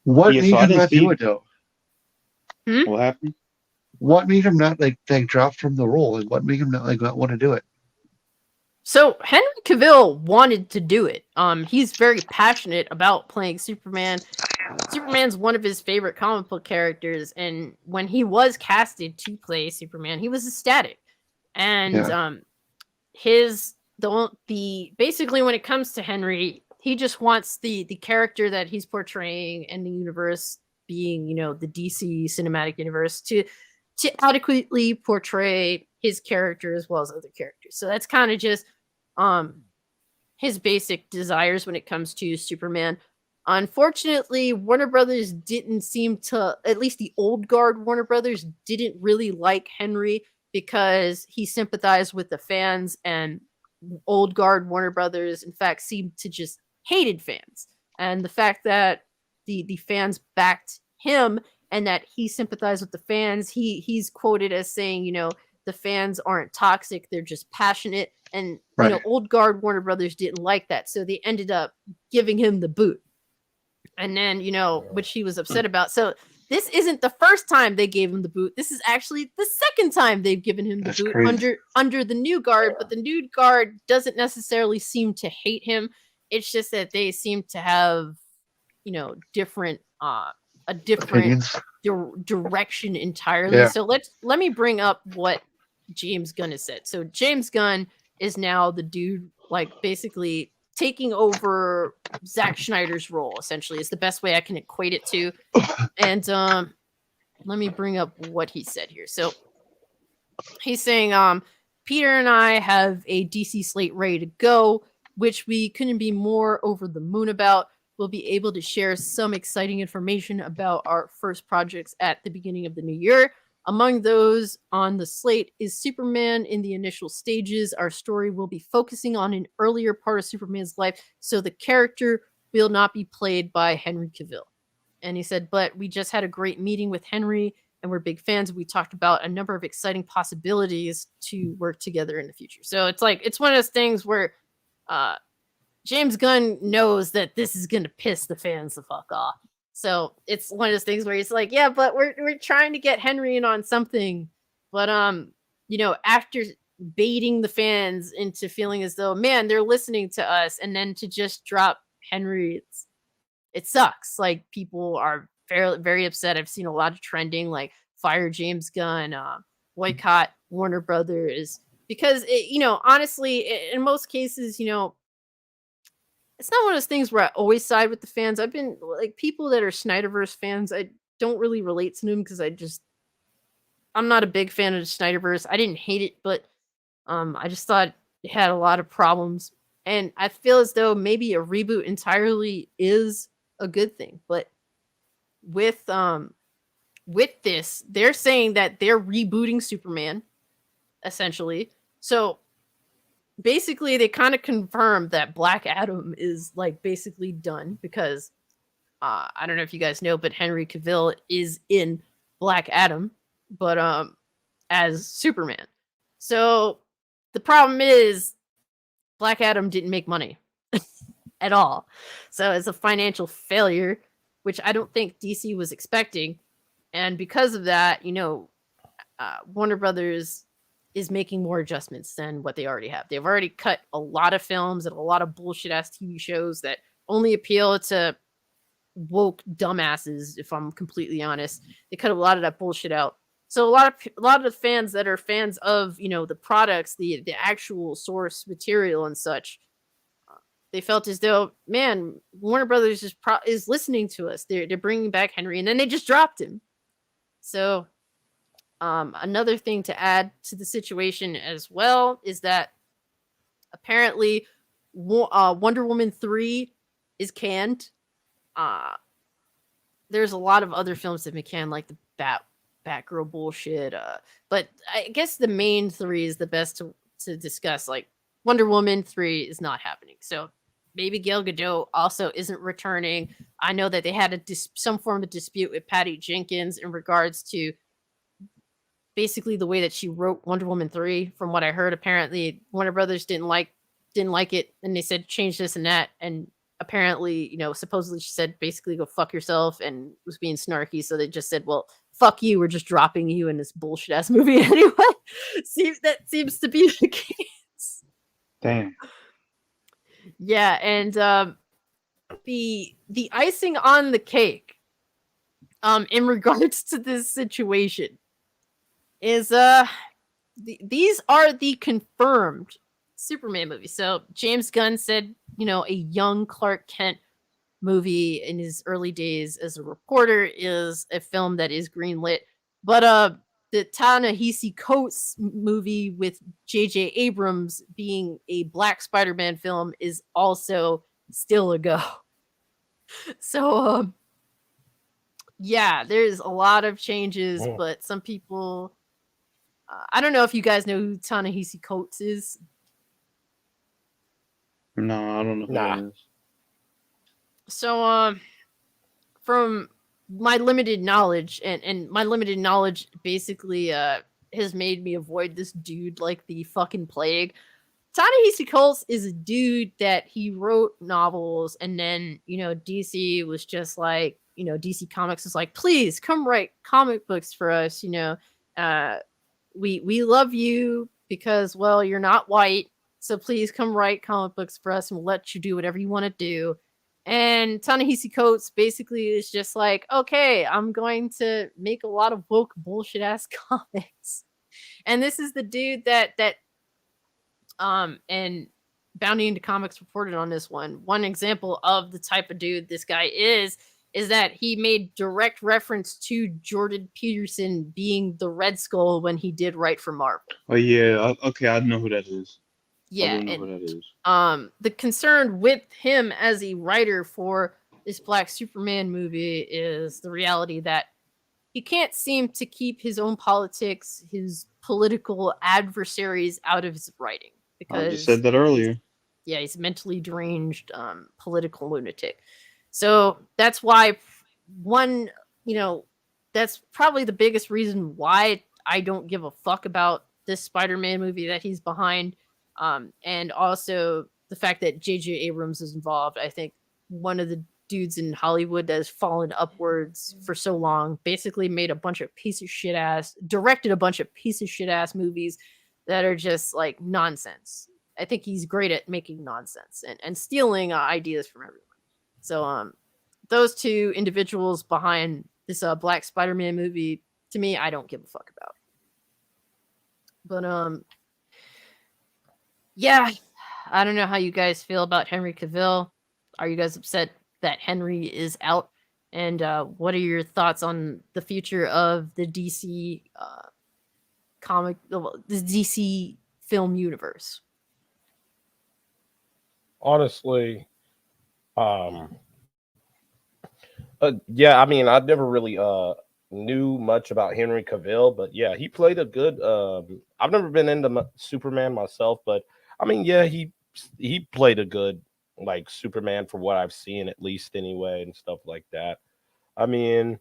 What Yeah, made so I him didn't not see do it though? what happened. What made him not like drop from the role? And what made him not not want to do it? So Henry Cavill wanted to do it. He's very passionate about playing Superman. Superman's one of his favorite comic book characters, and when he was casted to play Superman, he was ecstatic. And basically when it comes to Henry, he just wants the character that he's portraying in the universe, being the DC cinematic universe, to adequately portray his character as well as other characters. So that's kind of just his basic desires when it comes to Superman. Unfortunately, Warner Brothers didn't seem to, at least the old guard Warner Brothers, didn't really like Henry because he sympathized with the fans, and old guard Warner Brothers, in fact, seemed to just hated fans. And the fact that the fans backed him and that he sympathized with the fans. He's quoted as saying, the fans aren't toxic, they're just passionate. And Right. old guard Warner Brothers didn't like that, so they ended up giving him the boot. And then, which he was upset about. So this isn't the first time they gave him the boot. This is actually the second time they've given him the That's boot crazy. under the new guard. But the new guard doesn't necessarily seem to hate him. It's just that they seem to have, different a different Opinions. direction entirely. Yeah. So let me bring up what James Gunn has said. So James Gunn is now the dude, like, basically taking over Zack Snyder's role, essentially, is the best way I can equate it to. And let me bring up what he said here. So he's saying, Peter and I have a DC slate ready to go, which we couldn't be more over the moon about. We'll be able to share some exciting information about our first projects at the beginning of the new year. Among those on the slate is Superman in the initial stages. Our story will be focusing on an earlier part of Superman's life, so the character will not be played by Henry Cavill. And he said, but we just had a great meeting with Henry, and we're big fans. We talked about a number of exciting possibilities to work together in the future. So it's one of those things where James Gunn knows that this is going to piss the fans the fuck off. So it's one of those things where he's like, yeah, but we're trying to get Henry in on something. But, after baiting the fans into feeling as though, man, they're listening to us, and then to just drop Henry, it sucks. Like, people are very, very upset. I've seen a lot of trending, like, fire James Gunn, boycott Warner Brothers. Because, honestly, in most cases, it's not one of those things where I always side with the fans. I've been, like, people that are Snyderverse fans, I don't really relate to them because I'm not a big fan of the Snyderverse. I didn't hate it, but I just thought it had a lot of problems. And I feel as though maybe a reboot entirely is a good thing. But with this, they're saying that they're rebooting Superman, essentially. So basically, they kind of confirmed that Black Adam is, like, basically done because I don't know if you guys know, but Henry Cavill is in Black Adam, but as Superman. So the problem is Black Adam didn't make money at all. So it's a financial failure, which I don't think DC was expecting. And because of that, Warner Brothers is making more adjustments than what they already have. They've already cut a lot of films and a lot of bullshit ass TV shows that only appeal to woke dumbasses, if I'm completely honest. They cut a lot of that bullshit out. So a lot of the fans that are fans of, the products, the actual source material and such, they felt as though, man, Warner Brothers is listening to us. They're bringing back Henry, and then they just dropped him. So another thing to add to the situation as well is that apparently Wonder Woman 3 is canned. There's a lot of other films that have been canned, like the Batgirl bullshit. But I guess the main 3 is the best to discuss. Like, Wonder Woman 3 is not happening. So maybe Gal Gadot also isn't returning. I know that they had some form of dispute with Patty Jenkins in regards to basically the way that she wrote Wonder Woman 3. From what I heard, apparently Warner Brothers didn't like it, and they said change this and that. And apparently, supposedly she said basically go fuck yourself and was being snarky. So they just said, well, fuck you, we're just dropping you in this bullshit ass movie anyway. That seems to be the case. Damn. Yeah, and the icing on the cake, in regards to this situation, is these are the confirmed Superman movies. So James Gunn said, a young Clark Kent movie in his early days as a reporter is a film that is greenlit. But the Ta-Nehisi Coates movie with J.J. Abrams being a Black Spider-Man film is also still a go. So yeah, there's a lot of changes, but some people, I don't know if you guys know who Ta-Nehisi Coates is. No, I don't know who Nah. that is. So from my limited knowledge, and my limited knowledge basically has made me avoid this dude like the fucking plague. Ta-Nehisi Coates is a dude that he wrote novels, and then, you know, DC was just like, you know, DC Comics was like, please come write comic books for us, you know. We love you because, well, you're not white, so please come write comic books for us and we'll let you do whatever you want to do. And Ta-Nehisi Coates basically is just like, okay, I'm going to make a lot of woke bullshit ass comics. And this is the dude that and Bounty into Comics reported on this one. One example of the type of dude this guy is that he made direct reference to Jordan Peterson being the Red Skull when he did write for Marvel. Oh yeah, okay, I know who that is. Yeah, I do know and who that is. the concern with him as a writer for this Black Superman movie is the reality that he can't seem to keep his own politics, his political adversaries out of his writing. Because I just said that earlier. he's mentally deranged, political lunatic. So that's why that's probably the biggest reason why I don't give a fuck about this Spider-Man movie that he's behind. And also the fact that J.J. Abrams is involved. I think one of the dudes in Hollywood that has fallen upwards for so long basically made directed a bunch of piece of shit ass movies that are just like nonsense. I think he's great at making nonsense and stealing ideas from everyone. So those two individuals behind this Black Spider-Man movie, to me, I don't give a fuck about. But yeah, I don't know how you guys feel about Henry Cavill. Are you guys upset that Henry is out? And what are your thoughts on the future of the DC the DC film universe? Honestly, yeah, I mean, I never really knew much about Henry Cavill, but yeah, he played a good. I've never been into Superman myself, but I mean, yeah, he played a good like Superman for what I've seen, at least anyway, and stuff like that. I mean,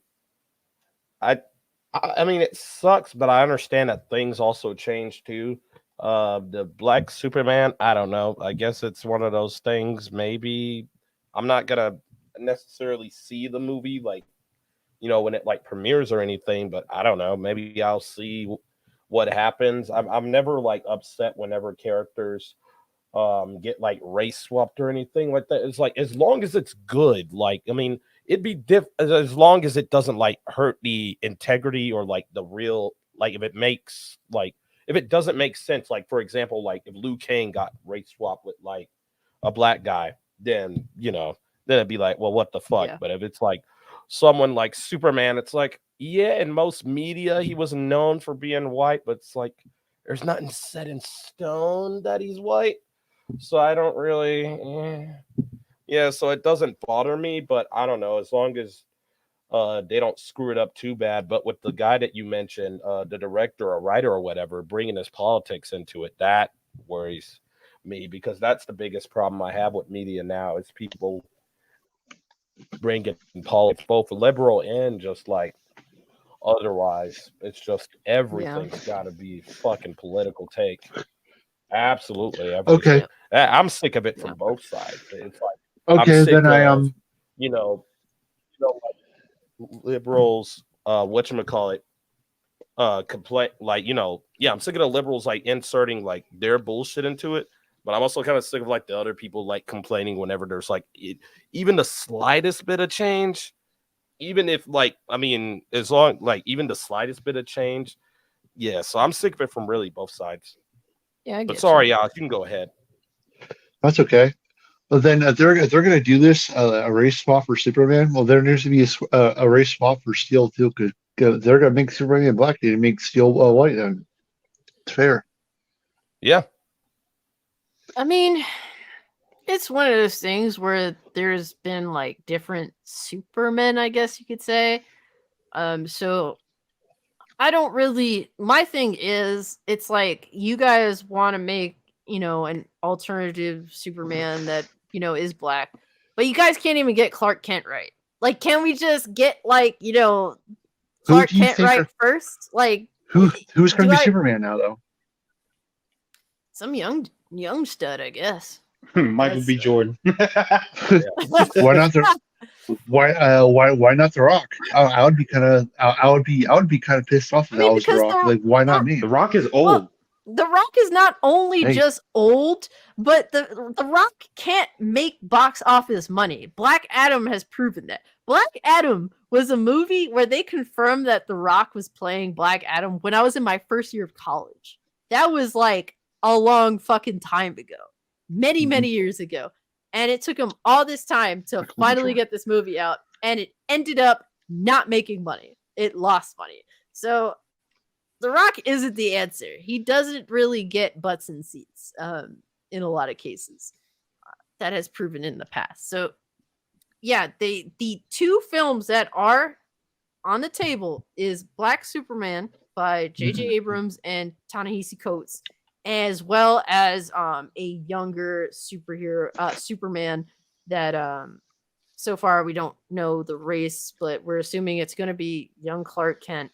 I mean, it sucks, but I understand that things also change too. The Black Superman, I don't know. I guess it's one of those things. Maybe I'm not gonna necessarily see the movie like, you know, when it like premieres or anything, but I don't know. Maybe I'll see what happens. I'm never like upset whenever characters get like race swapped or anything like that. It's like as long as it's good, like I mean, it'd be as long as it doesn't like hurt the integrity or like the real, like if it doesn't make sense, like for example, like if Liu Kang got race swapped with like a black guy, then you know, then it'd be like, well, what the fuck? Yeah. But if it's like someone like Superman, it's like, yeah, in most media he was known for being white, but it's like there's nothing set in stone that he's white. So I don't really, yeah. So it doesn't bother me, but I don't know. As long as they don't screw it up too bad. But with the guy that you mentioned, the director or writer or whatever, bringing his politics into it, that worries me because that's the biggest problem I have with media now is people bringing politics, both liberal and just like otherwise. It's just everything's got to be fucking political take. Absolutely everything. Okay. I'm sick of it from both sides. It's like Okay, I'm sick then I of, you know, like liberals, whatchamacallit, complain like, you know, yeah, I'm sick of the liberals like inserting like their bullshit into it, but I'm also kind of sick of like the other people like complaining whenever there's like even the slightest bit of change, even if like, I mean, as long like even the slightest bit of change. Yeah, so I'm sick of it from really both sides. Yeah, but sorry, Alex, you can go ahead. That's okay. But then if they're going to do this a race swap for Superman, well, there needs to be a race swap for Steel too, because they're going to make Superman black. They make Steel white. And it's fair. Yeah. I mean, it's one of those things where there's been like different Supermen, I guess you could say. So I don't really. My thing is, it's like you guys want to make, you know, an alternative Superman that, you know, is black, but you guys can't even get Clark Kent right. Like, can we just get like Who Clark do you Kent think right are, first? Like, who's going do to be I Superman now though? some young stud, I guess. Michael B. Jordan. Why not the why not The Rock? I would be kind of I would be kind of pissed off if I mean, I was The because Rock. Like, why not me? The Rock is well, old. The Rock is not only Hey. just old, but the Rock can't make box office money. Black Adam has proven that. Black Adam was a movie where they confirmed that The Rock was playing Black Adam when I was in my first year of college. That was like a long fucking time ago. Many, many years ago. And it took him all this time to finally get this movie out, and it ended up not making money. It lost money. So The Rock isn't the answer. He doesn't really get butts in seats in a lot of cases. That has proven in the past. So, yeah, the two films that are on the table is Black Superman by J.J. Abrams and Ta-Nehisi Coates, as well as a younger superhero, Superman that so far we don't know the race, but we're assuming it's going to be young Clark Kent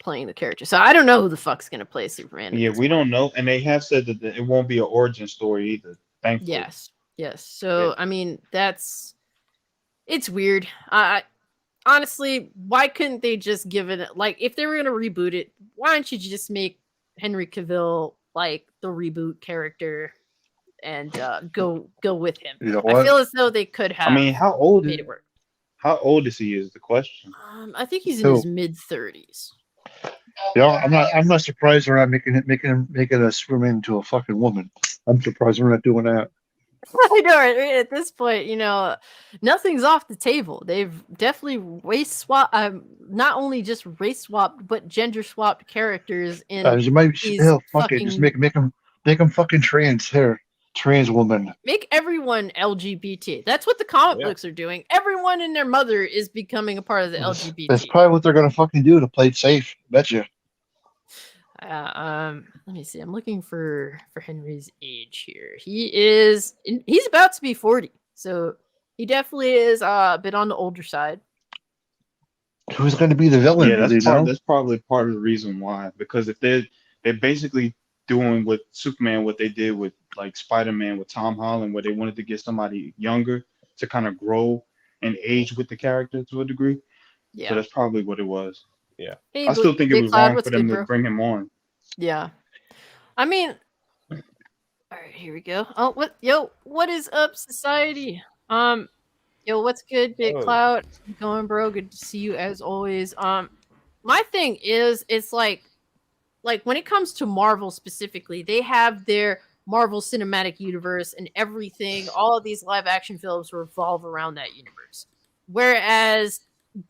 playing the character. So I don't know who the fuck's going to play Superman. Yeah, we don't know, and they have said that it won't be an origin story either. Thankfully. Yes. So I mean, it's weird. Honestly, why couldn't they just give it like if they were going to reboot it? Why don't you just make Henry Cavill like the reboot character and go with him? You know I what? feel as though they could have. I mean, how old made it work. How old is he? Is the question. I think he's in his mid-30s. I'm not surprised they're not making a Superman into a fucking woman. I'm surprised we're not doing that. I know, right? At this point, nothing's off the table. They've definitely race swap, not only just race swapped, but gender swapped characters in. You might fuck it. Just make them fucking trans woman. Make everyone LGBT. That's what the comic books are doing. Everyone and their mother is becoming a part of the LGBT. That's probably what they're gonna fucking do to play it safe. Betcha. Let me see. I'm looking for Henry's age here. He's about to be 40, so he definitely is a bit on the older side. Who's going to be the villain? Yeah, that's probably part of the reason why. Because if they're basically doing with Superman what they did with like Spider-Man with Tom Holland, where they wanted to get somebody younger to kind of grow and age with the character to a degree. Yeah, so that's probably what it was. Yeah, hey, I still think it was wrong for them to bring him on. Yeah, I mean, all right, here we go. Oh, what is up, society? What's good, Big Cloud? How's it going, bro? Good to see you as always. My thing is, it's like when it comes to Marvel specifically, they have their Marvel Cinematic Universe and everything. All of these live action films revolve around that universe, whereas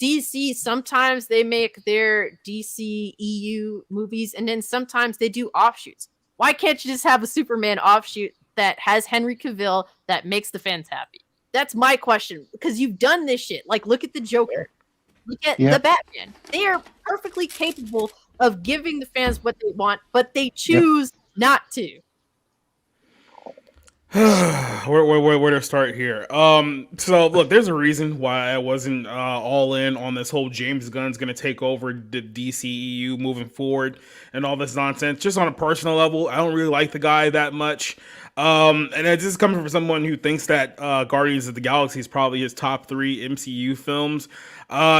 DC, sometimes they make their DC EU movies, and then sometimes they do offshoots. Why can't you just have a Superman offshoot that has Henry Cavill that makes the fans happy? That's my question, because you've done this shit. Like, look at the Joker. Look at the Batman. They are perfectly capable of giving the fans what they want, but they choose not to. where to start here? So look, there's a reason why I wasn't all in on this whole James Gunn's gonna take over the DCEU moving forward and all this nonsense. Just on a personal level, I don't really like the guy that much. And it's just coming from someone who thinks that Guardians of the Galaxy is probably his top 3 MCU films.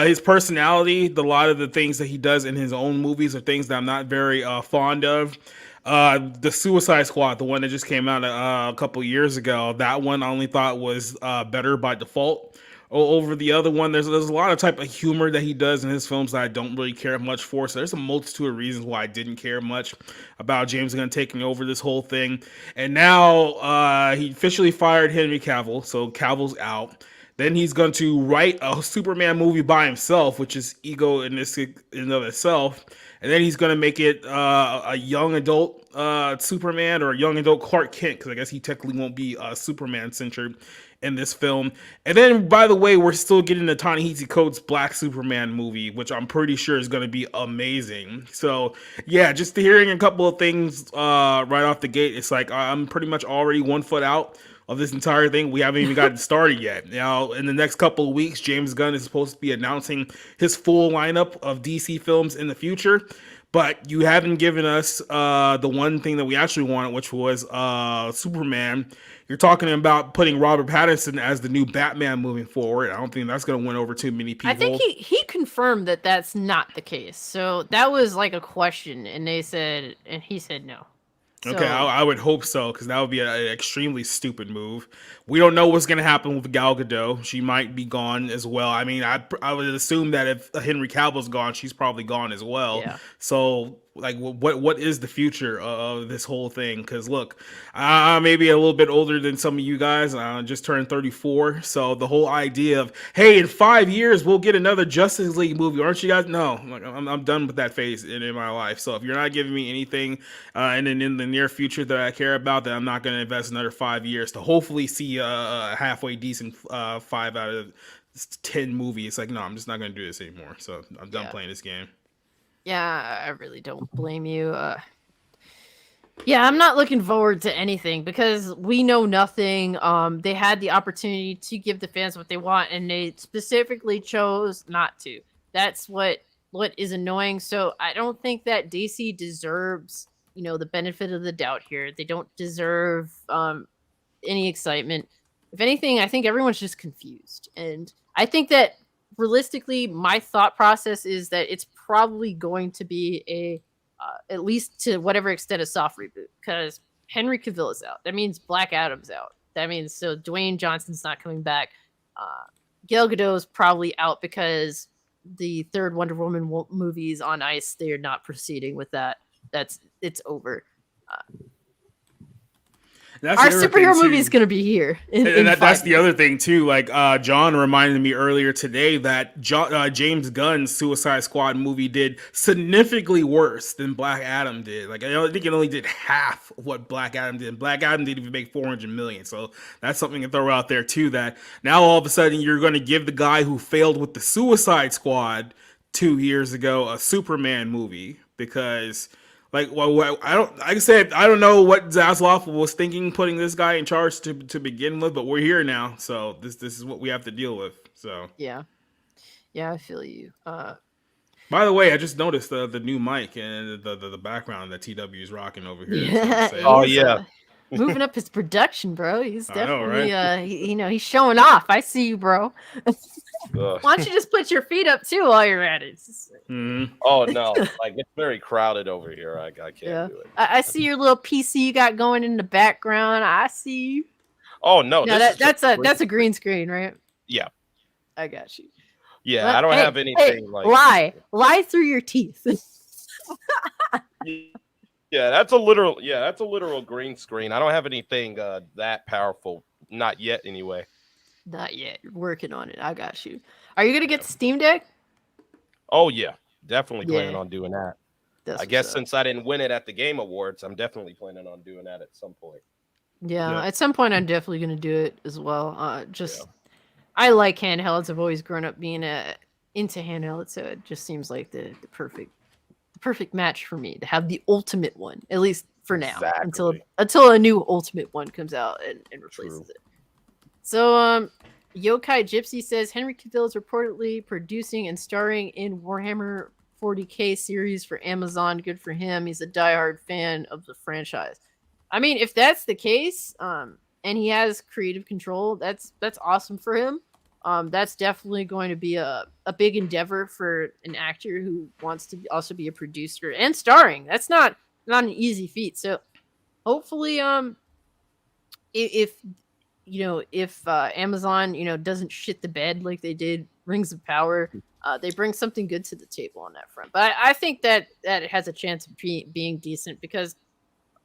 His personality, a lot of the things that he does in his own movies are things that I'm not very fond of. The Suicide Squad, the one that just came out a couple years ago, that one I only thought was better by default over the other one. There's a lot of type of humor that he does in his films that I don't really care much for. So there's a multitude of reasons why I didn't care much about James Gunn taking over this whole thing. And now he officially fired Henry Cavill, so Cavill's out. Then he's going to write a Superman movie by himself, which is ego in and of itself. And then he's going to make it a young adult Superman or a young adult Clark Kent, because I guess he technically won't be Superman-centered in this film. And then, by the way, we're still getting the Ta-Nehisi Coates Black Superman movie, which I'm pretty sure is going to be amazing. So, yeah, just hearing a couple of things right off the gate, it's like I'm pretty much already 1 foot out of this entire thing. We haven't even gotten started yet. Now, in the next couple of weeks, James Gunn is supposed to be announcing his full lineup of DC films in the future. But you haven't given us the one thing that we actually wanted, which was Superman. You're talking about putting Robert Pattinson as the new Batman moving forward. I don't think that's going to win over too many people. I think he confirmed that that's not the case. So that was like a question, and he said no. Okay, So, I would hope so, because that would be an extremely stupid move. We don't know what's going to happen with Gal Gadot. She might be gone as well. I mean, I would assume that if Henry Cavill's gone, she's probably gone as well. Yeah. So, like, what is the future of this whole thing? Because, look, I may be a little bit older than some of you guys. I just turned 34. So the whole idea of, hey, in 5 years, we'll get another Justice League movie. Aren't you guys? No, I'm done with that phase in my life. So if you're not giving me anything and then in the near future that I care about, then I'm not going to invest another 5 years to hopefully see a halfway decent 5 out of 10 movies. Like, no, I'm just not going to do this anymore. So I'm done playing this game. Yeah, I really don't blame you. Yeah, I'm not looking forward to anything because we know nothing. They had the opportunity to give the fans what they want, and they specifically chose not to. That's what is annoying. So I don't think that DC deserves, the benefit of the doubt here. They don't deserve any excitement. If anything, I think everyone's just confused, and I think that realistically, my thought process is that it's probably going to be a at least to whatever extent a soft reboot, because Henry Cavill is out. That means Black Adam's out. That means so Dwayne Johnson's not coming back. Gal Gadot is probably out because the third Wonder Woman movie is on ice. They are not proceeding with that. It's over. Our superhero movie is going to be here. That's the other thing too. Like John reminded me earlier today that James Gunn's Suicide Squad movie did significantly worse than Black Adam did. Like I think it only did half of what Black Adam did. Black Adam didn't even make 400 million. So that's something to throw out there too. That now all of a sudden you're going to give the guy who failed with the Suicide Squad 2 years ago a Superman movie because. Like, well, I don't know what Zaslav was thinking putting this guy in charge to begin with, but we're here now, so this is what we have to deal with. So yeah, I feel you. By the way, I just noticed the new mic and the background that TW is rocking over here. Yeah, oh yeah, moving up his production, bro. He's definitely right? he's showing off. I see you, bro. Why don't you just put your feet up too while you're at it? Oh no, like it's very crowded over here. I can't do it. I see your little PC you got going in the background. I see you. Oh no, that's a green screen, right? Yeah, I got you. Yeah, well, I don't have anything like lie through your teeth. Yeah, that's a literal green screen. I don't have anything that powerful, not yet anyway. Not yet. You're working on it. I got you. Are you gonna get the Steam Deck? Oh yeah, definitely planning on doing that. That's I guess since I didn't win it at the Game Awards, I'm definitely planning on doing that at some point. Yeah, at some point I'm definitely gonna do it as well. I like handhelds. I've always grown up being into handhelds, so it just seems like the perfect match for me to have the ultimate one, at least for now, until a new ultimate one comes out and replaces it. So, Yokai Gypsy says Henry Cavill is reportedly producing and starring in Warhammer 40K series for Amazon. Good for him. He's a diehard fan of the franchise. I mean, if that's the case, and he has creative control, that's awesome for him. That's definitely going to be a big endeavor for an actor who wants to also be a producer and starring. That's not an easy feat. So, hopefully, if Amazon, doesn't shit the bed like they did Rings of Power, they bring something good to the table on that front. But I think that it has a chance of being decent because,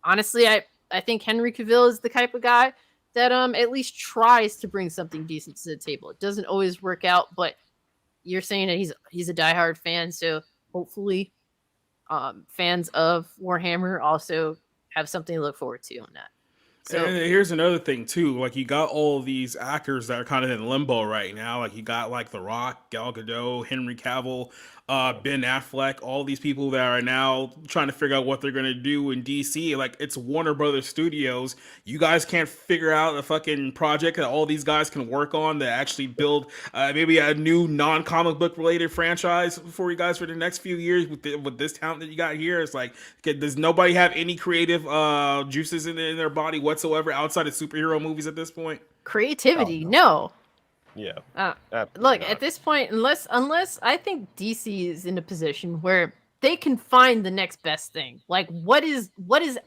honestly, I think Henry Cavill is the type of guy that at least tries to bring something decent to the table. It doesn't always work out, but you're saying that he's a diehard fan, so hopefully fans of Warhammer also have something to look forward to on that. So, and here's another thing too. Like you got all of these actors that are kind of in limbo right now. Like you got like The Rock, Gal Gadot, Henry Cavill. Ben Affleck, all these people that are now trying to figure out what they're gonna do in DC. Like, it's Warner Brothers Studios. You guys can't figure out a fucking project that all these guys can work on to actually build maybe a new non-comic book related franchise for you guys for the next few years with this talent that you got here. It's like, does nobody have any creative juices in their body whatsoever outside of superhero movies at this point? Creativity, no. Yeah. Look, not. at this point, unless I think DC is in a position where they can find the next best thing. Like, what is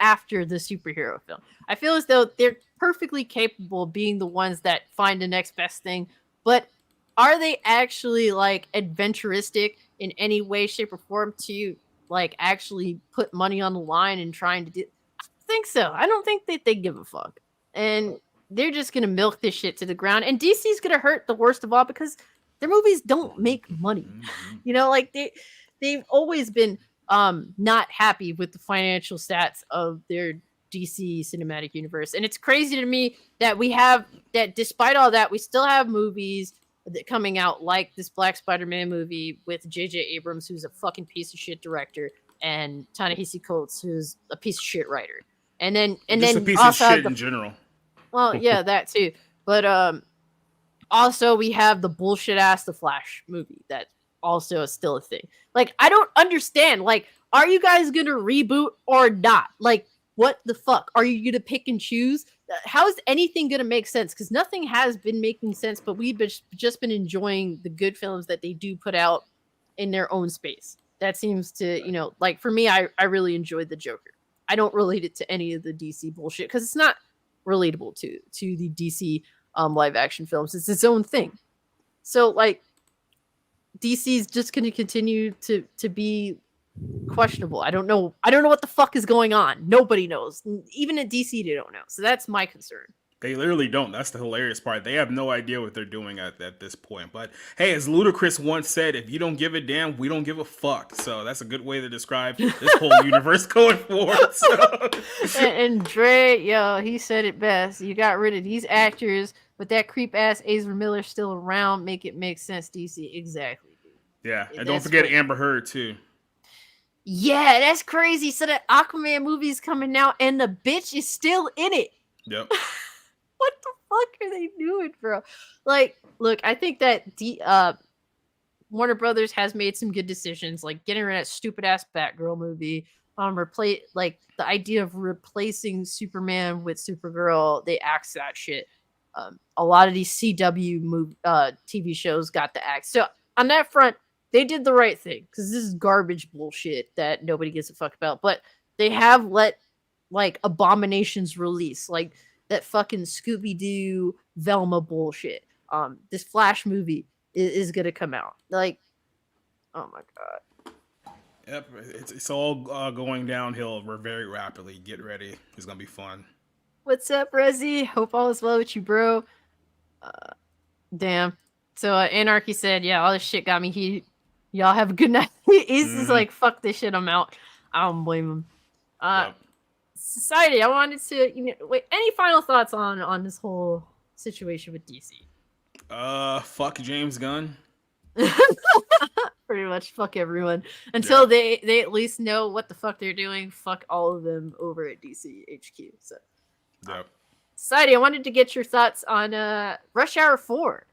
after the superhero film? I feel as though they're perfectly capable of being the ones that find the next best thing, but are they actually like adventuristic in any way, shape, or form to like actually put money on the line and trying to do? I don't think so. I don't think that they give a fuck, and they're just gonna milk this shit to the ground. And DC's gonna hurt the worst of all because their movies don't make money. You know, like they've always been not happy with the financial stats of their DC cinematic universe. And it's crazy to me that we have that despite all that, we still have movies that coming out like this Black Spider-Man movie with J.J. Abrams, who's a fucking piece of shit director, and Ta-Nehisi Coates, who's a piece of shit writer. And then Just a piece of shit in general. Well, yeah, that too. But also we have the bullshit ass The Flash movie that also is still a thing. Like, I don't understand. Like, are you guys gonna reboot or not? Like, what the fuck? Are you gonna pick and choose? How is anything gonna make sense? Because nothing has been making sense, but we've just been enjoying the good films that they do put out in their own space. That seems to, you know, like for me, I really enjoyed the Joker. I don't relate it to any of the DC bullshit because it's not relatable to the DC live action films. It's its own thing. So like DC's just going to continue to be questionable. I don't know what the fuck is going on. Nobody knows. Even at DC they don't know. So that's my concern. They literally don't. That's the hilarious part. They have no idea what they're doing at this point. But hey, as Ludacris once said, if you don't give a damn, we don't give a fuck. So that's a good way to describe this whole universe going forward. So. and Dre, yo, he said it best. You got rid of these actors, but that creep ass Ezra Miller still around. Make it make sense, DC. Exactly. Yeah, and don't forget Amber Heard too. Yeah, that's crazy. So that Aquaman movie is coming out, and the bitch is still in it. Yep. What the fuck are they doing, bro? Like, look, I think that Warner Brothers has made some good decisions, like getting rid of that stupid ass Batgirl movie. Like the idea of replacing Superman with Supergirl, they axed that shit. A lot of these CW TV shows got the axe. So on that front, they did the right thing because this is garbage bullshit that nobody gives a fuck about. But they have let like abominations release, like that fucking Scooby-Doo Velma bullshit. This Flash movie is gonna come out. Like, oh my god. Yep, it's all going downhill very rapidly. Get ready. It's gonna be fun. What's up, Rezzy? Hope all is well with you, bro. Damn. So Anarchy said, yeah, all this shit got me heated. Y'all have a good night. He's just like, fuck this shit, I'm out. I don't blame him. Yep. Society, I wanted to, wait, any final thoughts on this whole situation with DC? Fuck James Gunn. Pretty much fuck everyone. Until they at least know what the fuck they're doing, fuck all of them over at DC HQ. So Yep. Society, I wanted to get your thoughts on Rush Hour 4.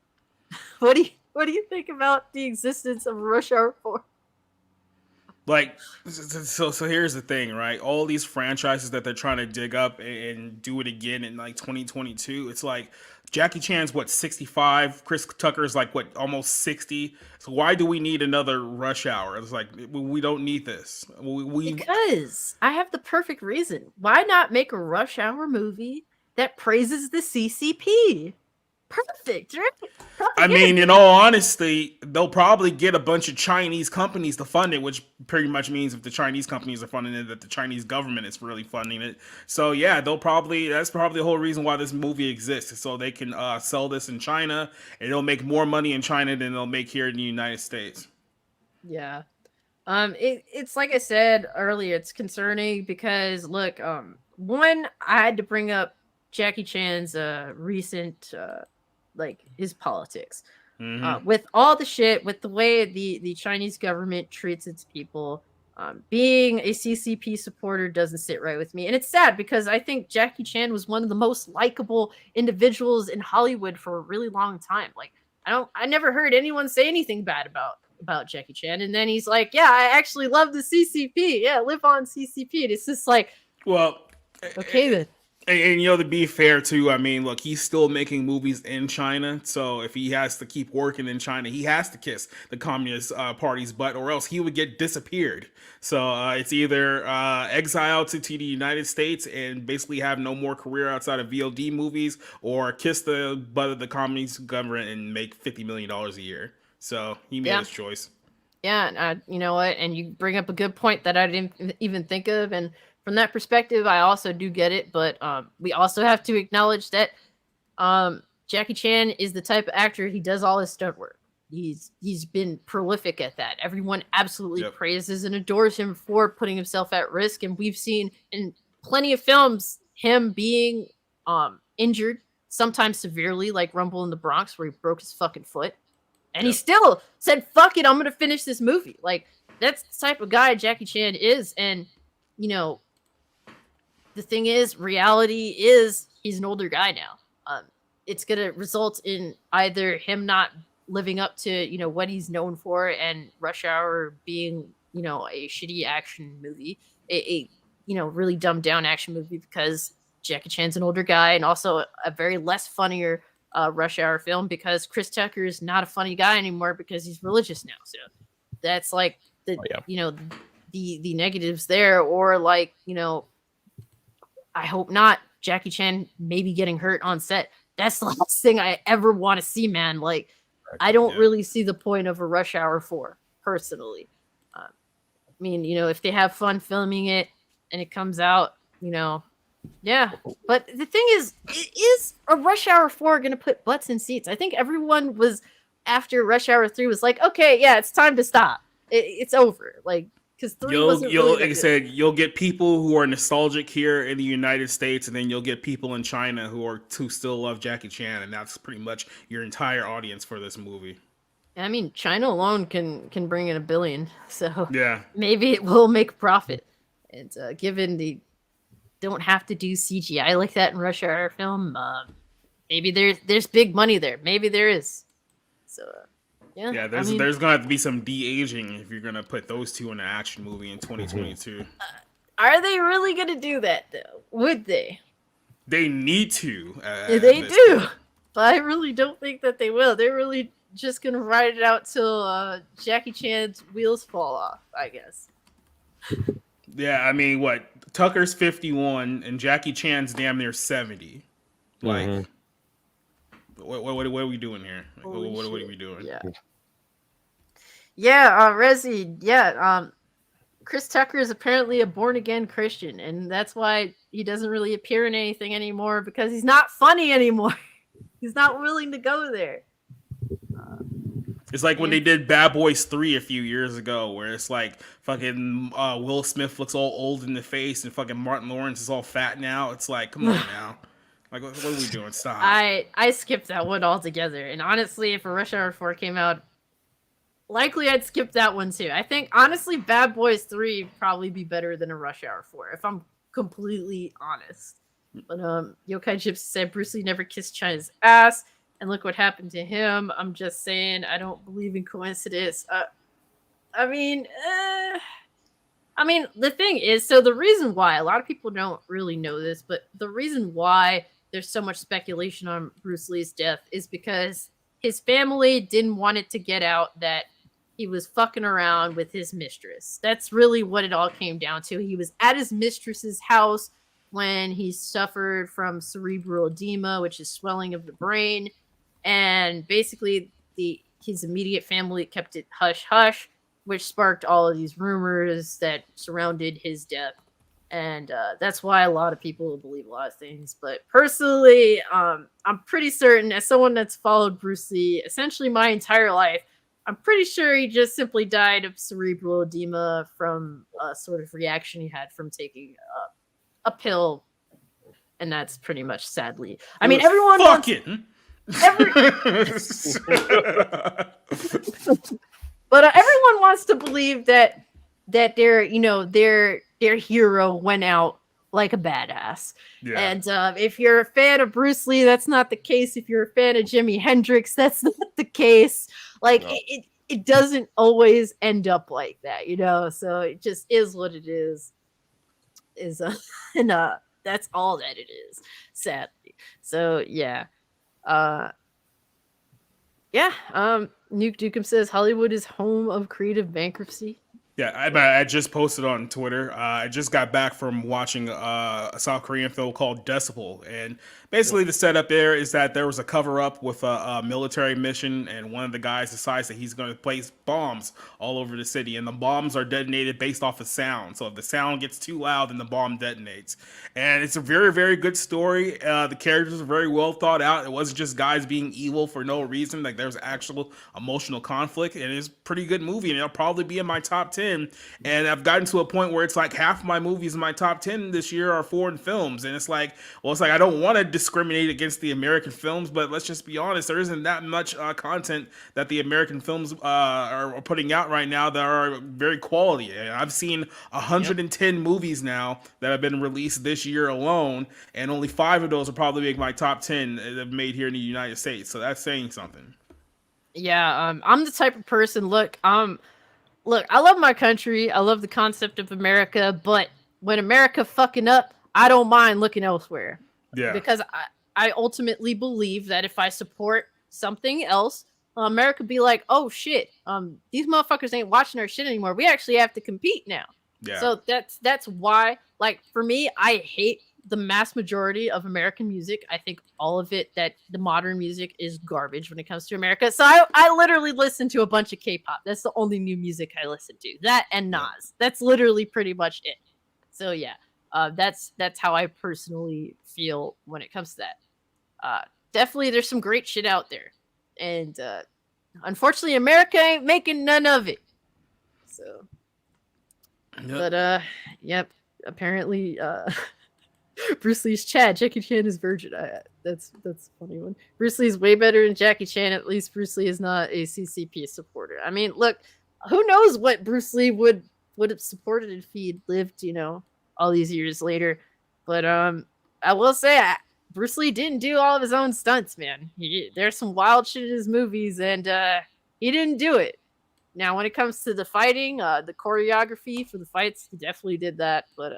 What do you think about the existence of Rush Hour 4? Like, so here's the thing, right? All these franchises that they're trying to dig up and do it again in like 2022. It's like Jackie Chan's 65, Chris Tucker's like almost 60. So why do we need another Rush Hour? It's like we don't need this. Because I have the perfect reason. Why not make a Rush Hour movie that praises the CCP? Perfect, right? I mean, in all honesty, they'll probably get a bunch of Chinese companies to fund it, which pretty much means if the Chinese companies are funding it, that the Chinese government is really funding it. So yeah, that's probably the whole reason why this movie exists, so they can sell this in China, and it'll make more money in China than they'll make here in the United States. Yeah. It's like I said earlier, it's concerning because look, one, I had to bring up Jackie Chan's recent like his politics. With all the shit, with the way the Chinese government treats its people, being a CCP supporter doesn't sit right with me. And it's sad because I think Jackie Chan was one of the most likable individuals in Hollywood for a really long time. Like, I never heard anyone say anything bad about Jackie Chan. And then he's like, yeah, I actually love the CCP. Yeah, live on CCP. And it's just like, well, okay then. And to be fair too, I mean, look, he's still making movies in China, so if he has to keep working in China, he has to kiss the Communist Party's butt, or else he would get disappeared. So it's either exile to the United States and basically have no more career outside of VOD movies, or kiss the butt of the Communist government and make $50 million a year. So he made his choice. Yeah, and you know what? And you bring up a good point that I didn't even think of, and from that perspective, I also do get it, but we also have to acknowledge that Jackie Chan is the type of actor, he does all his stunt work. He's been prolific at that. Everyone absolutely praises and adores him for putting himself at risk, and we've seen in plenty of films him being injured, sometimes severely, like Rumble in the Bronx, where he broke his fucking foot. And he still said, fuck it, I'm going to finish this movie. Like, that's the type of guy Jackie Chan is, and, you know, the thing is, reality is he's an older guy now. It's going to result in either him not living up to, you know, what he's known for, and Rush Hour being, you know, a shitty action movie, a you know, really dumbed down action movie because Jackie Chan's an older guy, and also a very less funnier Rush Hour film because Chris Tucker is not a funny guy anymore because he's religious now. So that's like the, you know, the negatives there, or like, you know, I hope not. Jackie Chan maybe getting hurt on set. That's the last thing I ever want to see, man. Like, I don't really see the point of a Rush Hour 4, personally. I mean, you know, if they have fun filming it and it comes out, you know, yeah. But the thing is a Rush Hour 4 going to put butts in seats? I think everyone was, after Rush Hour 3, was like, okay, yeah, it's time to stop. It's over. Like, because 3 wasn't really like I said, you'll get people who are nostalgic here in the United States, and then you'll get people in China who still love Jackie Chan, and that's pretty much your entire audience for this movie. I mean, China alone can bring in $1 billion, so yeah, maybe it will make profit. And given the don't have to do CGI like that in Rush Hour film, maybe there's big money there. Maybe there is. So. Yeah, there's gonna have to be some de-aging if you're gonna put those two in an action movie in 2022. Are they really gonna do that though? Would they? They need to. They do, point. But I really don't think that they will. They're really just gonna ride it out till Jackie Chan's wheels fall off, I guess. Yeah, I mean, what? Tucker's 51 and Jackie Chan's damn near 70. Like. What are we doing here? Like, what are we doing? Resi. Yeah, Chris Tucker is apparently a born-again Christian, and that's why he doesn't really appear in anything anymore, because he's not funny anymore. He's not willing to go there. It's like when they did Bad Boys 3 a few years ago, where it's like fucking Will Smith looks all old in the face and fucking Martin Lawrence is all fat now. It's like, come on now. Like, what are we doing? Stop. I skipped that one altogether. And honestly, if a Rush Hour 4 came out, likely I'd skip that one too. I think, honestly, Bad Boys 3 would probably be better than a Rush Hour 4, if I'm completely honest. But Yokai Gypsy said Bruce Lee never kissed China's ass, and look what happened to him. I'm just saying, I don't believe in coincidence. I mean, the thing is, so the reason why, a lot of people don't really know this, but the reason why there's so much speculation on Bruce Lee's death is because his family didn't want it to get out that he was fucking around with his mistress. That's really what it all came down to. He was at his mistress's house when he suffered from cerebral edema, which is swelling of the brain. And basically his immediate family kept it hush-hush, which sparked all of these rumors that surrounded his death. And that's why a lot of people believe a lot of things. But personally, I'm pretty certain, as someone that's followed Bruce Lee essentially my entire life, I'm pretty sure he just simply died of cerebral edema from a sort of reaction he had from taking a pill. And that's pretty much, sadly. I mean, everyone fucking Every, but everyone wants to believe that their their hero went out like a badass. Yeah. And if you're a fan of Bruce Lee, that's not the case. If you're a fan of Jimi Hendrix, that's not the case. Like No. it doesn't always end up like that, So it just is what it is. And that's all that it is, sadly. So yeah. Nuke Dukem says Hollywood is home of creative bankruptcy. Yeah, I just posted on Twitter. I just got back from watching a South Korean film called Decibel, and basically the setup there is that there was a cover-up with a military mission, and one of the guys decides that he's going to place bombs all over the city, and the bombs are detonated based off of sound. So if the sound gets too loud, then the bomb detonates. And it's a very, very good story. The characters are very well thought out. It wasn't just guys being evil for no reason. Like, there's actual emotional conflict, and it's a pretty good movie, and it'll probably be in my top 10. And I've gotten to a point where it's like half my movies in my top 10 this year are foreign films, and it's like I don't want to discriminate against the American films, but let's just be honest, there isn't that much content that the American films are putting out right now that are very quality. And I've seen 110 movies now that have been released this year alone, and only 5 of those will probably make my top 10 that have made here in the United States. So that's saying something. Yeah, I'm the type of person. Look, I love my country. I love the concept of America, but when America fucking up, I don't mind looking elsewhere. Yeah. Because I ultimately believe that if I support something else, America be like, oh shit, these motherfuckers ain't watching our shit anymore. We actually have to compete now. Yeah. So that's why, like, for me, I hate the mass majority of American music. I think all of it, that the modern music is garbage when it comes to America. So I literally listen to a bunch of K-pop. That's the only new music I listen to. That and Nas. That's literally pretty much it. So yeah, that's how I personally feel when it comes to that. Definitely there's some great shit out there. And unfortunately America ain't making none of it. So Yep. but yep, apparently Bruce Lee's Chad. Jackie Chan is virgin. That's a funny one. Bruce Lee's way better than Jackie Chan. At least Bruce Lee is not a CCP supporter. I mean, look, who knows what Bruce Lee would have supported if he'd lived, all these years later. But I will say, Bruce Lee didn't do all of his own stunts, man. There's some wild shit in his movies, and he didn't do it. Now, when it comes to the fighting, the choreography for the fights, he definitely did that. But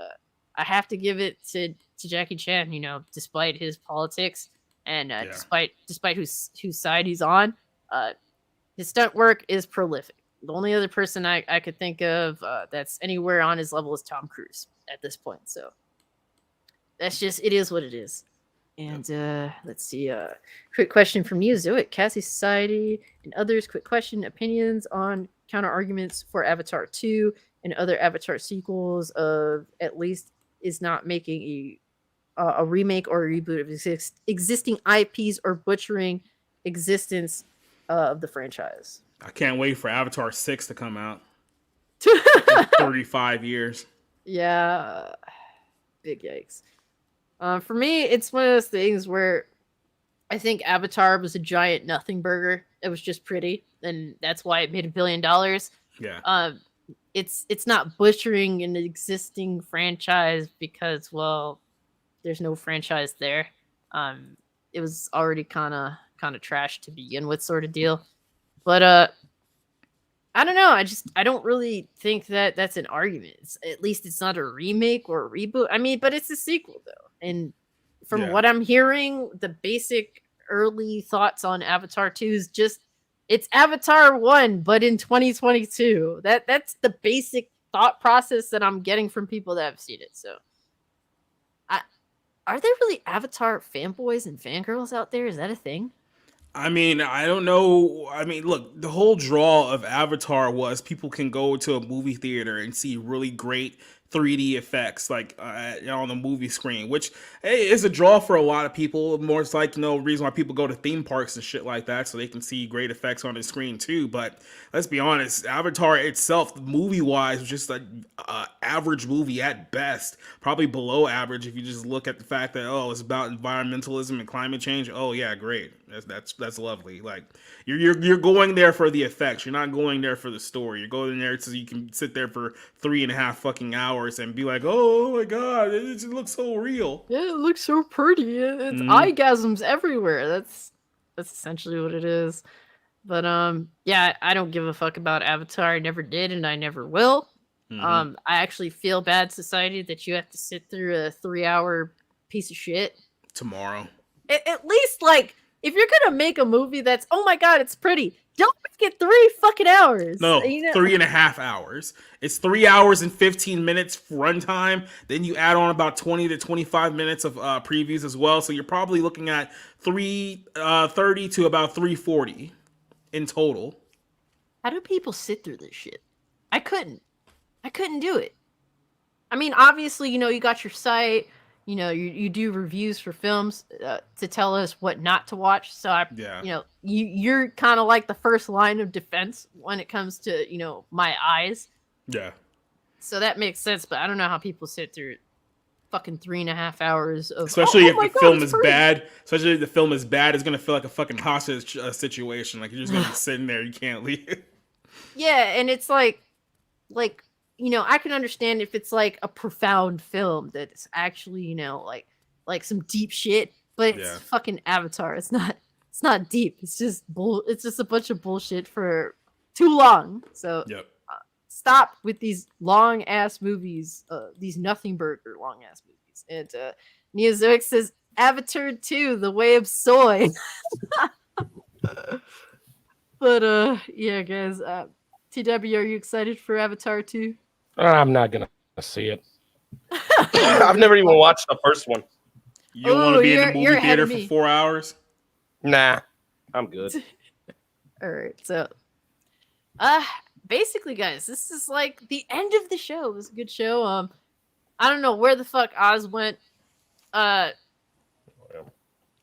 I have to give it to Jackie Chan, despite his politics and despite whose side he's on, his stunt work is prolific. The only other person I could think of that's anywhere on his level is Tom Cruise at this point. So that's just, it is what it is. And let's see. Quick question from you, Zoic. Cassie Society and others. Quick question. Opinions on counter arguments for Avatar 2 and other Avatar sequels of at least is not making a remake or a reboot of existing IPs or butchering existence of the franchise. I can't wait for Avatar 6 to come out. In 35 years. Yeah. Big yikes. For me, it's one of those things where I think Avatar was a giant nothing burger. It was just pretty, and that's why it made $1 billion. Yeah. It's not butchering an existing franchise because, well, there's no franchise there. It was already kind of trash to begin with, sort of deal. But I don't know. I don't really think that that's an argument. At least it's not a remake or a reboot. I mean, but it's a sequel though. And from what I'm hearing, the basic early thoughts on Avatar 2 is just it's Avatar 1, but in 2022. That's the basic thought process that I'm getting from people that have seen it. So are there really Avatar fanboys and fangirls out there? Is that a thing? I mean, I don't know. I mean, look, the whole draw of Avatar was people can go to a movie theater and see really great 3D effects like on the movie screen, which hey, is a draw for a lot of people. More it's like reason why people go to theme parks and shit like that, so they can see great effects on the screen too. But let's be honest, Avatar itself, movie wise, was just an average movie at best, probably below average if you just look at the fact that it's about environmentalism and climate change. Oh yeah, great, that's lovely. Like you're going there for the effects. You're not going there for the story. You're going there so you can sit there for 3.5 fucking hours and be like, oh my god, it just looks so real. Yeah, it looks so pretty. It's eyegasms everywhere. That's essentially what it is. But yeah, I don't give a fuck about Avatar. I never did, and I never will. I actually feel bad, society, that you have to sit through a 3-hour piece of shit Tomorrow. At least, like, if you're gonna make a movie that's, oh my god, it's pretty, don't make it 3 fucking hours. No, 3.5 hours. It's 3 hours and 15 minutes runtime. Then you add on about 20 to 25 minutes of previews as well. So you're probably looking at 330 to about 340 in total. How do people sit through this shit? I couldn't do it. I mean, obviously, you got your site. You do reviews for films to tell us what not to watch. So you're kind of like the first line of defense when it comes to my eyes. Yeah. So that makes sense, but I don't know how people sit through fucking 3.5 hours of. Especially if the film is bad. Especially if the film is bad, it's gonna feel like a fucking hostage situation. Like you're just gonna be sitting there, you can't leave. Yeah, and it's like. I can understand if it's like a profound film that's actually, like some deep shit, but it's fucking Avatar. It's not deep. It's just it's just a bunch of bullshit for too long. So stop with these long ass movies, these nothing burger long ass movies. And Neozoic says Avatar 2, The Way of Soy. But yeah, guys, TW, are you excited for Avatar 2? I'm not gonna see it. I've never even watched the first one. You don't want to be in the movie theater for 4 hours? Nah, I'm good. All right, so basically, guys, this is like the end of the show. It was a good show. I don't know where the fuck Oz went.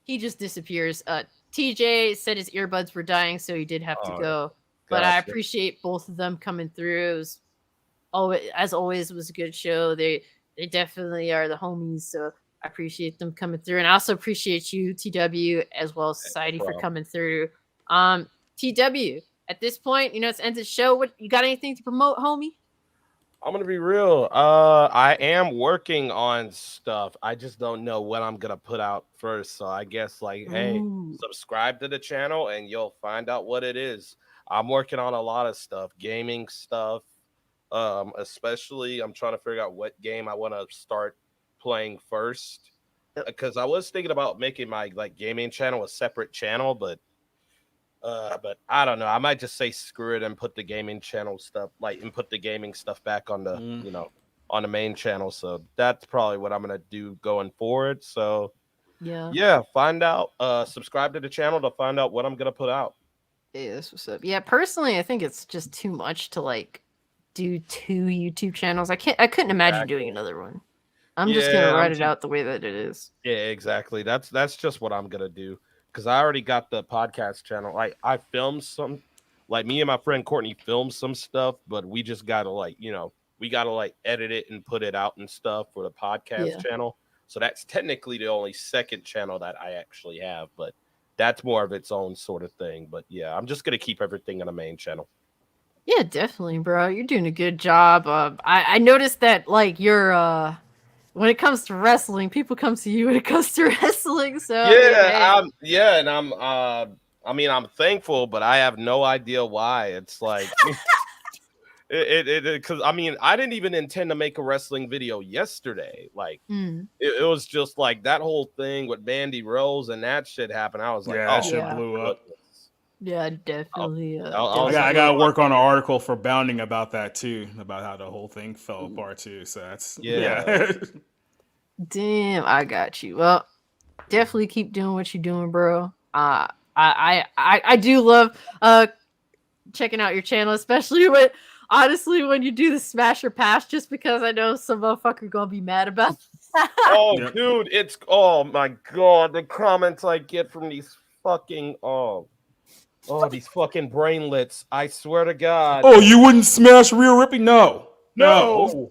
He just disappears. TJ said his earbuds were dying, so he did have to go. But I appreciate both of them coming through. It was as always, it was a good show. They definitely are the homies, so I appreciate them coming through. And I also appreciate you, TW, as well as Society, for coming through. TW, at this point, it's the end of the show. What you got anything to promote, homie? I'm gonna be real. I am working on stuff. I just don't know what I'm gonna put out first. So I guess hey, subscribe to the channel and you'll find out what it is. I'm working on a lot of stuff, gaming stuff. Especially I'm trying to figure out what game I want to start playing first, because I was thinking about making my gaming channel a separate channel, but I don't know. I might just say screw it and put the gaming channel stuff and put the gaming stuff back on the on the main channel. So that's probably what I'm gonna do going forward. So yeah, find out. Subscribe to the channel to find out what I'm gonna put out. Yeah, that's what's up. Yeah, personally, I think it's just too much to do 2 YouTube channels. I couldn't imagine doing another one. I'm just gonna write it out the way that it is. Yeah, exactly. That's just what I'm gonna do, because I already got the podcast channel. I filmed some, me and my friend Courtney filmed some stuff, but we just gotta we gotta edit it and put it out and stuff for the podcast channel. So that's technically the only second channel that I actually have, but that's more of its own sort of thing. But yeah, I'm just gonna keep everything on the main channel. Yeah, definitely, bro. You're doing a good job. I noticed that you're when it comes to wrestling, people come to you when it comes to wrestling. So and I'm thankful, but I have no idea why. It's because I didn't even intend to make a wrestling video yesterday. It was just that whole thing with Mandy Rose and that shit happened. I was like, that shit blew up. Yeah, definitely. I gotta work on an article for Bounding about that too, about how the whole thing fell apart too. So that's Damn, I got you. Well, definitely keep doing what you're doing, bro. I do love checking out your channel, especially with honestly, when you do the smash or pass, just because I know some motherfucker gonna be mad about that. Oh, Yep. dude, oh my god, the comments I get from these fucking these fucking brainlets. I swear to God. Oh, you wouldn't smash real ripping? No. No,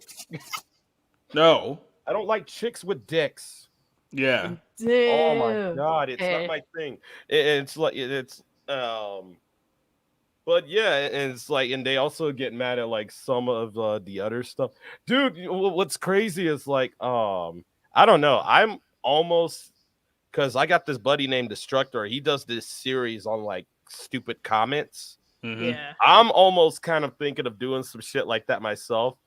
No. I don't like chicks with dicks. Yeah. Oh my Damn. god, it's not Hey. my thing. It's like it's but yeah, and it's like, and they also get mad at like some of the other stuff. Dude, what's crazy is like I don't know. I'm almost, because I got this buddy named Destructor. He does this series on like stupid comments. Mhm. Yeah, I'm almost kind of thinking of doing some shit like that myself.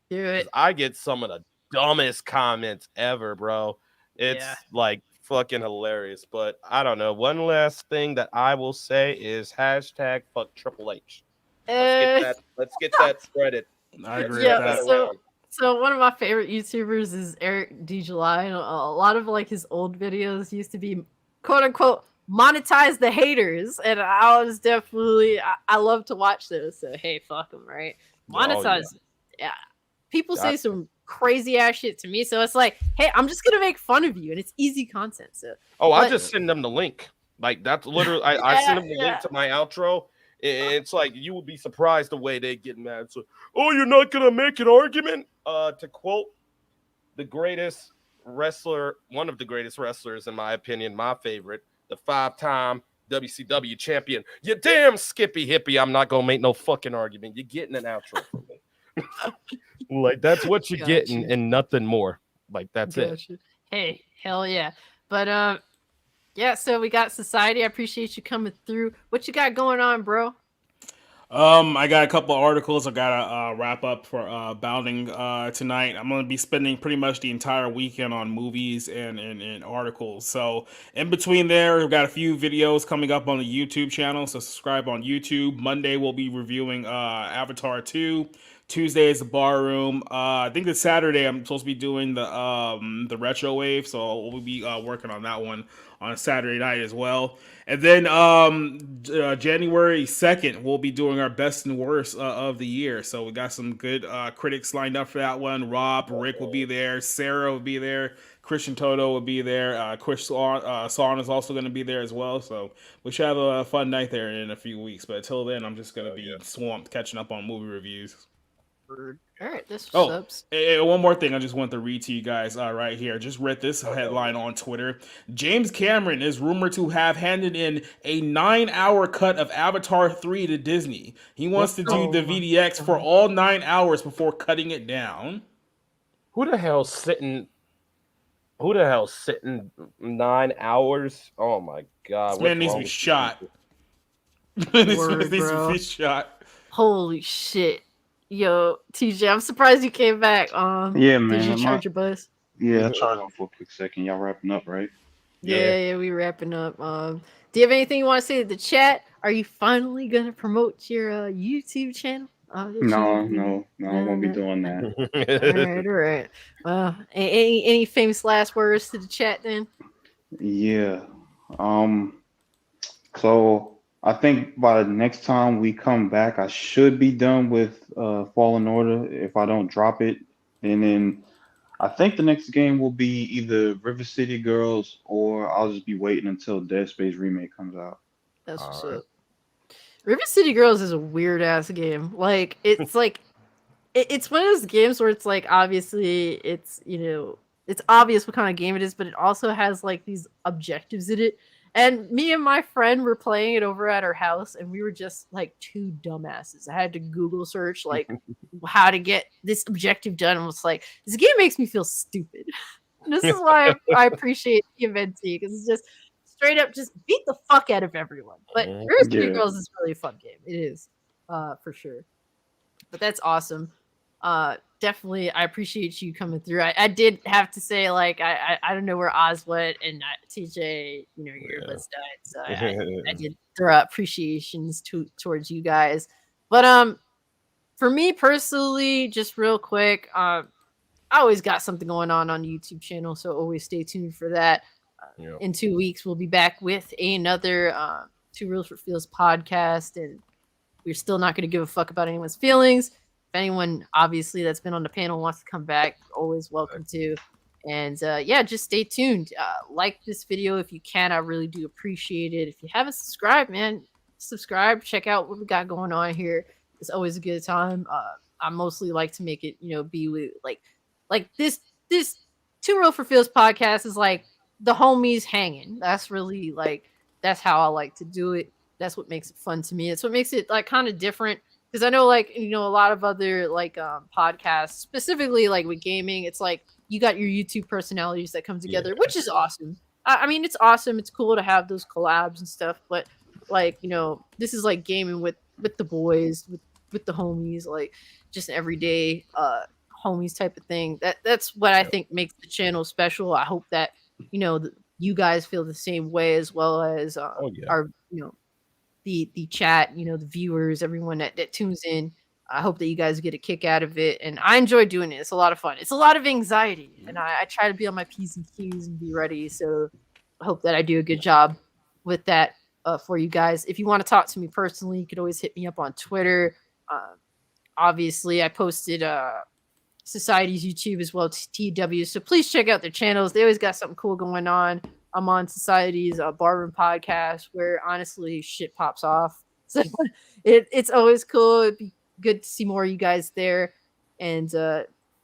do 'Cause it. I get some of the dumbest comments ever, bro. It's Yeah. like fucking hilarious. But I don't know. One last thing that I will say is hashtag fuck Triple H. Let's get that spreaded. I Let's agree get with that. so around. so one of my favorite YouTubers is Eric D. July, and a lot of like his old videos used to be quote unquote monetize the haters, and I was definitely I love to watch those. So hey, fuck them, right? Oh, yeah. Monetize it. Yeah. People say Gotcha. some crazy ass shit to me, so it's like, hey, I'm just gonna make fun of you, and it's easy content. So Oh, I but- just send them the link. Like that's literally I send them the link to my outro. It's like you would be surprised the way they get mad. So, oh, you're not gonna make an argument? To quote the greatest wrestler, one of the greatest wrestlers in my opinion, my favorite, the 5-time WCW champion. You damn Skippy Hippie. I'm not gonna make no fucking argument. You're getting an outro from me. Like that's what you're getting Gotcha. and nothing more. Like that's it. Gotcha. Hey, hell yeah. But yeah, so we got Society. I appreciate you coming through. What you got going on, bro? I got a couple of articles I gotta wrap up for Bounding tonight. I'm gonna be spending pretty much the entire weekend on movies and articles. So in between there, we've got a few videos coming up on the YouTube channel. So subscribe on YouTube. Monday we'll be reviewing Avatar 2. Tuesday is the bar room. I think this Saturday I'm supposed to be doing the retro wave, so we'll be working on that one on a Saturday night as well. And then January 2nd, we'll be doing our best and worst of the year. So we got some good critics lined up for that one. Rob, Rick will be there. Sarah will be there. Christian Toto will be there. Chris Son is also going to be there as well. So we should have a fun night there in a few weeks. But until then, I'm just going to be swamped catching up on movie reviews. All right, this Oh, subs. and one more thing I just want to read to you guys right here. Just read this headline on Twitter. James Cameron is rumored to have handed in a 9-hour cut of Avatar 3 to Disney. He wants to do the VDX for all 9 hours before cutting it down. Who the hell's sitting 9 hours? Oh my god. This man needs to be shot. This man needs to be shot. Holy shit. Yo, TJ, I'm surprised you came back. Yeah, Did man. you charge your bus? Yeah, I charged him for a quick second. Y'all wrapping up, right? Yeah, we wrapping up. Do you have anything you want to say to the chat? Are you finally gonna promote your YouTube channel? No, I won't be doing that. All right. Any famous last words to the chat then? Yeah. So I think by the next time we come back, I should be done with Fallen Order if I don't drop it. And then I think the next game will be either River City Girls or I'll just be waiting until Dead Space Remake comes out. That's what's up. River City Girls is a weird ass game. Like it's like it's one of those games where it's like obviously it's it's obvious what kind of game it is, but it also has like these objectives in it. And me and my friend were playing it over at our house, and we were just like two dumbasses. I had to Google search like how to get this objective done, and was like, this game makes me feel stupid. And this is why I appreciate TMNT, because it's just straight up just beat the fuck out of everyone. But River City Girls is really a fun game. It is, for sure. But that's awesome. Definitely, I appreciate you coming through. I did have to say, like, I don't know where Oz went, and TJ, your earbuds died, so I did throw out appreciations towards you guys. But for me personally, just real quick, I always got something going on the YouTube channel, so always stay tuned for that. In 2 weeks, we'll be back with another 2REAL4FEELS podcast, and we're still not going to give a fuck about anyone's feelings. If anyone, obviously, that's been on the panel wants to come back, always welcome to. And yeah, just stay tuned. Like this video if you can. I really do appreciate it. If you haven't subscribed, man, subscribe. Check out what we got going on here. It's always a good time. I mostly like to make it, be with like this 2REAL4FEELS podcast is like the homies hanging. That's really that's how I like to do it. That's what makes it fun to me. It's what makes it like kind of different. Because I know a lot of other podcasts, specifically like with gaming, it's like you got your YouTube personalities that come together, which is awesome. I mean, it's awesome. It's cool to have those collabs and stuff, but this is like gaming with the boys, with the homies, like just an everyday homies type of thing. That's what I think makes the channel special. I hope that you guys feel the same way, as well as our the chat, the viewers, everyone that tunes in. I hope that you guys get a kick out of it, and I enjoy doing it. It's a lot of fun. It's a lot of anxiety, and I try to be on my P's and Q's and be ready. So I hope that I do a good job with that for you guys. If you want to talk to me personally, you could always hit me up on Twitter. Obviously, I posted Society's YouTube as well, TW. So please check out their channels. They always got something cool going on. I'm on Society's Barroom podcast, where honestly shit pops off. So it's always cool. It'd be good to see more of you guys there. And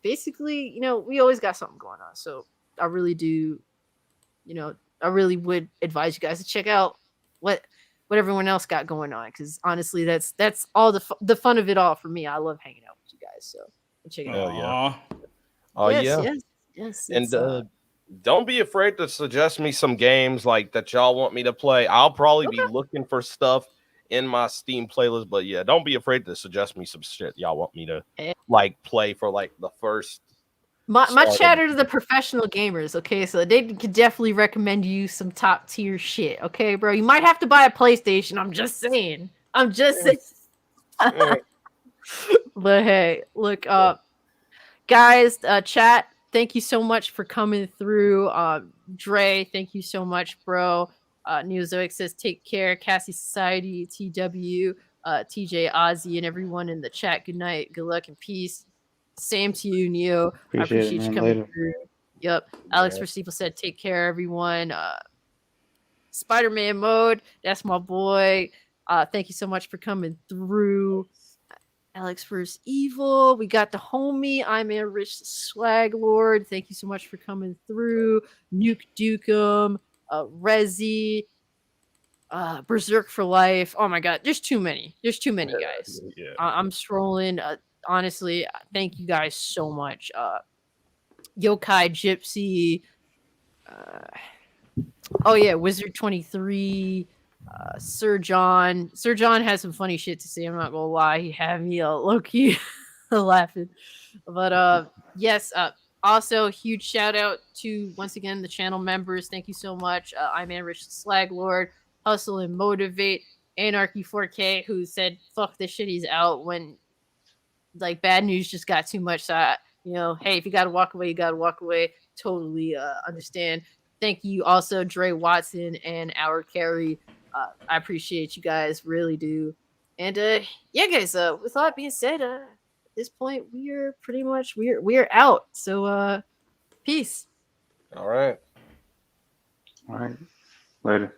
basically, we always got something going on. So I really do, I really would advise you guys to check out what everyone else got going on, because honestly, that's all the fun of it all for me. I love hanging out with you guys. So check it out. Oh Yes. And don't be afraid to suggest me some games like that y'all want me to play. I'll probably be looking for stuff in my Steam playlist, but yeah, don't be afraid to suggest me some shit y'all want me to play for the first. My chat are the professional gamers, okay? So they could definitely recommend you some top tier shit, okay, bro? You might have to buy a PlayStation. I'm just saying. But hey, look, guys, chat, thank you so much for coming through. Dre, thank you so much, bro. Neozoic says take care. Cassie Society, TW, TJ, Ozzy, and everyone in the chat. Good night, good luck, and peace. Same to you, Neo. I appreciate you coming through. Yep. Alex Versteeple said take care, everyone. Spider-Man mode, that's my boy. Thank you so much for coming through. Alex vs. Evil. We got the homie. I'm a Rich Swag Lord. Thank you so much for coming through. Nuke Dukem. Rezi. Berserk for Life. Oh my god. There's too many. Guys. Yeah. I'm strolling. Honestly, thank you guys so much. Yokai Gypsy. Wizard 23. Sir John has some funny shit to say. I'm not gonna lie, he had me low-key laughing. But yes, also huge shout out to once again the channel members. Thank you so much. I'm Rich Slag Lord, Hustle and Motivate, Anarchy 4K, who said fuck this shit, he's out when bad news just got too much. So hey, if you gotta walk away, you gotta walk away. Totally understand. Thank you also Dre Watson and our Carrie. I appreciate you guys, really do. And yeah, guys. With all that being said, at this point we're pretty much we're out. So peace. All right. Later.